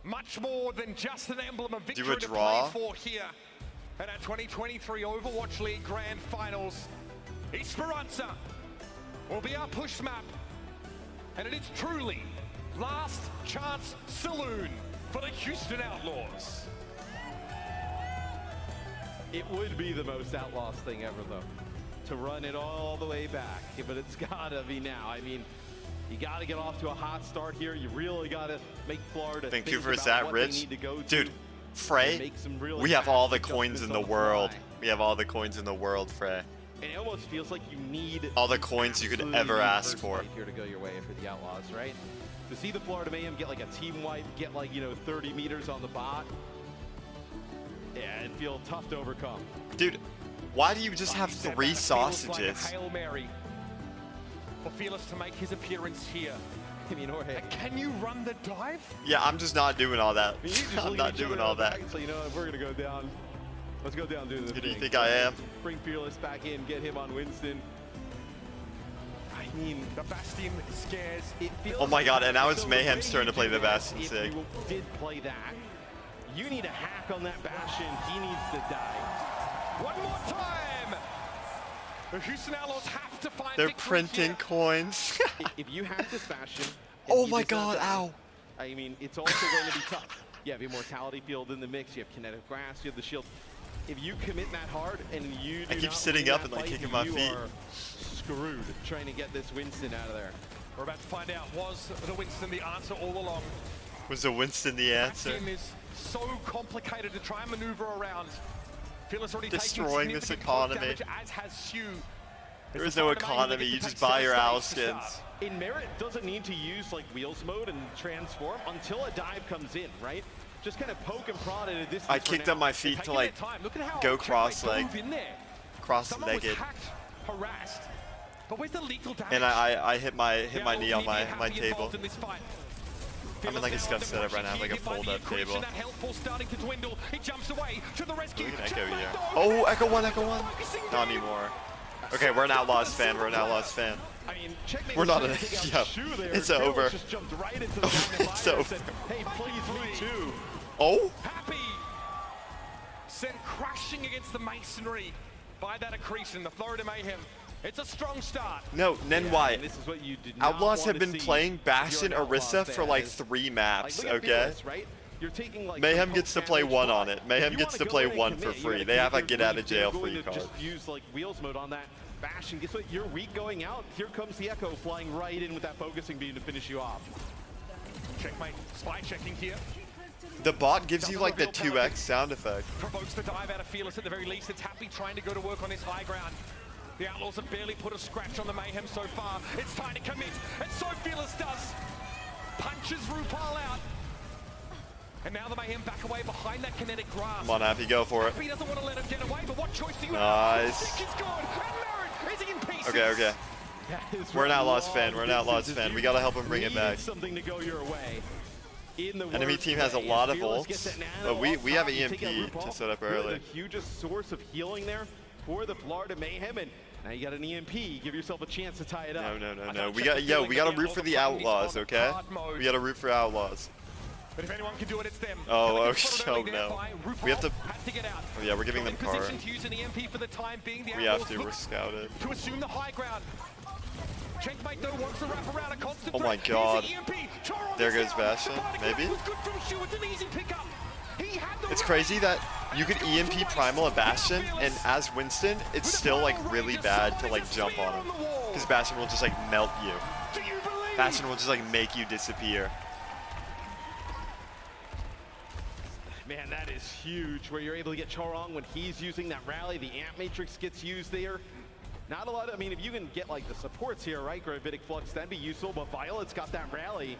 Much more than just an emblem of victory to play for here at our 2023 Overwatch League Grand Finals. Esperanza will be our push map, and it is truly last chance saloon for the Houston Outlaws. It would be the most Outlaws thing ever, though, to run it all the way back, but it's gotta be now. I mean, you gotta get off to a hot start here. You really gotta make Florida Vancouver is think that about rich? what they need to go Dude, to Frey, really we have all the fast coins in the adjustments on world. fly. We have all the coins in the world, Frey. And it almost feels like you need all the coins you could absolutely ever need ask first for. fight here to go your way for the Outlaws, right? To see the Florida Mayhem get like a team wipe, get like 30 meters on the bot. Yeah, it'd feel tough to overcome. Dude, why do you just have 3 Feels like a sausages? Hail Mary for Fearless to make his appearance here. I mean, or hey, can you run the dive? Yeah, I'm just not doing all that. I'm not doing all that. So if we're gonna go down, let's go down doing the Who thing. do you think I am? Bring Fearless back in, get him on Winston. I mean, the Bastion scares. It feels Oh my god, and now it's so Mayhem's the way turn to you play do the that, Bastion if sig. you did play that, you need a hack on that Bastion. He needs to die. One more time! The Houston Outlaws have to find They're victory printing here. coins. If you hack this Bastion, Oh my god, ow. I mean, it's also going to be tough. You have Immortality Field in the mix, you have Kinetic Grass, you have the shield. If you commit that hard and you do I keep not sitting win up that and, like, fight, kicking my you feet. are screwed trying to get this Winston out of there. We're about to find out, was the Winston the answer all along? Was the Winston the answer? Bastion is so complicated to try and maneuver around. Fearless already Destroying taking this significant poke economy. damage, as has Hsu. There is no economy, you just buy your owl skins. In Merit doesn't need to use like wheels mode and transform until a dive comes in, right? Just kind of poke and prod at a distance. I kicked up my feet to like go cross-legged. Cross-legged. Harassed. But where's the lethal damage? And I hit my knee on my table. I'm in like a scuff setup right now, like a fold-up table. Look at Echo here. Oh, Echo 1, Echo 1. Not anymore. Okay, we're an Outlaws fan. We're an Outlaws fan. I mean, checkmate We're not was an. taking Yo, out Shu there. it's Fearless over. just jumped right into the It's over. Hey, please, me too. Oh? Happy sent crashing against the masonry by that accretion, the Florida Mayhem. It's a strong start. No, Nenwai. This is what you did not Outlaws want have to been see playing if Bastion you're an Outlaws Orisa for fan. like 3 maps, Like, look at okay? Fearless, right? You're taking like Mayhem some gets to poke play damage, 1 but on it. Mayhem if you gets wanna to go play in and 1 for commit, you free. gotta They have a commit get your out of jail weak. free You're going card. to just use like wheels mode on that Bastion. Guess what? You're weak going out. Here comes the Echo flying right in with that focusing beam to finish you off. Checkmate. Spy checking here. The bot gives you like the 2x sound effect. Provokes the dive out of Fearless at the very least. It's Happy trying to go to work on his high ground. The Outlaws have barely put a scratch on the Mayhem so far. It's time to commit, and so Fearless does. Punches RuPaul out. And now the Mayhem back away behind that kinetic grass. Come on, Happy, go for it. Happy doesn't want to let him get away, but what choice do you Nice. have? It's good. And Merit, is he in pieces? Okay, okay. We're an Outlaws fan. We're an Outlaws fan. We gotta help him bring it back. Something to go your way. Enemy team has a lot of ults, but we have EMP to set up early. The hugest source of healing there for the Florida Mayhem, and now you got an EMP. Give yourself a chance to tie it up. No. We gotta root for the Outlaws, okay? We gotta root for Outlaws. But if anyone can do it, it's them. Oh, Pelican oh spotted early no. thereby. RuPaul We have to. had to get out. Oh yeah, we're giving So them in car. position to use an EMP for the time being. The We have Outlaws to. look We're scouted. to assume the high ground. Checkmate though wants to wrap around a constant Oh my threat. god. Here's the EMP. Choron There is goes down. Bastion. The body Maybe. was good from Shu. It's an easy pickup. He had the It's run. crazy that you could EMP Primal a Bastion, and as Winston, it's still like really bad to like jump on him. Because Bastion will just like melt you. Bastion will just like make you disappear. Man, that is huge, where you're able to get Choron when he's using that rally. The Amp Matrix gets used there. Not a lot of, I mean, if you can get like the supports here, right? Gravitic Flux, that'd be useful, but Violet's got that rally.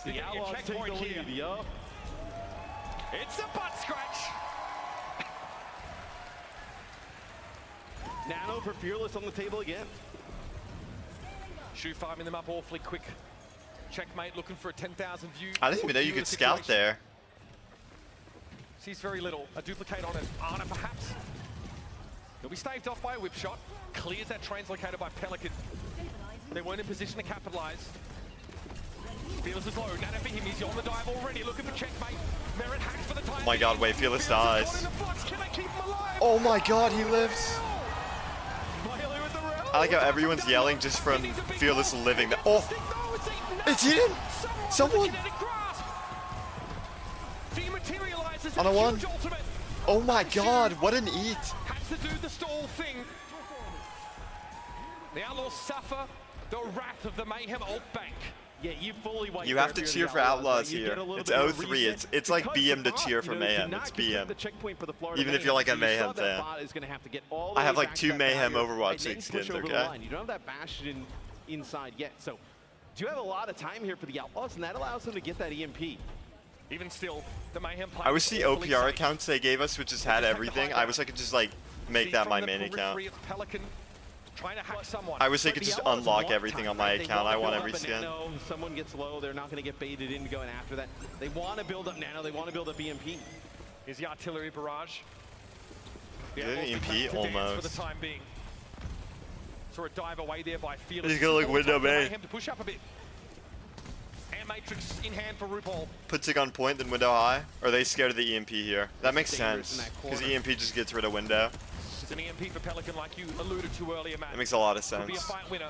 So the Outlaws take the lead, yup. It's a butt scratch. Nano for Fearless on the table again. Shu farming them up awfully quick. Checkmate looking for a 10,000 view. I didn't even know you could scout there. Sees very little. A duplicate on it. Ana perhaps. He'll be staved off by a whip shot. Clears that translocator by Pelican. They weren't in position to capitalize. Fearless is low. Nano for him. He's on the dive already. Looking for checkmate. Merit hacks for the time. Oh my god, wait, Fearless dies. Can they keep him alive? Oh my god, he lives. I like how everyone's yelling just from Fearless living. Oh, it's hidden. Someone. On a one. Oh my god, what an eat. Has to do the stall thing. The Outlaws suffer the wrath of the Mayhem ult bank. Yeah, you fully wipe. You have to cheer for Outlaws here. It's 0-3. It's like BM to cheer for Mayhem. It's BM. Even if you're like a Mayhem fan. I have like 2 Mayhem Overwatch League skins, okay? You don't have that Bastion inside yet, so do you have a lot of time here for the Outlaws, and that allows them to get that EMP. Even still, the Mayhem I wish the OPR accounts they gave us, which just had everything, I wish I could just like make that my main account. Trying to hack someone. I wish they could just unlock everything on my account. I want every skin. Nano, someone gets low, they're not going to get baited into going after that. They want to build up Nano, they want to build up EMP. Here's the artillery barrage. Is it EMP? Almost. For the time being. Saw a dive away there by Fearless. He's gonna look window main. To push up a bit. And Matrix in hand for RuPaul. Puts it on point, then window high. Or are they scared of the EMP here? That makes sense. Because EMP just gets rid of window. It's an EMP for Pelican, like you alluded to earlier, Matt. That makes a lot of Could be a sense. fight winner.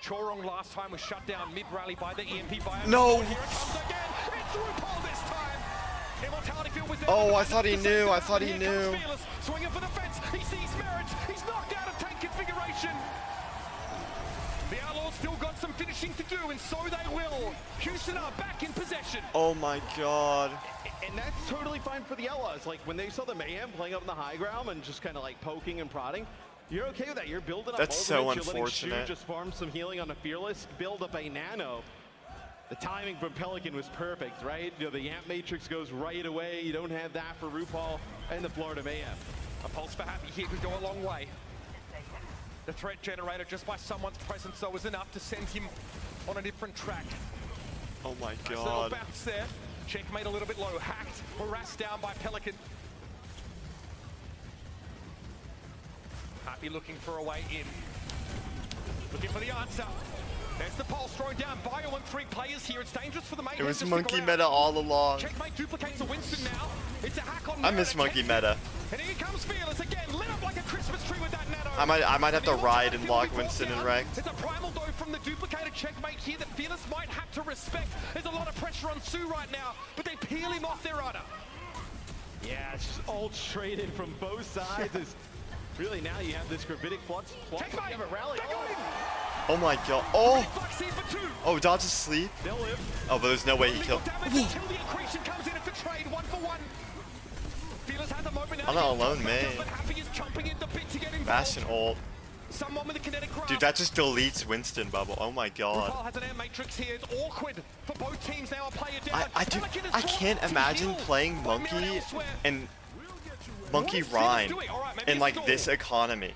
Chorong last time was shut down mid-rally by the EMP by No! Here it comes again. It's RuPaul this time. Immortality Field was there. Oh, I thought he knew. I thought he Here knew. comes Fearless, swinging for the fence. He sees Merit. He's knocked out of tank configuration. The Outlaws still got some finishing to do, and so they will. Houston are back in possession. Oh my god. And that's totally fine for the Outlaws. Like, when they saw the Mayhem playing up in the high ground and just kind of like poking and prodding, you're okay with that. You're building up That's so ultimates, you're letting Shu unfortunate. just farm some healing on a Fearless, build up a Nano. The timing from Pelican was perfect, right? You know, the Amp Matrix goes right away. You don't have that for RuPaul and the Florida Mayhem. A pulse for Happy here could go a long way. The threat generator just by someone's presence though was enough to send him on a different track. Oh my Nice little god. bounce there. Checkmate a little bit low. Hacked, harassed down by Pelican. Happy looking for a way in. Looking for the answer. There's the pulse thrown down. Bio and 3 players here. It's dangerous for the Mayhem. It was to stick monkey around. meta all along. Checkmate duplicates a Winston now. It's a hack on I miss monkey meta. And here comes Fearless again, lit up like a Christmas tree with that Nano. I might have to ride and lock Winston in ranked. It's a primal though from the duplicated checkmate here that Fearless might have to respect. There's a lot of pressure on Sue right now, but they peel him off their rudder. Yeah, it's just ult traded from both sides. Is really now you have this gravitic flux. You have a rally. Oh my god. Oh! Oh, Dodge is asleep. They'll live. Oh, but there's no way he killed. Until the accretion comes in for trade, 1-for-1. Fearless has a moment now. I'm not alone, man. But Happy is jumping in the bit to get involved. Bastion ult. Someone with a kinetic grasp. Dude, that just deletes Winston bubble. Oh my god. RuPaul has an air matrix here. It's awkward for both teams now. A player down. I can't imagine playing Monkey and Monkey Rhyme in like this economy.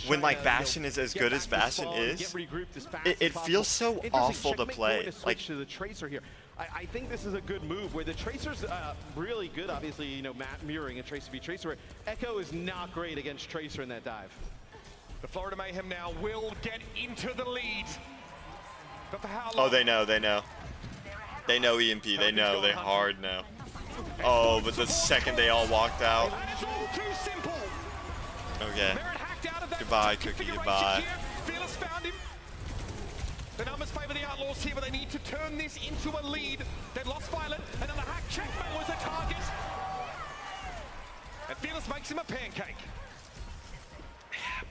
When like Bastion is as good as Bastion is, it feels so awful to play. Like to the Tracer here. I think this is a good move where the Tracer's really good. Obviously, you know, mirroring a Tracer v Tracer. Where Echo is not great against Tracer in that dive. The Florida Mayhem now will get into the lead. But for how long? oh, they know, they know. They know EMP. They know. They hard know. Oh, but the second they all walked out. Okay. Goodbye, Cookie. Goodbye. Fearless found him. The numbers favor the Outlaws here, but they need to turn this into a lead. They lost Violet, and then the hack checkmate was the target. And Fearless makes him a pancake.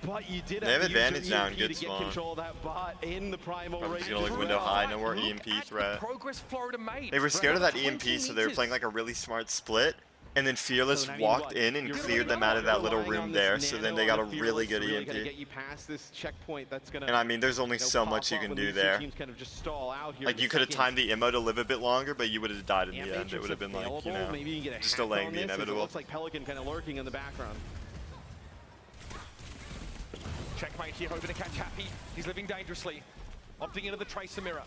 But you did They have to use your advantage now in EMP good to get spawn. control of that bot in the primal I'm range. just gonna look window high, no more EMP threat. Progress Florida made. They were scared of that EMP, so they were playing like a really smart split. And then Fearless walked in and cleared them out of that little room there, so then they got a really good EMP. Get you past this checkpoint that's gonna, And I mean, there's only so much you can do there. Kind of just stall out here Like, you could have timed the immo to live a bit longer, but you would have died in the end. It would have been like, you know, maybe you can get a just hack delaying on the this, as it inevitable. looks like Pelican kind of lurking in the background. Checkmate here, hoping to catch Happy. He's living dangerously. Opting into the Tracer Mirror.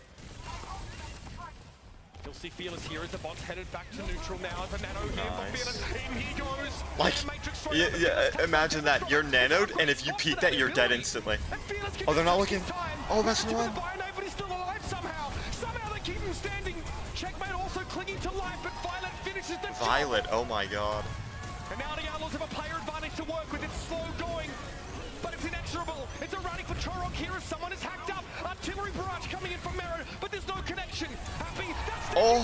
You'll see Fearless here as the bot's headed back to neutral now. The nano here for Fearless. In he goes. Like, yeah, imagine that. You're nanoed, and if you peek that, you're dead instantly. Oh, they're not looking. Oh, that's the one. But he's still alive somehow. Somehow they keep him standing. Checkmate also clinging to life, but Violet finishes the job. Violet, oh my god. And now the Outlaws have a player advantage to work with. It's slow going, but it's inexorable. It's erratic for Chorok here as someone is hacked up. Artillery barrage coming in from Merritt, but there's no connection. Happy, that's Oh.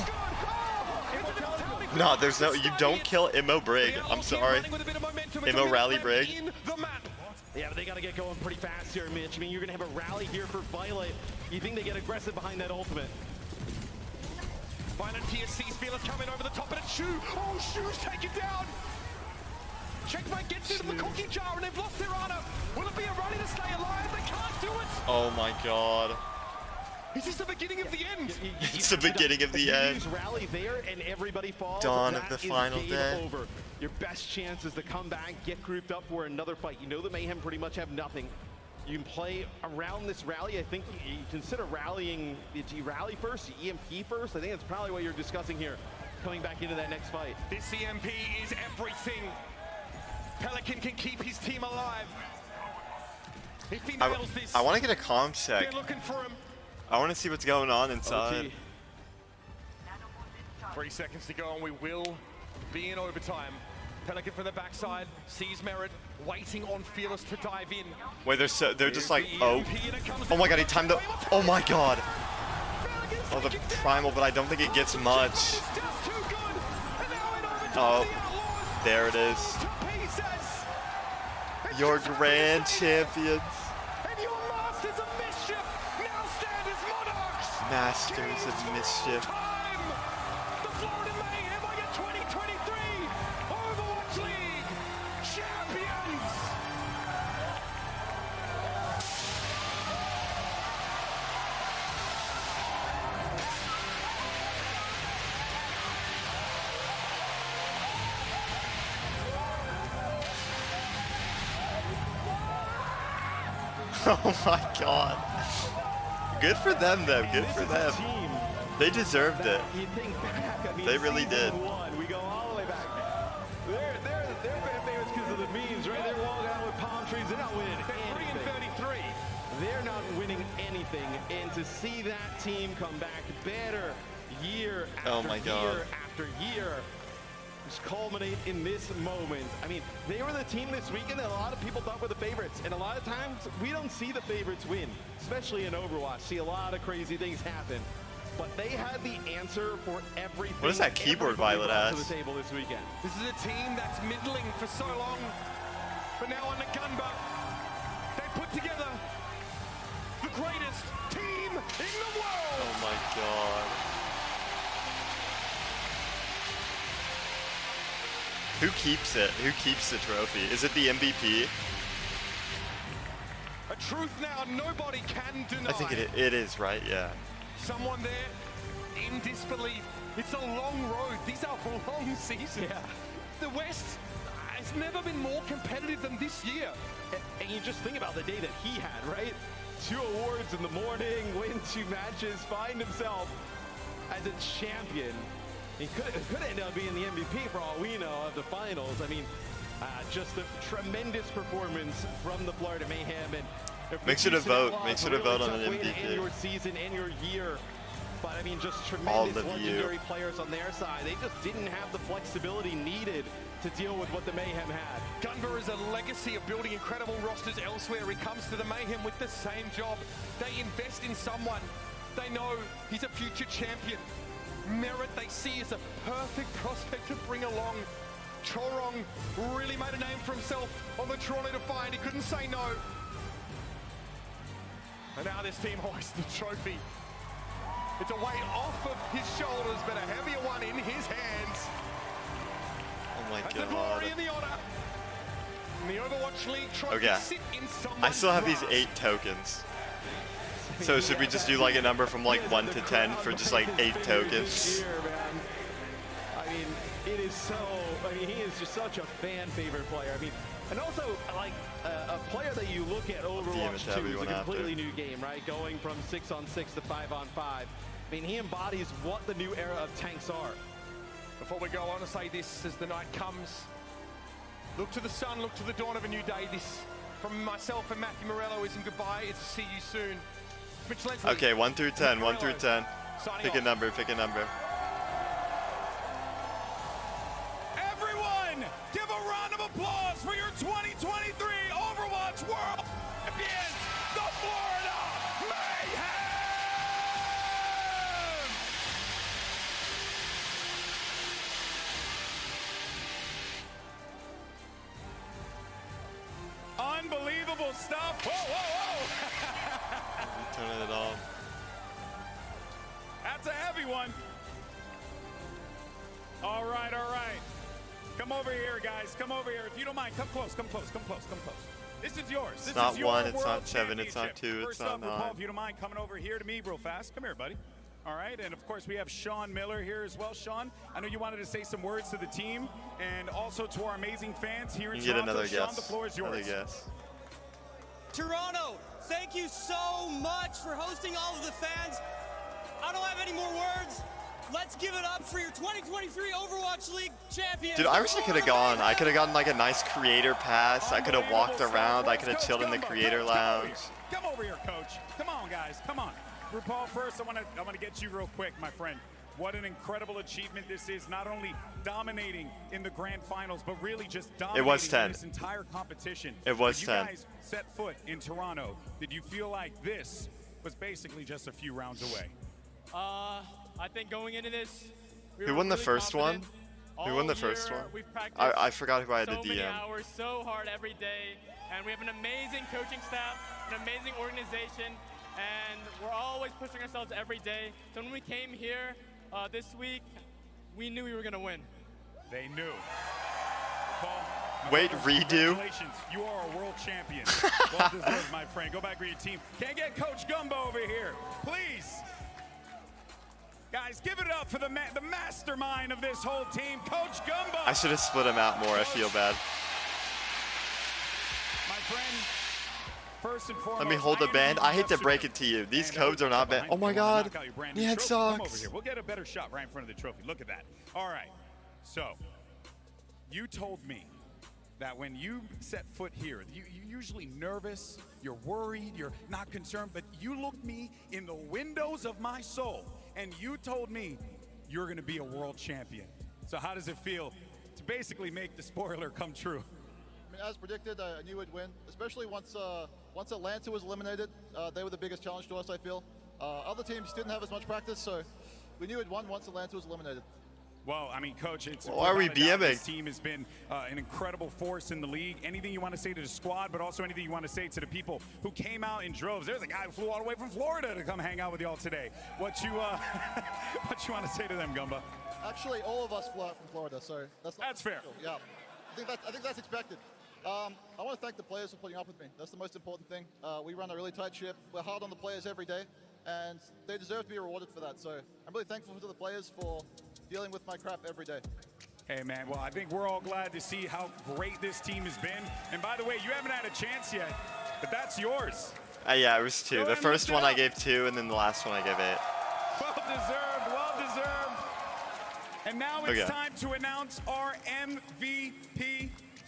good. Oh, No, there's no. You don't kill Immo Brig. I'm sorry. Immo Rally Brig. Yeah, but they got to get going pretty fast here, Mitch. I mean, you're going to have a rally here for Violet. You think they get aggressive behind that ultimate? Violet here sees Fearless coming over the top of the Shoe. Oh, Shoe's taken down. Checkmate gets into the cookie jar and they've lost their honor. Will it be a rally to stay alive? They can't do it. Oh my god. Is this the beginning of the end? It's the beginning of the end. Rally there and everybody falls. Dawn of That the is final game day. Over. Your best chance is to come back, get grouped up for another fight. You know the Mayhem pretty much have nothing. You can play around this rally. I think you consider rallying. Did you rally first? You EMP first? I think that's probably what you're discussing here, coming back into that next fight. This EMP is everything. Pelican can keep his team alive. If he nails this, I want to get a comm check. they're looking for him. I want to see what's going on inside. Okay. 3 seconds to go and we will be in overtime. Pelican from the backside sees Merritt, waiting on Fearless to dive in. Wait, they're just like, oh my god, he timed the, oh my god. Oh, the primal, but I don't think it gets much. Oh, there it is. Your grand champions. Masters of Mischief. The Florida Mayhem are your 2023 Overwatch League champions. Oh my god. Good for them though, good for them. They deserved it. They really did. We go all the way back. They're fan favorites because of the memes, right? They're walking out with palm trees. They're not winning anything. 3-33. They're not winning anything. And to see that team come back better year after year after year, just culminate in this moment. I mean, they were the team this weekend that a lot of people thought were the favorites. And a lot of times, we don't see the favorites win, especially in Overwatch. See a lot of crazy things happen. But they had the answer for everything. What is that keyboard Violet has? To the table this weekend. This is a team that's middling for so long, but now on the gunboat, they put together the greatest team in the world. Oh my god. Who keeps it? Who keeps the trophy? Is it the MVP? A truth now nobody can deny. I think it is, right? Yeah. Someone there in disbelief. It's a long road. These are long seasons. Yeah. The West has never been more competitive than this year. And you just think about the day that he had, right? 2 awards in the morning, win 2 matches, find himself as a champion. He could end up being the MVP for all we know of the finals. I mean, just a tremendous performance from the Florida Mayhem. And Make sure to vote. Make sure to vote on an MVP. And your season and your year. but I mean, just All tremendous of you. legendary players on their side. They just didn't have the flexibility needed to deal with what the Mayhem had. Gunva is a legacy of building incredible rosters elsewhere. He comes to the Mayhem with the same job. They invest in someone. They know he's a future champion. Merit they see as a perfect prospect to bring along. Chorong really made a name for himself on the Toronto Defiant. He couldn't say no. And now this team hoists the trophy. It's a weight off of his shoulders, but a heavier one in his hands. Oh my That's the god. glory and the honor. And the Overwatch League trophy Okay. sit in someone's I still have these grasp. 8 tokens. So should we just do like a number from like 1 to 10 for just like 8 tokens? Year, man. I mean, it is so. I mean, he is just such a fan favorite player. I mean, and also like a player that you look at Overwatch 2 is a completely new game, right? Going from 6-on-6 to 5-on-5. I mean, he embodies what the new era of tanks are. Before we go on to say this, as the night comes, look to the sun, look to the dawn of a new day. This, from myself and Matthew Morello, isn't goodbye, it's to see you soon. Mitch Leslie. Okay, 1 through 10, 1 through 10. Signing Pick a off. number, pick a number. Everyone, give a round of applause for your 2023 Overwatch World Champions, the Florida Mayhem! Unbelievable stuff. Whoa, whoa, whoa. Turn it on. That's a heavy one. All right, all right. Come over here, guys. Come over here. If you don't mind, come close, come close, come close, come close. This is yours. This It's not is your 1, it's World not 7, it's not Championship. 2, it's First not up, RuPaul, 9. if you don't mind coming over here to me real fast. Come here, buddy. All right, and of course we have Sean Miller here as well. Sean, I know you wanted to say some words to the team and also to our amazing fans here in You get Toronto. another Sean, guess. the floor is yours. Another guess. Toronto, thank you so much for hosting all of the fans. I don't have any more words. Let's give it up for your 2023 Overwatch League champions. Dude, I wish I could have gone. I could have gotten like a nice creator pass. I could have walked around. I could have chilled in the creator lounge. Come over here, coach. Come on, guys. Come on. RuPaul, first, I want to get you real quick, my friend. What an incredible achievement this is. Not only dominating in the grand finals, but really just dominating It was 10. in this entire competition. It was When 10. you guys set foot in Toronto, did you feel like this was basically just a few rounds away? I think going into this, we Who were won the really first one? confident. Who won the All first year, one? We've practiced I forgot who I had so to many DM. hours, so hard every day, and we have an amazing coaching staff, an amazing organization, and we're always pushing ourselves every day. So when we came here this week, we knew we were gonna win. They knew. Paul, Wait, redo? congratulations. You are a world champion. Well deserved, my friend. Go back with your team. Can't get Coach Gumbo over here. Please. Guys, give it up for the mastermind of this whole team, Coach Gumbo. I should have split him out more. I feel bad. My friend, first and foremost, Let me hold the band. I hate to break it to you. These codes are not banned. Oh my god. He had Come over socks. here. We'll get a better shot right in front of the trophy. Look at that. All right. So, you told me that when you set foot here, you're usually nervous, you're worried, you're not concerned, but you looked me in the windows of my soul, and you told me you're going to be a world champion. So how does it feel to basically make the spoiler come true? I mean, as predicted, I knew we'd win, especially once Atlanta was eliminated. They were the biggest challenge to us, I feel. Other teams didn't have as much practice, so we knew we'd won once Atlanta was eliminated. Well, I mean, Coach, it's Why are we without a doubt, BMing? This team has been an incredible force in the league. Anything you want to say to the squad, but also anything you want to say to the people who came out in droves. There's a guy who flew all the way from Florida to come hang out with y'all today. What you what you want to say to them, Gumba? Actually, all of us flew out from Florida, so that's fair. Yeah, I think that's expected. I want to thank the players for putting up with me. That's the most important thing. We run a really tight ship. We're hard on the players every day, and they deserve to be rewarded for that. So I'm really thankful to the players for dealing with my crap every day. Hey, man, well, I think we're all glad to see how great this team has been. And by the way, you haven't had a chance yet, but that's yours. Yeah, it was 2. Go The ahead and first lift it one I up. gave 2, and then the last one I gave 8. Well deserved, well deserved. And now it's Okay. time to announce our MVP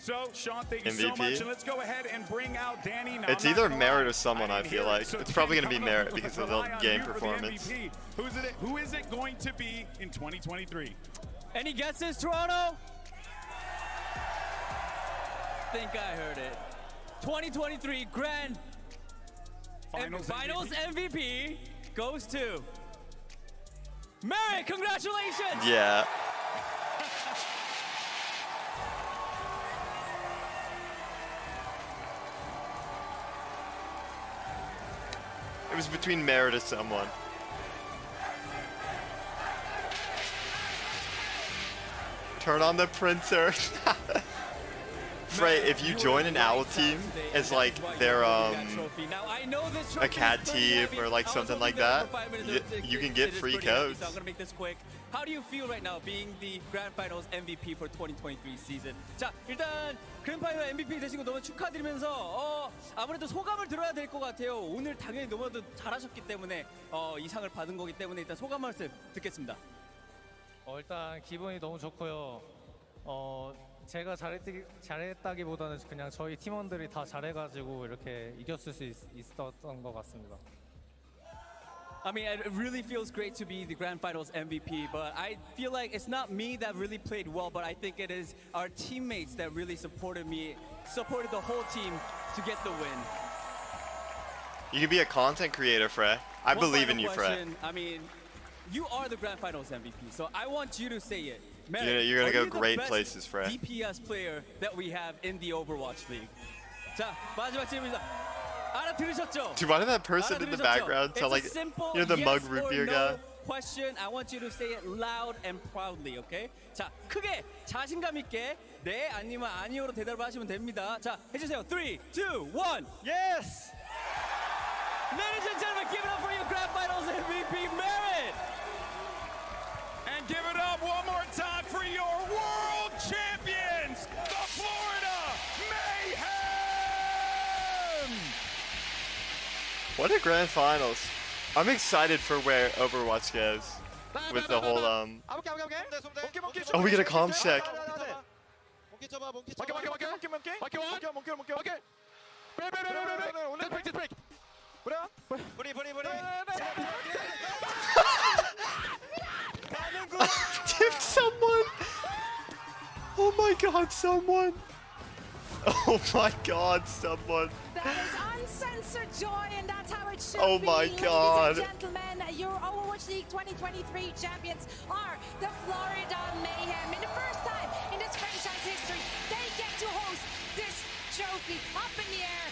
So, Sean, thank you so MVP? much. And let's go ahead and bring out Danny. Now, It's I'm not either gonna Merit lie, or someone, I didn't feel hear it. like. So It's probably Dan, going to be I'm Merit because of the rely on game you for the performance. MVP. Who is it going to be in 2023? Any guesses, Toronto? think I heard it. 2023 Grand Finals MVP goes to Merit. Congratulations! Yeah. It was between Merit or someone. Turn on the printer. Frey, if you join an owl team as like their a cat team or like something like that, you can get free codes. I'm gonna make this quick. How do you feel right now being the Grand Finals MVP for 2023 season? 자, 일단 그랜드 파이널 MVP 되신 거 너무 축하드리면서 아무래도 소감을 들어야 될 것 같아요. 오늘 당연히 너무나도 잘하셨기 때문에 이 상을 받은 거기 때문에 일단 소감 말씀 듣겠습니다. 일단 기분이 너무 좋고요. 제가 잘했다기보다는 그냥 저희 팀원들이 다 잘해가지고 이렇게 이겼을 수 있었던 것 같습니다. I mean, it really feels great to be the Grand Finals MVP, but I feel like it's not me that really played well, but I think it is our teammates that really supported the whole team to get the win. You can be a content creator, Frey. I believe in you, Frey. I mean, you are the Grand Finals MVP, so I want you to say it. You're gonna go great places, Frey. DPS player that we have in the Overwatch League. 자, 마지막 질문입니다. 알아들으셨죠? Dude, why did that person in the background sound like, you know, the mug root beer guy? Question. I want you to say it loud and proudly, okay? 자, 크게 자신감 있게 네 아니면 아니오로 대답을 하시면 됩니다. 자, 해주세요. 3, 2, 1. Yes. Ladies and gentlemen, give it up for your Grand Finals MVP, Merit. And give it up one more time for your world champions, the Florida Mayhem! What a grand finals. I'm excited for where Overwatch goes. With the whole, Oh, we get a comm check. Dude, someone! Oh my god, someone! Oh my god, someone! That is uncensored joy, and that's how it should Oh be. my god. Ladies and gentlemen, your Overwatch League 2023 champions are the Florida Mayhem. In the first time in this franchise history, they get to host this trophy up in the air.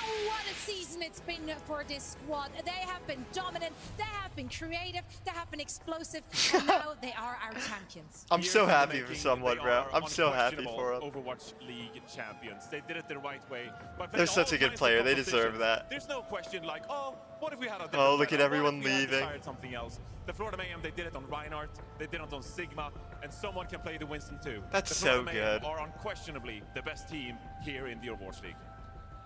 Oh, what a season it's been for this squad. They have been dominant, they have been creative, they have been explosive, and now they are our champions. I'm so happy for someone, bro. I'm so happy for them. Overwatch League champions. They did it the right way. But They're such a good player. They deserve that. There's no question like, oh, what if we had a Oh, look at lineup? everyone What if we had leaving. decided something else? The Florida Mayhem, they did it on Reinhardt, they did it on Sigma, and someone can play the Winston too. That's the so Florida Mayhem good. are unquestionably the best team here in the Overwatch League.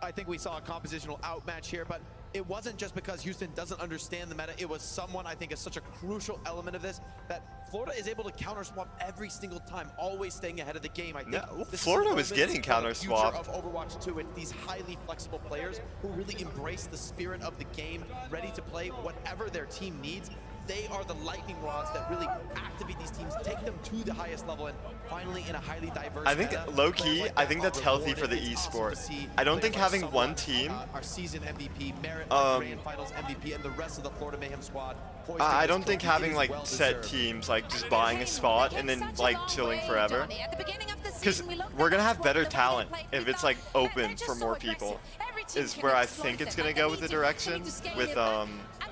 I think we saw a compositional outmatch here, but it wasn't just because Houston doesn't understand the meta. It was someone I think is such a crucial element of this that Florida is able to counter swap every single time, always staying ahead of the game. I think Florida was getting counter swapped. Of Overwatch 2 and these highly flexible players who really embrace the spirit of the game, ready to play whatever their team needs. They are the lightning rods that really activate these teams, take them to the highest level, and finally in a highly diverse I think, meta, low-key, like I think that's healthy for the It's awesome to esport. see I don't players think like having someone, one team... our season MVP, Merit, Grand Finals MVP, and the rest of the Florida Mayhem squad. I don't think having like set teams, like just buying a spot and then like chilling forever. Because we're gonna have better talent if it's like open for more people. Is where I think it's gonna go with the direction with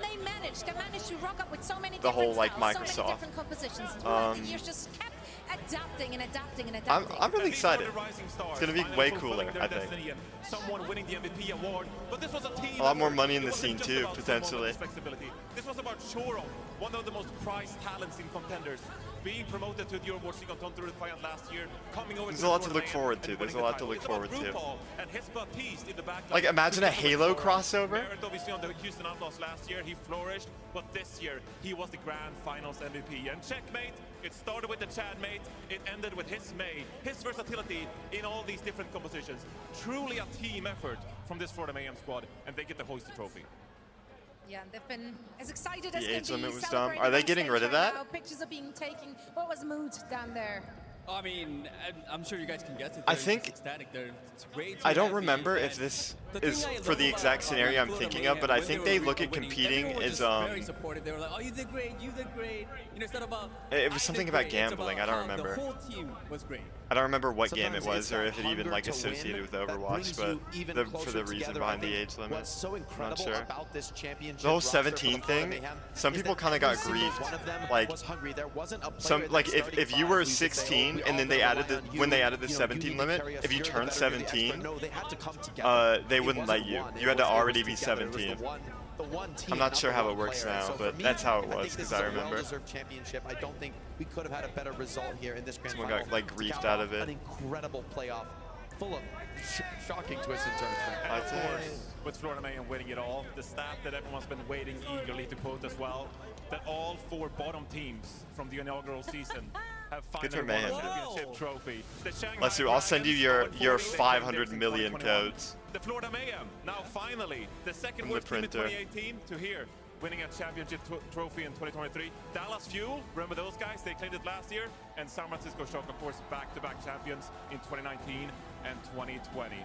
They managed to rock up with so many the whole like styles, so many Microsoft. different compositions throughout the years, just kept adapting and adapting and adapting. I'm really excited. It's gonna be way cooler, I think. Someone winning the MVP award, but this was a team. A lot more money in the scene too, potentially. This was about Choro, one of the most prized talents in contenders. being promoted to the Overwatch League on Tour de France last year, coming over There's to a lot to the look tournament forward to. and There's a winning the lot to title. look It's about forward to. RuPaul and his Baptiste in the back line. Like, imagine a Halo crossover. Merritt obviously on the Houston Outlaws last year, he flourished, but this year he was the Grand Finals MVP. And checkmate, it started with the Chad mate, it ended with his May, his versatility in all these different compositions. Truly a team effort from this Florida Mayhem squad, and they get to hoist the trophy. Yeah, and they've been as excited The as age can be. limit was dumb. celebrating Are they on getting stage rid of right that? now. Pictures are being taken. What was the mood down there? I mean, I'm sure you guys can guess it. I They're think- just ecstatic. They're way too I don't happy, remember and if this the is thing I for the love exact about, scenario I'm Florida thinking of, Mayhem, but I when think they they were look at winning, competing everyone was as just very supportive. They were like, "Oh, you did great, you did great." You know, it's not about. It was "I something did about great." It's gambling. I about don't how remember. The whole team was great. I don't remember what game it Sometimes was it's or that if it even hunger like to associated win with that Overwatch, brings you but even for closer the reason together. behind I the think age limit, what's so I'm not incredible sure. about this championship The whole roster for the 17 Florida thing, Mayhem some is people that kind of got every single griefed. one of them Like, was hungry. There wasn't a player some in like that if starting you five were who could say, 16 "Oh, and then we they all added the rely on when they you. added the You know, you 17 need to limit, carry us. if you You're the turned better of the 17, expert." No, they had to come together. they It wouldn't let wasn't you. one, You had to it was already be together. It was 17. the one team, I'm not sure the how it one works player. now, So for but me, that's how it I think was this because is I a remember. well-deserved championship. I don't think we could have had a better result here in this grand Someone final. got, like, To griefed cap out off of it. An incredible playoff, full of shocking twists and turns. And of course, with Florida Mayhem winning it all, the stat that everyone's been waiting eagerly to quote as well, that all 4 bottom teams from the inaugural season have Good finally for won a Mayhem. championship trophy. The Shanghai Let's do. I'll send you your Dragons 500 million 2021. codes. The Florida Mayhem, now finally, the second From the worst team in printer. 2018 to here, winning a championship trophy in 2023. Dallas Fuel, remember those guys? They claimed it last year. And San Francisco Shock, of course, back-to-back champions in 2019 and 2020.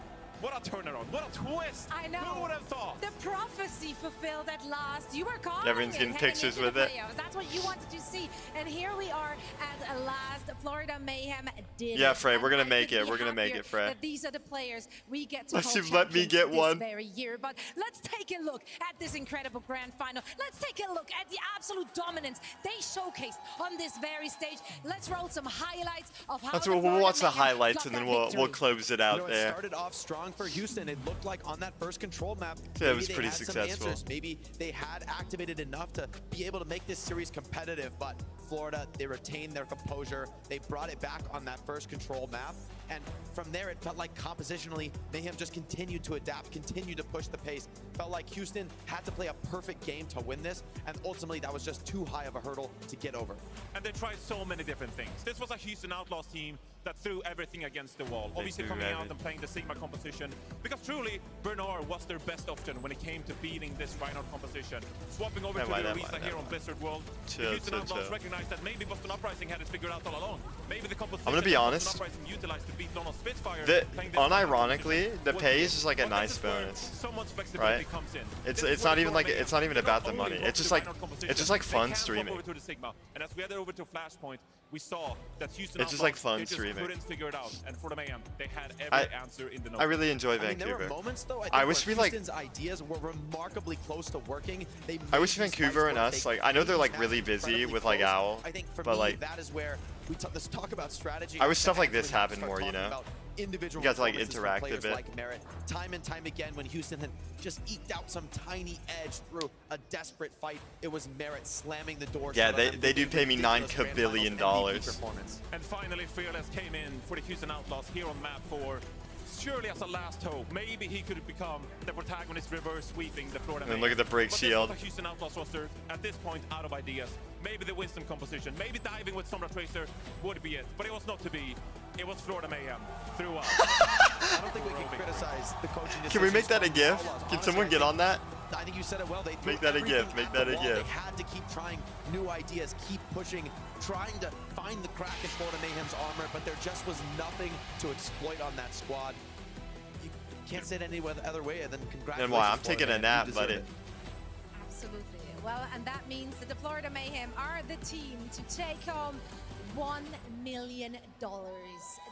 What a turnaround. What a twist. I know. Who would have thought? The prophecy fulfilled at last. You were calling Everyone's it getting heading pictures into the with it. playoffs. That's what you wanted to see. And here we are at last. Florida Mayhem did Yeah, it. Frey, we're And gonna I make couldn't it. be We're gonna make happier it, Frey. that these are the players we get to Unless call you let me champions get this one. very year. But let's take a look at this incredible grand final. Let's take a look at the absolute dominance they showcased on this very stage. Let's roll some highlights of how That's the what we'll Florida watch the Mayhem highlights got and then that we'll victory. close it You out know, it there. started off strong for Houston. It looked like on that first control map, Yeah, it maybe was they pretty had some successful. answers. Maybe they had activated enough to be able to make this series competitive, but Florida, they retained their composure. They brought it back on that first control map. And from there, it felt like compositionally, Mayhem just continued to adapt, continued to push the pace. Felt like Houston had to play a perfect game to win this, and ultimately that was just too high of a hurdle to get over. And they tried so many different things. This was a Houston Outlaws team that threw everything against the wall. They Obviously threw coming out everything. and playing the Sigma composition. Because truly, Bernard was their best option when it came to beating this Reinhardt composition. Swapping over to the Orisa here on Blizzard World. Chill, the Houston chill, Outlaws chill. recognized that maybe Boston Uprising had it figured out all along. Maybe the composition I'm gonna be that honest. Boston Uprising utilized to beat Donald Spitfire. The, playing this unironically, the was pay it. is just like a But nice this is where bonus, someone's flexibility right? comes in. It's This is it's where not even like Florida it's not even Mayhem about the not money. only It's just the like Reinhardt composition, it's just like they fun can swap streaming. over to the Sigma. And as we headed over to Flashpoint, we saw that Houston It's just like Outlaws, fun they just streaming. couldn't figure it out. And for the Mayhem, they had every answer in the note. I really enjoy I mean, there were Vancouver. moments, though, I think, wish where we like. Houston's ideas were remarkably close to working. They I wish made these Vancouver fights and work. us They like I know they're made like these really matches busy incredibly with like close. Owl, I think for but me, like that is where let's talk about strategy. I wish and stuff like actually this have happened start more, you talking know? about individual You got to like performances from interact a players bit. like Merritt. Time and time again, when Houston had just eked out some tiny edge through a desperate fight, it was Merritt slamming the door. Yeah, shut on they them do with pay me ridiculous $9 grand kabillion finals MVP performance. And finally, Fearless came in for the Houston Outlaws here on map 4. Surely as a last hope, maybe he could become the protagonist reverse sweeping the Florida And then Mayhem. look at the break But shield. This was a Houston Outlaws roster at this point out of ideas. Maybe the Winston composition, maybe diving with Sombra Tracer would be it. But it was not to be. It was Florida Mayhem throughout. I don't think we can criticize the coaching decisions. Can we make that a from the GIF? Outlaws. Can Honestly, someone I get think- on that? I think you said it well. They threw Make that a everything GIF. Make at that the a wall. GIF. They had to keep trying new ideas, keep pushing, trying to find the crack in Florida Mayhem's armor, but there just was nothing to exploit on that squad. You can't say it any other way than congratulations. Then why? I'm Florida taking a Mayhem. nap, You deserve buddy. it. Absolutely. Well, and that means that the Florida Mayhem are the team to take home $1 million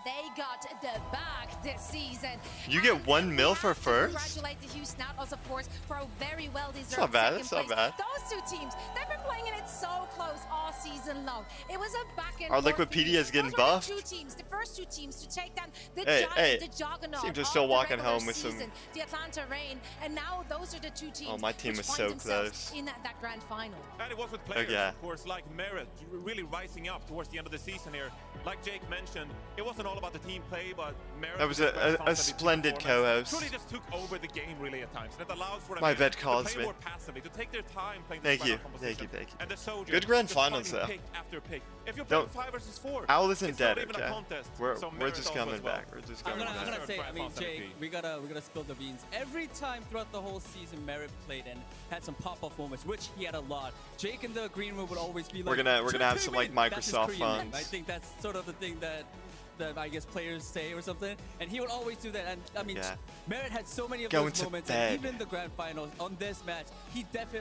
They got the bag this season. You get 1 mil for first? Congratulate the Houston Outlaws, of course, for a very well-deserved It's not bad, second it's not place. bad. Those two teams, they've been playing it so close all season long. It was a back and Our forth Liquipedia is getting Those were buffed. The two teams, the first two teams to take down the Hey, juggernaut seems they're of still the walking regular home with some- season, the Atlanta Reign, and now those are the two teams. Oh, my team which was find so themselves close. in that grand final. And it was with players, yeah. of course, like Merit, really rising up towards the end of the season here. Like Jake mentioned, it wasn't all about the team play, but Merit... That was a splendid co-host. Truly just took over the game, really, at times. And it allows for them My to vet play calls me. more passively, to take their time playing Thank this you, final thank you, composition. thank you. And the Soldier, Good grand just finals, finding though. pick after pick. If you're playing Don't- 5 versus 4, Owl isn't it's dead, not even okay? a contest. We're So we're Merit just also coming as well. back. We're just I'm coming gonna back. say, I mean, Fast Jake, MVP. we gotta spill the beans. Every time throughout the whole season, Merit played and had some pop-off moments, which he had a lot. Jake in the green room would always be like, We're gonna have some, like, That's his Microsoft Korean name. funds. I think that's sort of the thing that I guess players say or something, and he would always do that. And I mean, Yeah. Merit had so many of Going those to moments, bed. and even in the grand finals on this match, he definitely